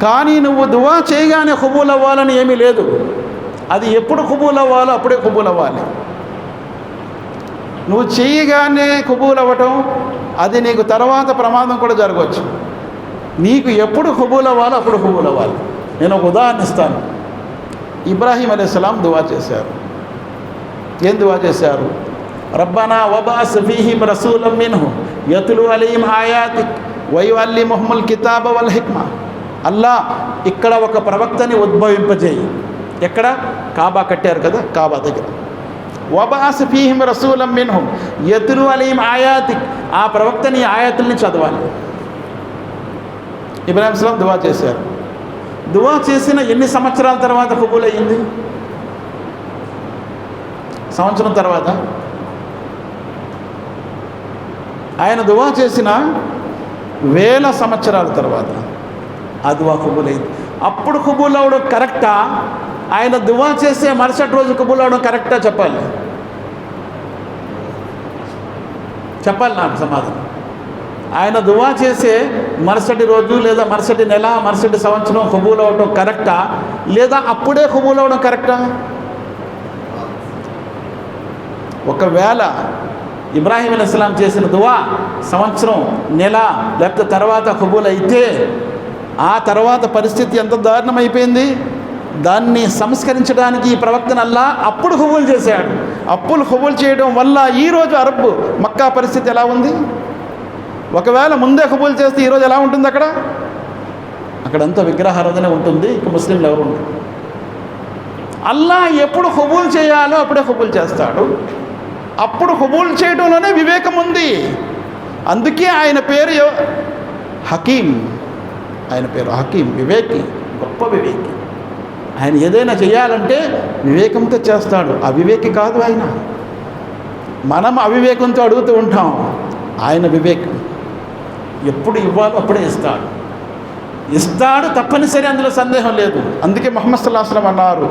[SPEAKER 1] కానీ నువ్వు దువా చేయగానే కబూల్ అవ్వాలని ఏమీ లేదు. అది ఎప్పుడు కబూల్ అవ్వాలో అప్పుడే కబూల్ అవ్వాలి. నువ్వు చేయగానే కబూల్ అవ్వటం, అది నీకు తర్వాత ప్రమాదం కూడా జరగవచ్చు. నీకు ఎప్పుడు కబూల్ అవ్వాలో అప్పుడు కబూల్ అవ్వాలి. నేను ఒక ఉదాహరణ ఇస్తాను. ఇబ్రాహీం అలైహిస్సలాం దువా చేశారు. ఏం దువా చేశారు? రబ్బనా వబాస్ ఫీహిం రసూలం మిన్హుం యత్లు అలైహిం ఆయాతిక్ వయుఅల్లిముహుముల్ కితాబ వల్ హిక్మా. అల్లా ఇక్కడ ఒక ప్రవక్తని ఉద్భవింపజేయి. ఎక్కడ? కాబా కట్టారు కదా, కాబా దగ్గర. వబాస్ ఫీహిం రసూలం మిన్హుం యత్లు అలైహిం ఆయాతిక్, ఆ ప్రవక్తని ఆయాతుల్ని చదవాలి. ఇబ్రాహీం సలాం దువా చేశారు. దువా చేసిన ఎన్ని సంవత్సరాల తర్వాత కబూల్ అయ్యింది? సంవత్సరం తర్వాత. ఆయన దువా చేసిన 1000 సంవత్సరాల తర్వాత ఆ దువా కబూల్ అయింది. అప్పుడు కబూల్ అవ్వడం కరెక్టా? ఆయన దువా చేసే మరుసటి రోజు కబూల్ అవ్వడం కరెక్టా? చెప్పాలి నాకు సమాధానం. ఆయన దువా చేసే మరుసటి రోజు లేదా మరుసటి నెల, మరుసటి సంవత్సరం కబూల్ అవ్వడం కరెక్టా, లేదా అప్పుడే కబూల్ అవ్వడం కరెక్టా? ఒకవేళ ఇబ్రాహీం అలైహిస్సలాం చేసిన దువా సంవత్సరం, నెల లేకపోతే తర్వాత కబూల్ అయితే, ఆ తర్వాత పరిస్థితి ఎంత దారుణమైపోయింది. దాన్ని సంస్కరించడానికి ఈ ప్రవక్తను అల్లా అప్పుడు కబూల్ చేశాడు. అప్పుడు కబూల్ చేయడం వల్ల ఈరోజు అరబ్ మక్కా పరిస్థితి ఎలా ఉంది? ఒకవేళ ముందే కబూల్ చేస్తే ఈరోజు ఎలా ఉంటుంది? అక్కడంతా విగ్రహారాధన ఉంటుంది. ఇక ముస్లింలు ఎవరు ఉంటారు? అల్లా ఎప్పుడు కబూల్ చేయాలో అప్పుడే కబూల్ చేస్తాడు. అప్పుడు కబూల్ చేయడంలోనే వివేకం ఉంది. అందుకే ఆయన పేరు హకీం. ఆయన పేరు హకీం, వివేకి, గొప్ప వివేకి. ఆయన ఏదైనా చేయాలంటే వివేకంతో చేస్తాడు. అవివేకి కాదు ఆయన. మనం అవివేకంతో అడుగుతూ ఉంటాం. ఆయన వివేకం. ఎప్పుడు ఇవ్వాలో అప్పుడే ఇస్తాడు తప్పనిసరి, అందులో సందేహం లేదు. అందుకే ముహమ్మద్ సల్లల్లాహు అలైహి వసల్లం అన్నారు,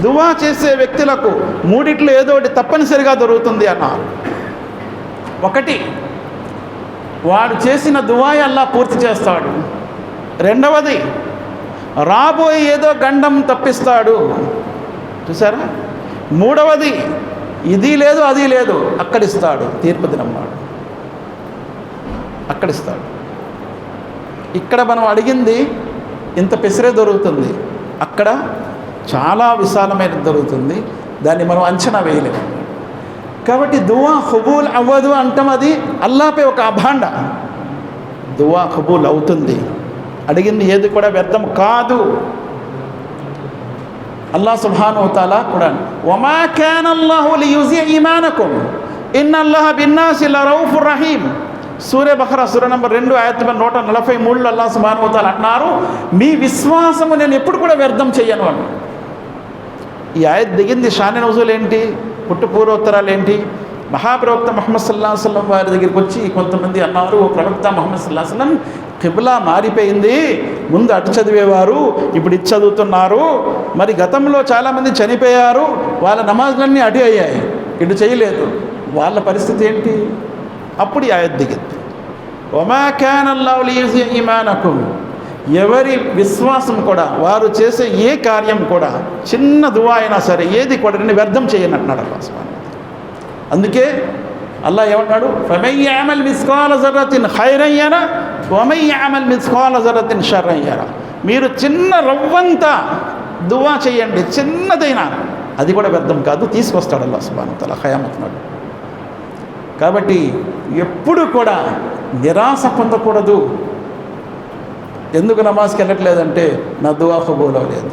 [SPEAKER 1] దువా చేసే వ్యక్తులకు 3 ఏదో ఒకటి తప్పనిసరిగా దొరుకుతుంది అన్నారు. ఒకటి, వాడు చేసిన దువాయి అల్లా పూర్తి చేస్తాడు. రెండవది, రాబోయే ఏదో గండం తప్పిస్తాడు. చూసారా? మూడవది, ఇది లేదు అది లేదు, అక్కడిస్తాడు. తీర్పు దినం వాడు అక్కడిస్తాడు. ఇక్కడ మనం అడిగింది ఇంత పెసరే దొరుకుతుంది, అక్కడ చాలా విశాలమైనది దొరుకుతుంది. దాన్ని మనం అంచనా వేయలేము. కాబట్టి దువా కబూల్ అవ్వదు అంటాం, అది అల్లాపై ఒక అభాండ. దువా కబూల్ అవుతుంది. అడిగింది ఏది కూడా వ్యర్థం కాదు. అల్లాహ్ సుబ్హానహు వ తఆలా ఖురాన్, వమా కాన అల్లాహు లియుజిఅ ఈమానకుమ్ ఇన్నల్లాహ బిన్నాసి లరౌఫుర్ రహీం. సూర్య బఖరా సూర నంబర్ 2 ఆయత్ 143లో అల్లాహ్ సుబ్హానహు వ తఆలా అన్నారు, మీ విశ్వాసము నేను ఎప్పుడు కూడా వ్యర్థం చెయ్యను అని. ఈ ఆయత్ దిగింది షాన్ నజూల్ ఏంటి, పుట్టు పూర్వోత్తరాలు ఏంటి? మహాప్రవక్త ముహమ్మద్ సల్లల్లాహు అలైహి వసల్లం వారి దగ్గరికి వచ్చి కొంతమంది అన్నారు, ఓ ప్రవక్త ముహమ్మద్ సల్లల్లాహు అలైహి వసల్లం, కిబ్లా మారిపోయింది, ముందు అటు చదివేవారు, ఇప్పుడు ఇటు చదువుతున్నారు, మరి గతంలో చాలామంది చనిపోయారు, వాళ్ళ నమాజులన్నీ అటు అయ్యాయి, ఇటు చేయలేదు, వాళ్ళ పరిస్థితి ఏంటి? అప్పుడు ఈ ఆయత్ దిగింది, వమా కాన అల్లాహు లియుజిఅ ఈమానకుమ్. ఎవరి విశ్వాసం కూడా, వారు చేసే ఏ కార్యం కూడా, చిన్న దువా అయినా సరే, ఏది కూడా నేను వ్యర్థం చేయను అంటున్నాడు అల్లాహ్ సుబ్హానహు. అందుకే అల్లాహ్ ఏమన్నాడు, ఫమన్ యఅమల్ మిస్కాల జర్రతిన్ ఖైరన్ యరా వమన్ యఅమల్ మిస్కాల జర్రతిన్ షర్రన్ యరా. మీరు చిన్న రవ్వంత దువా చేయండి, చిన్నదైనా, అది కూడా వ్యర్థం కాదు, తీసుకొస్తాడు అల్లాహ్ సుబ్హానహు వ తఆలా ఖయామత్ నాడు. కాబట్టి ఎప్పుడు కూడా నిరాశ పొందకూడదు. ఎందుకు నమాజ్కి వెళ్ళట్లేదంటే నా దువా కబూల్ అవ్వలేదు,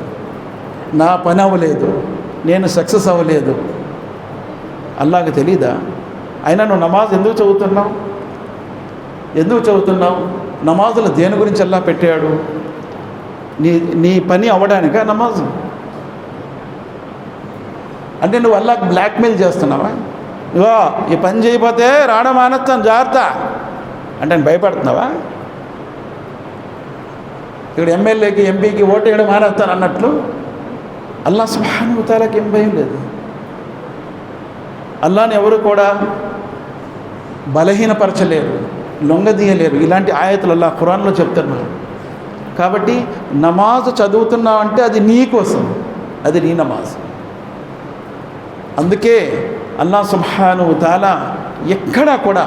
[SPEAKER 1] నా పని అవ్వలేదు, నేను సక్సెస్ అవ్వలేదు. అల్లాహ్కి తెలీదా? అయినా నువ్వు నమాజ్ ఎందుకు చదువుతున్నావు? నమాజులు దేని గురించి అల్లాహ్ పెట్టాడు? నీ పని అవ్వడానికా నమాజ్? అంటే నువ్వు అల్లాహ్కి బ్లాక్మెయిల్ చేస్తున్నావా? ఇవో ఈ పని చేయకపోతే రావడం మానేస్తాను జాగ్రత్త అంటే నేను భయపడుతున్నావా? ఇక్కడ ఎమ్మెల్యేకి ఎంపీకి ఓటు వేయడం మానేస్తాను అన్నట్లు అల్లాహ్ సుబ్హానహు వ తఆలాకి ఏం భయం లేదు. అల్లాహ్ని ఎవరు కూడా బలహీనపరచలేరు, లొంగదీయలేరు. ఇలాంటి ఆయతులు అల్లాహ్ ఖురాన్లో చెప్తున్నాడు. కాబట్టి నమాజ్ చదువుతున్నావు అంటే అది నీ కోసం, అది నీ నమాజ్. అందుకే అల్లాహ్ సుబ్హానహు వ తఆలా ఎక్కడా కూడా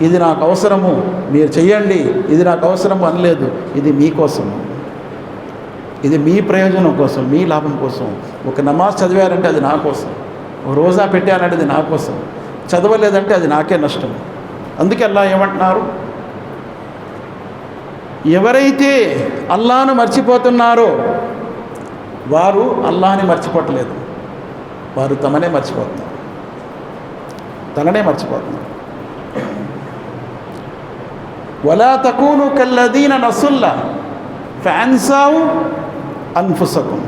[SPEAKER 1] ఇది నాకు అవసరము మీరు చెయ్యండి, ఇది నాకు అవసరము అనలేదు. ఇది మీకోసము, ఇది మీ ప్రయోజనం కోసం, మీ లాభం కోసం. ఒక నమాజ్ చదివారంటే అది నా కోసం, ఒక రోజా పెట్టానంటే అది నా కోసం, చదవలేదంటే అది నాకే నష్టం. అందుకే అల్లాహ్ ఏమంటున్నారు? ఎవరైతే అల్లాహ్ను మర్చిపోతున్నారో వారు అల్లాహ్ని మర్చిపోవట్లేదు, వారు తననే మర్చిపోతున్నారు. వలా తకూను కల్లదీన నసుల్లా ఫఅన్సావు అన్ఫుసకుం.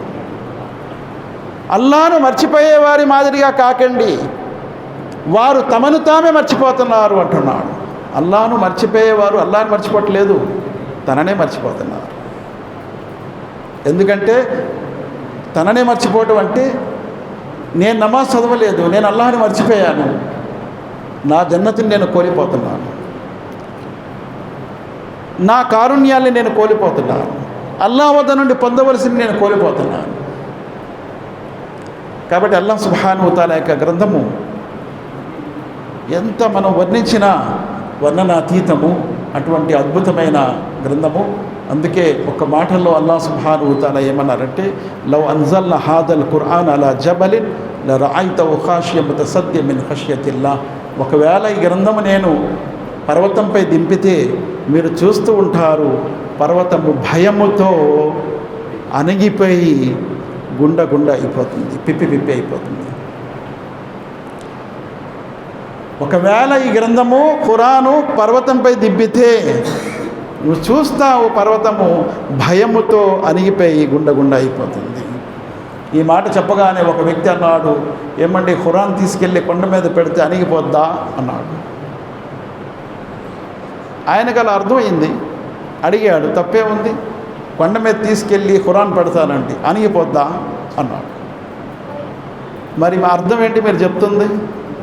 [SPEAKER 1] అల్లాహ్ను మర్చిపోయే వారి మాదిరిగా కాకండి, వారు తమను తామే మర్చిపోతున్నారు అంటున్నాడు. అల్లాహ్ను మర్చిపోయేవారు అల్లాహ్ను మర్చిపోవట్లేదు, తననే మర్చిపోతున్నారు. ఎందుకంటే తననే మర్చిపోవటం అంటే నేను నమాజ్ చదవలేదు, నేను అల్లాహ్ని మర్చిపోయాను, నా జన్నతుని నేను కోల్పోతున్నాను, నా కారుణ్యాన్ని నేను కోల్పోతున్నాను, అల్లాహ్ వద్ద నుండి పొందవలసింది నేను కోల్పోతున్నాను. కాబట్టి అల్లాహ్ సుబ్హానహు వ తఆలా యొక్క గ్రంథము ఎంత మనం వర్ణించినా వర్ణనాతీతము, అటువంటి అద్భుతమైన గ్రంథము. అందుకే ఒక మాటల్లో అల్లాహ్ సుబ్హానహు వ తఆలా ఏమన్నారంటే, లవ్ అన్జల్నా హాదల్ ఖుర్ఆన్ అలా జబలిన్ లరఅయ్తహు ఖాషియన్ ముతసద్దియన్ మిన్ ఖష్యతిల్లాహ్. ఒకవేళ ఈ గ్రంథము నేను పర్వతంపై దింపితే మీరు చూస్తూ ఉంటారు, పర్వతము భయముతో అణిగిపోయి గుండ అయిపోతుంది, పిప్పి అయిపోతుంది. ఒకవేళ ఈ గ్రంథము ఖురాను పర్వతంపై దింపితే నువ్వు చూస్తావు, పర్వతము భయముతో అణిగిపోయి గుండ అయిపోతుంది. ఈ మాట చెప్పగానే ఒక వ్యక్తి అన్నాడు, ఏమండి ఖురాన్ తీసుకెళ్ళి కొండ మీద పెడితే అణిగిపోద్దా అన్నాడు. ఆయనకు అలా అర్థమైంది, అడిగాడు, తప్పే ఉంది, కొండ మీద తీసుకెళ్ళి ఖురాన్ పెడతానండి, అణిగిపోద్దా అన్నాడు. మరి మా అర్థం ఏంటి మీరు చెప్తుంది?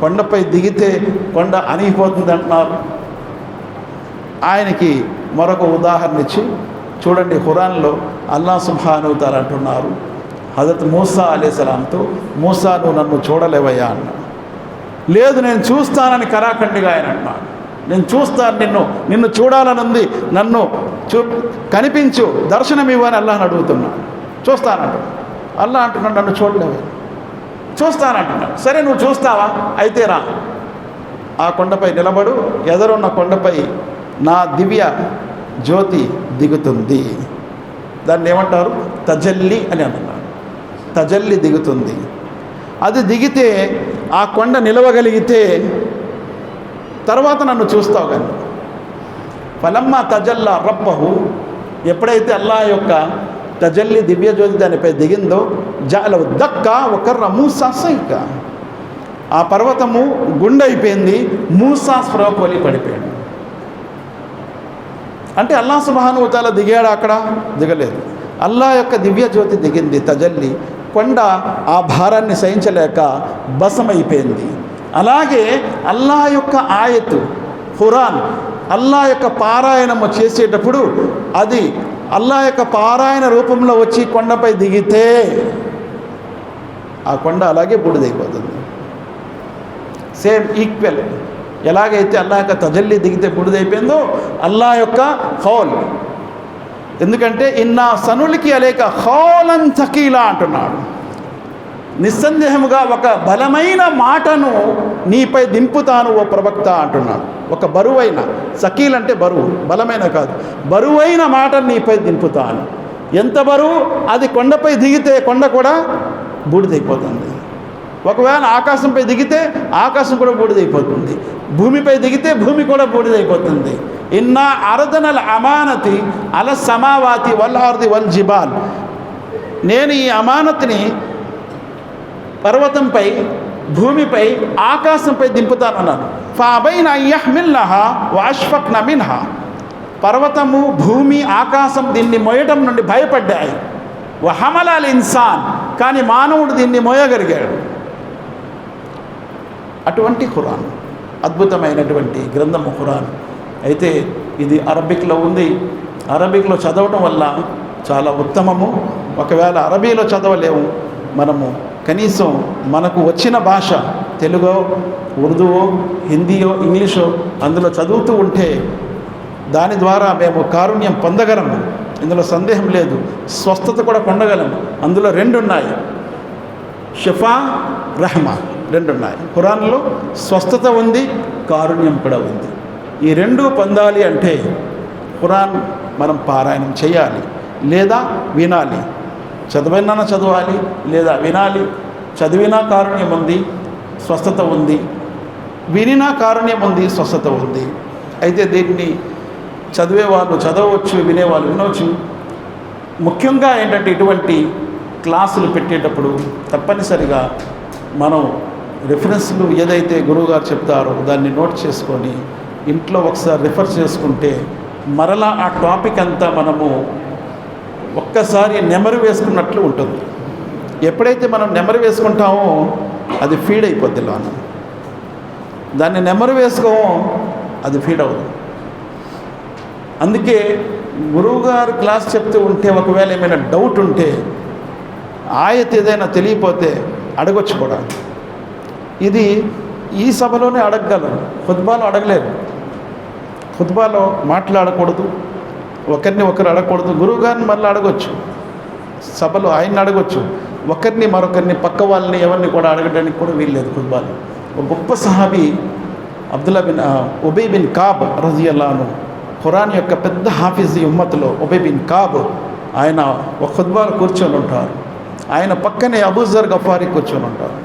[SPEAKER 1] కొండపై దిగితే కొండ అణిగిపోతుంది అంటున్నారు. ఆయనకి మరొక ఉదాహరణ ఇచ్చి, చూడండి ఖురాన్లో అల్లాహ్ సుబ్హానహు వ తఆలా అంటున్నారు హజరత్ మూసా అలైహిస్సలాంతో, మూసా నువ్వు నన్ను చూడలేవయ్యా అన్నాడు. లేదు నేను చూస్తానని కరాఖండిగా ఆయన అన్నాడు. నేను చూస్తాను, నిన్ను చూడాలనుంది, నన్ను కనిపించు, దర్శనం ఇవ్వని అల్లాహ్ని అడుగుతున్నాడు. చూస్తానంటు అల్లాహ్ అంటున్నాడు, నన్ను చూడలేవు, చూస్తానంటున్నాడు. సరే నువ్వు చూస్తావా, అయితే రా, ఆ కొండపై నిలబడు, ఎదరున్న కొండపై నా దివ్య జ్యోతి దిగుతుంది. దాన్ని ఏమంటారు? తజల్లి అని అంటున్నాడు. తజల్లి దిగుతుంది. అది దిగితే ఆ కొండ నిలవగలిగితే తర్వాత నన్ను చూస్తావు. కానీ ఫలమ్మా తజల్లా రబ్బహు, ఎప్పుడైతే అల్లాహ్ యొక్క తజల్లి దివ్యజ్యోతి దానిపై దిగిందో, జాలవు దక్క ఒకర్ర మూసా సైక, ఆ పర్వతము గుండైపోయింది, మూసా స్పృహ కోలి పడిపోయాడు. అంటే అల్లాహ్ సుబ్హానహు వ తఆలా దిగాడు, అక్కడ దిగలేదు. అల్లాహ్ యొక్క దివ్యజ్యోతి దిగింది, తజల్లి, కొండ ఆ భారాన్ని సహించలేక భస్మైపోయింది. అలాగే అల్లాహ్ యొక్క ఆయతు ఖురాన్, అల్లాహ్ యొక్క పారాయణము చేసేటప్పుడు అది అల్లాహ్ యొక్క పారాయణ రూపంలో వచ్చి కొండపై దిగితే ఆ కొండ అలాగే బూడిదైపోతుంది. సేమ్ ఈక్వల్, ఎలాగైతే అల్లాహ్ యొక్క తజల్లి దిగితే బూడిదైపోయిందో అల్లాహ్ యొక్క ఖౌల్. ఎందుకంటే ఇన్నా సనులికి అలేక ఖౌలన్ థకీలా అంటున్నాడు. నిస్సందేహముగా ఒక బలమైన మాటను నీపై దింపుతాను ఓ ప్రవక్త అంటున్నాడు. ఒక బరువైన, సకీల్ అంటే బరువు, బలమైన కాదు, బరువైన మాటను నీపై దింపుతాను. ఎంత బరువు, అది కొండపై దిగితే కొండ కూడా బూడిదైపోతుంది. ఒకవేళ ఆకాశంపై దిగితే ఆకాశం కూడా బూడిదైపోతుంది. భూమిపై దిగితే భూమి కూడా బూడిదైపోతుంది. ఇన్నా అరదనల్ అమానతి అల సమావాతి వల్ ఆర్ది వల్ జిబాల్, నేను ఈ అమానతిని పర్వతంపై, భూమిపై, ఆకాశంపై దింపుతానన్నాను. ఫఅబైన యహ్మిల్నహా వఅష్ఫక్న మిన్హా, పర్వతము, భూమి, ఆకాశం దీన్ని మోయటం నుండి భయపడ్డాయి. వహమలల్ ఇన్సాన్, కానీ మానవుడు దీన్ని మోయగలిగాడు. అటువంటి ఖురాన్, అద్భుతమైనటువంటి గ్రంథము ఖురాన్. అయితే ఇది అరబిక్లో ఉంది. అరబిక్లో చదవటం వల్ల చాలా ఉత్తమము. ఒకవేళ అరబీలో చదవలేము, మనము కనీసం మనకు వచ్చిన భాష తెలుగో, ఉర్దూవో, హిందీయో, ఇంగ్లీషో అందులో చదువుతూ ఉంటే దాని ద్వారా మేము కారుణ్యం పొందగలము. ఇందులో సందేహం లేదు. స్వస్థత కూడా పొందగలము. అందులో రెండు ఉన్నాయి, షిఫా, రహ్మా, రెండు ఉన్నాయి. ఖురాన్లో స్వస్థత ఉంది, కారుణ్యం కూడా ఉంది. ఈ రెండు పొందాలి అంటే ఖురాన్ మనం పారాయణం చేయాలి లేదా వినాలి. చదివినా చదవాలి లేదా వినాలి. చదివినా కారుణ్యం ఉంది, స్వస్థత ఉంది. వినినా కారుణ్యం ఉంది, స్వస్థత ఉంది. అయితే దీన్ని చదివేవాళ్ళు చదవచ్చు, వినేవాళ్ళు వినవచ్చు. ముఖ్యంగా ఏంటంటే ఇటువంటి క్లాసులు పెట్టేటప్పుడు తప్పనిసరిగా మనం రిఫరెన్స్లు ఏదైతే గురువుగారు చెప్తారో దాన్ని నోట్ చేసుకొని ఇంట్లో ఒకసారి రిఫర్ చేసుకుంటే మరలా ఆ టాపిక్ అంతా మనము ఒక్కసారి నెమరు వేసుకున్నట్లు ఉంటుంది. ఎప్పుడైతే మనం నెమరు వేసుకుంటామో అది ఫీడ్ అయిపోద్ది లోన. దాన్ని నెమరు వేసుకోమో అది ఫీడ్ అవ్వదు. అందుకే గురువుగారు క్లాస్ చెప్తూ ఉంటే ఒకవేళ ఏమైనా డౌట్ ఉంటే, ఆయత్ ఏదైనా తెలియపోతే అడగొచ్చు కూడా. ఇది ఈ సభలోనే అడగగలరు, ఖుత్బాలో అడగలేరు. ఖుత్బాలో మాట్లాడకూడదు, ఒకరిని ఒకరు అడగకూడదు. గురువుగారిని మళ్ళీ అడగొచ్చు, సభలో ఆయన్ని అడగొచ్చు. ఒకరిని మరొకరిని, పక్క వాళ్ళని, ఎవరిని కూడా అడగడానికి కూడా వీల్లేదు ఖుత్బాలో. ఒక గొప్ప సహాబీ ఉబై బిన్ కాబ్ రజియల్లాహు అన్హు, ఖురాన్ యొక్క పెద్ద హాఫీజ్ ఈ ఉమ్మత్తులో ఉబై బిన్ కాబ్, ఆయన ఒక ఖుత్బాలో కూర్చొని ఉంటారు. ఆయన పక్కనే అబూజర్ గఫారీ కూర్చొని ఉంటారు.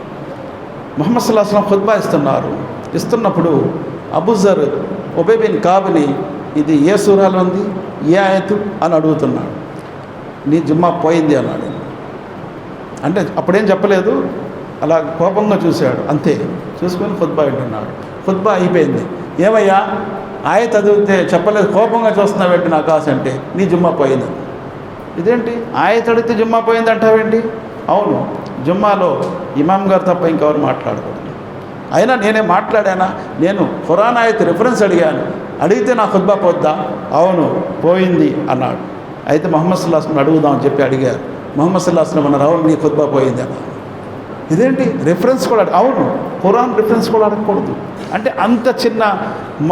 [SPEAKER 1] ముహమ్మద్ సల్లల్లాహు అలైహి వసల్లం ఖుత్బా ఇస్తున్నప్పుడు అబూజర్ ఉబై బిన్ కాబ్-ని ఇది ఏ సూరాలో ఉంది, ఏ ఆయతు అని అడుగుతున్నాడు. నీ జుమ్మా పోయింది అన్నాడు. అంటే అప్పుడేం చెప్పలేదు, అలా కోపంగా చూశాడు. అంతే, చూసుకొని ఖుత్బా వింటున్నాడు. ఖుత్బా అయిపోయింది. ఏమయ్యా ఆయత్ చదివితే చెప్పలేదు, కోపంగా చూస్తున్నావేంటి నా కాసు అంటే, నీ జుమ్మా పోయింది. ఇదేంటి ఆయత్ అడిగితే జుమ్మా పోయింది అంటావేంటి? అవును, జుమ్మాలో ఇమాం గారు తప్ప ఇంకెవరు మాట్లాడకూడదు. అయినా నేనే మాట్లాడానా? నేను ఖురాన్ ఆయత్ రిఫరెన్స్ అడిగితే నా ఖుత్బా పోద్దా? అవును పోయింది అన్నాడు. అయితే ముహమ్మద్ సల్లల్లాహు అలైహి వసల్లం అడుగుదామని చెప్పి అడిగారు. ముహమ్మద్ సల్లల్లాహు అలైహి వసల్లం అన్నారు, అవును నీ ఖుత్బా పోయింది అన్నారు. ఇదేంటి రిఫరెన్స్ కూడా? అవును, ఖురాన్ రిఫరెన్స్ కూడా అడగకూడదు. అంటే అంత చిన్న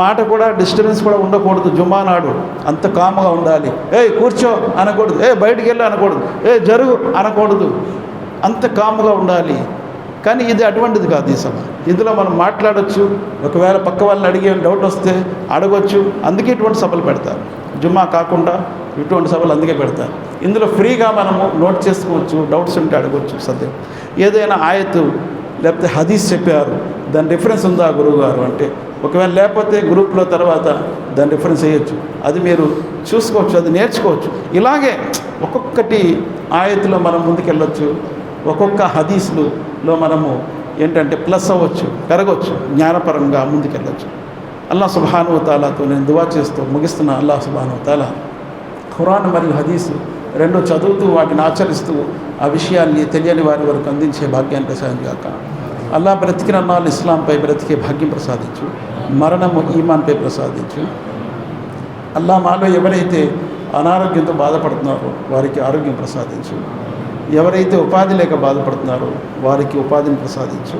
[SPEAKER 1] మాట కూడా, డిస్టర్బెన్స్ కూడా ఉండకూడదు. జుమ్మా నాడు అంత కామ్గా ఉండాలి. కూర్చో అనకూడదు, బయటికి వెళ్ళు అనకూడదు, జరుగు అనకూడదు. అంత కామ్గా ఉండాలి. కానీ ఇది అటువంటిది కాదు. ఈ సభ ఇందులో మనం మాట్లాడవచ్చు. ఒకవేళ పక్క వాళ్ళని అడిగే డౌట్ వస్తే అడగొచ్చు. అందుకే ఇటువంటి సభలు పెడతారు. జుమ్మా కాకుండా ఇటువంటి సభలు అందుకే పెడతారు. ఇందులో ఫ్రీగా మనము నోట్ చేసుకోవచ్చు, డౌట్స్ ఉంటే అడగవచ్చు. సత్యం ఏదైనా ఆయతు లేకపోతే హదీస్ చెప్పారు, దాని రిఫరెన్స్ ఉందా గురువుగారు అంటే, ఒకవేళ లేకపోతే గ్రూప్లో తర్వాత దాని రిఫరెన్స్ వేయచ్చు. అది మీరు చూసుకోవచ్చు, అది నేర్చుకోవచ్చు. ఇలాగే ఒక్కొక్కటి ఆయతులో మనం ముందుకెళ్ళొచ్చు. ఒక్కొక్క హదీస్లో మనము ఏంటంటే ప్లస్ అవ్వచ్చు, పెరగవచ్చు, జ్ఞానపరంగా ముందుకెళ్ళచ్చు. అల్లాహ్ సుబ్హానహు వ తఆలాతో నేను దువా చేస్తూ ముగిస్తున్నా. అల్లాహ్ సుబ్హానహు వ తఆలా ఖురాన్ మరియు హదీసు రెండు చదువుతూ వాటిని ఆచరిస్తూ ఆ విషయాన్ని తెలియని వారి వరకు అందించే భాగ్యాన్ని ప్రసాదించాక. అల్లాహ్ బ్రతికిన నాళ్ళు ఇస్లాంపై బ్రతికే భాగ్యం ప్రసాదించు, మరణము ఈమాన్పై ప్రసాదించు. అల్లాహ్ మాలో ఎవరైతే అనారోగ్యంతో బాధపడుతున్నారో వారికి ఆరోగ్యం ప్రసాదించు. ఎవరైతే ఉపాధి లేక బాధపడుతున్నారో వారికి ఉపాధిని ప్రసాదించు.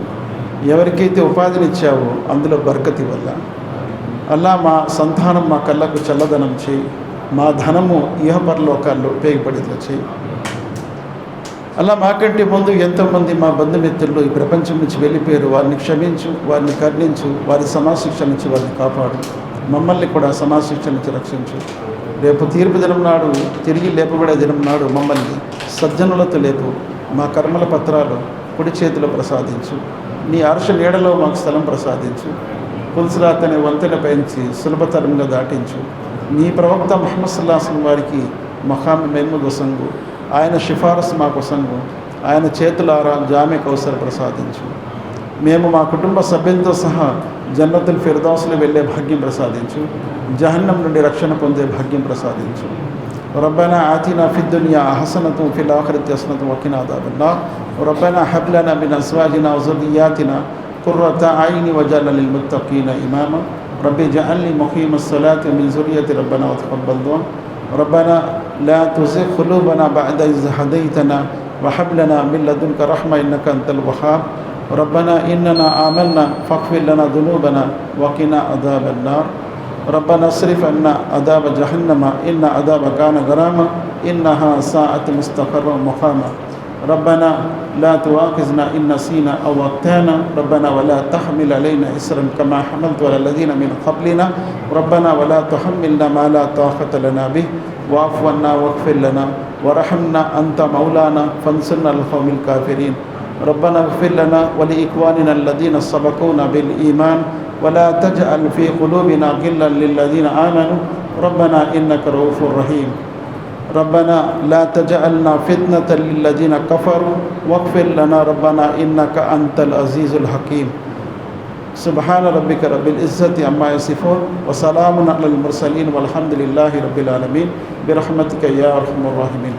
[SPEAKER 1] ఎవరికైతే ఉపాధిని ఇచ్చావో అందులో బర్కతి వల్ల అల్లాహ్ మా సంతానం మా కళ్ళకు చల్లదనం చేయి. మా ధనము ఇహపరలోకాల్లో ఉపయోగపడేలా చేయి. అలా మాకంటే ముందు ఎంతోమంది మా బంధుమిత్రులు ఈ ప్రపంచం నుంచి వెళ్ళిపోయారు. వారిని క్షమించు, వారిని కరుణించు, వారి సమాశిక్ష నుంచి వారిని కాపాడు. మమ్మల్ని కూడా సమాశిక్ష నుంచి రక్షించు. రేపు తీర్పు దినం నాడు, తిరిగి లేపబడే దినం నాడు మమ్మల్ని సజ్జనులతో లేపు. మా కర్మల పత్రాలు కుడి చేతిలో ప్రసాదించు. నీ అర్ష నీడలో మాకు స్థలం ప్రసాదించు. పుల్సిరాత్ అనే వంతెన పెంచి సులభతరంగా దాటించు. నీ ప్రవక్త ముహమ్మద్ సల్లల్లాహు అలైహి వసల్లం వారికి మఖామ్ మెహమూద్ సంగు, ఆయన సిఫారసు మాకు సంగు, ఆయన చేతులారా జామె కౌసర్ ప్రసాదించు. మేము మా కుటుంబ సభ్యులతో సహా జన్నతుల్ ఫిర్దౌస్లో వెళ్ళే భాగ్యం ప్రసాదించు. జహన్నం నుండి రక్షణ పొందే భాగ్యం ప్రసాదించు. రబ్బనా ఆతినా ఫిద్ దునియా హసనతు ఫిల్ ఆఖిరతి హసనతు వకినా అదాబన్నార్. రబ్బనా హబ్ లనా మిన్ అజ్వాజినా వ ज़ुर्रिय्यातिना कुर्रत आयुन वजअलना लिल मुत्तक़ीना इमामा. रब्बि जअलनी मुक़ीमस सलाति व मिन ज़ुर्रिय्यति रब्बना व तक़ब्बल दुआ. रब्बना ला तुज़िग़ क़ुलूबना बअद इज़ हदैतना व हब लना मिन लदुनका रहमा इन्नका अंतल वहाब. रब्बना इन्नना आमन्ना फ़ग़फ़िर लना ज़ुनूबना व क़िना अज़ाबन्नार. रब्बना अस्रिफ़ अन्ना अज़ाब जहन्नम इन्न अज़ाब कान गरामा इन्नहा साअत मुस्तक़र्रा व मुक़ामा. रब्बना ला तुआख़िज़ना इन नसीना अव अख़्ताना. रब्बना वला तहमिल अलैना इसरन कमा हमलतु अलल लज़ीना मिन क़ब्लिना. रब्बना वला तुहम्मिलना मा ला ताक़त लना बिहि वाफ़ु अन्ना वग़फ़िर लना वरहमना अंत मौलाना फ़ंसुरना अलल क़ौमिल काफ़िरीन. रब्बना इग़फ़िर लना व लिइख़्वानिना अल्लज़ीना सबक़ूना बिल ईमान वला तजअल फ़ी क़ुलूबिना ग़िल्लन लिल्लज़ीना आमनू रब्बना इन्नका रऊफ़ुर रहीम. रब्बना ला तजअलना फ़ितनतल लिल्लज़ीना कफ़रू वग़फ़िर लना रब्बना इन्नका अंतल अज़ीज़ुल हकीम. सुब्हान रब्बिका रब्बिल इज़्ज़ति अम्मा यसिफ़ून व सलामुन अलल मुरसलीन वल्हम्दुलिल्लाहि रब्बिल आलमीन बिरहमतिका या अरहमर राहिमीन.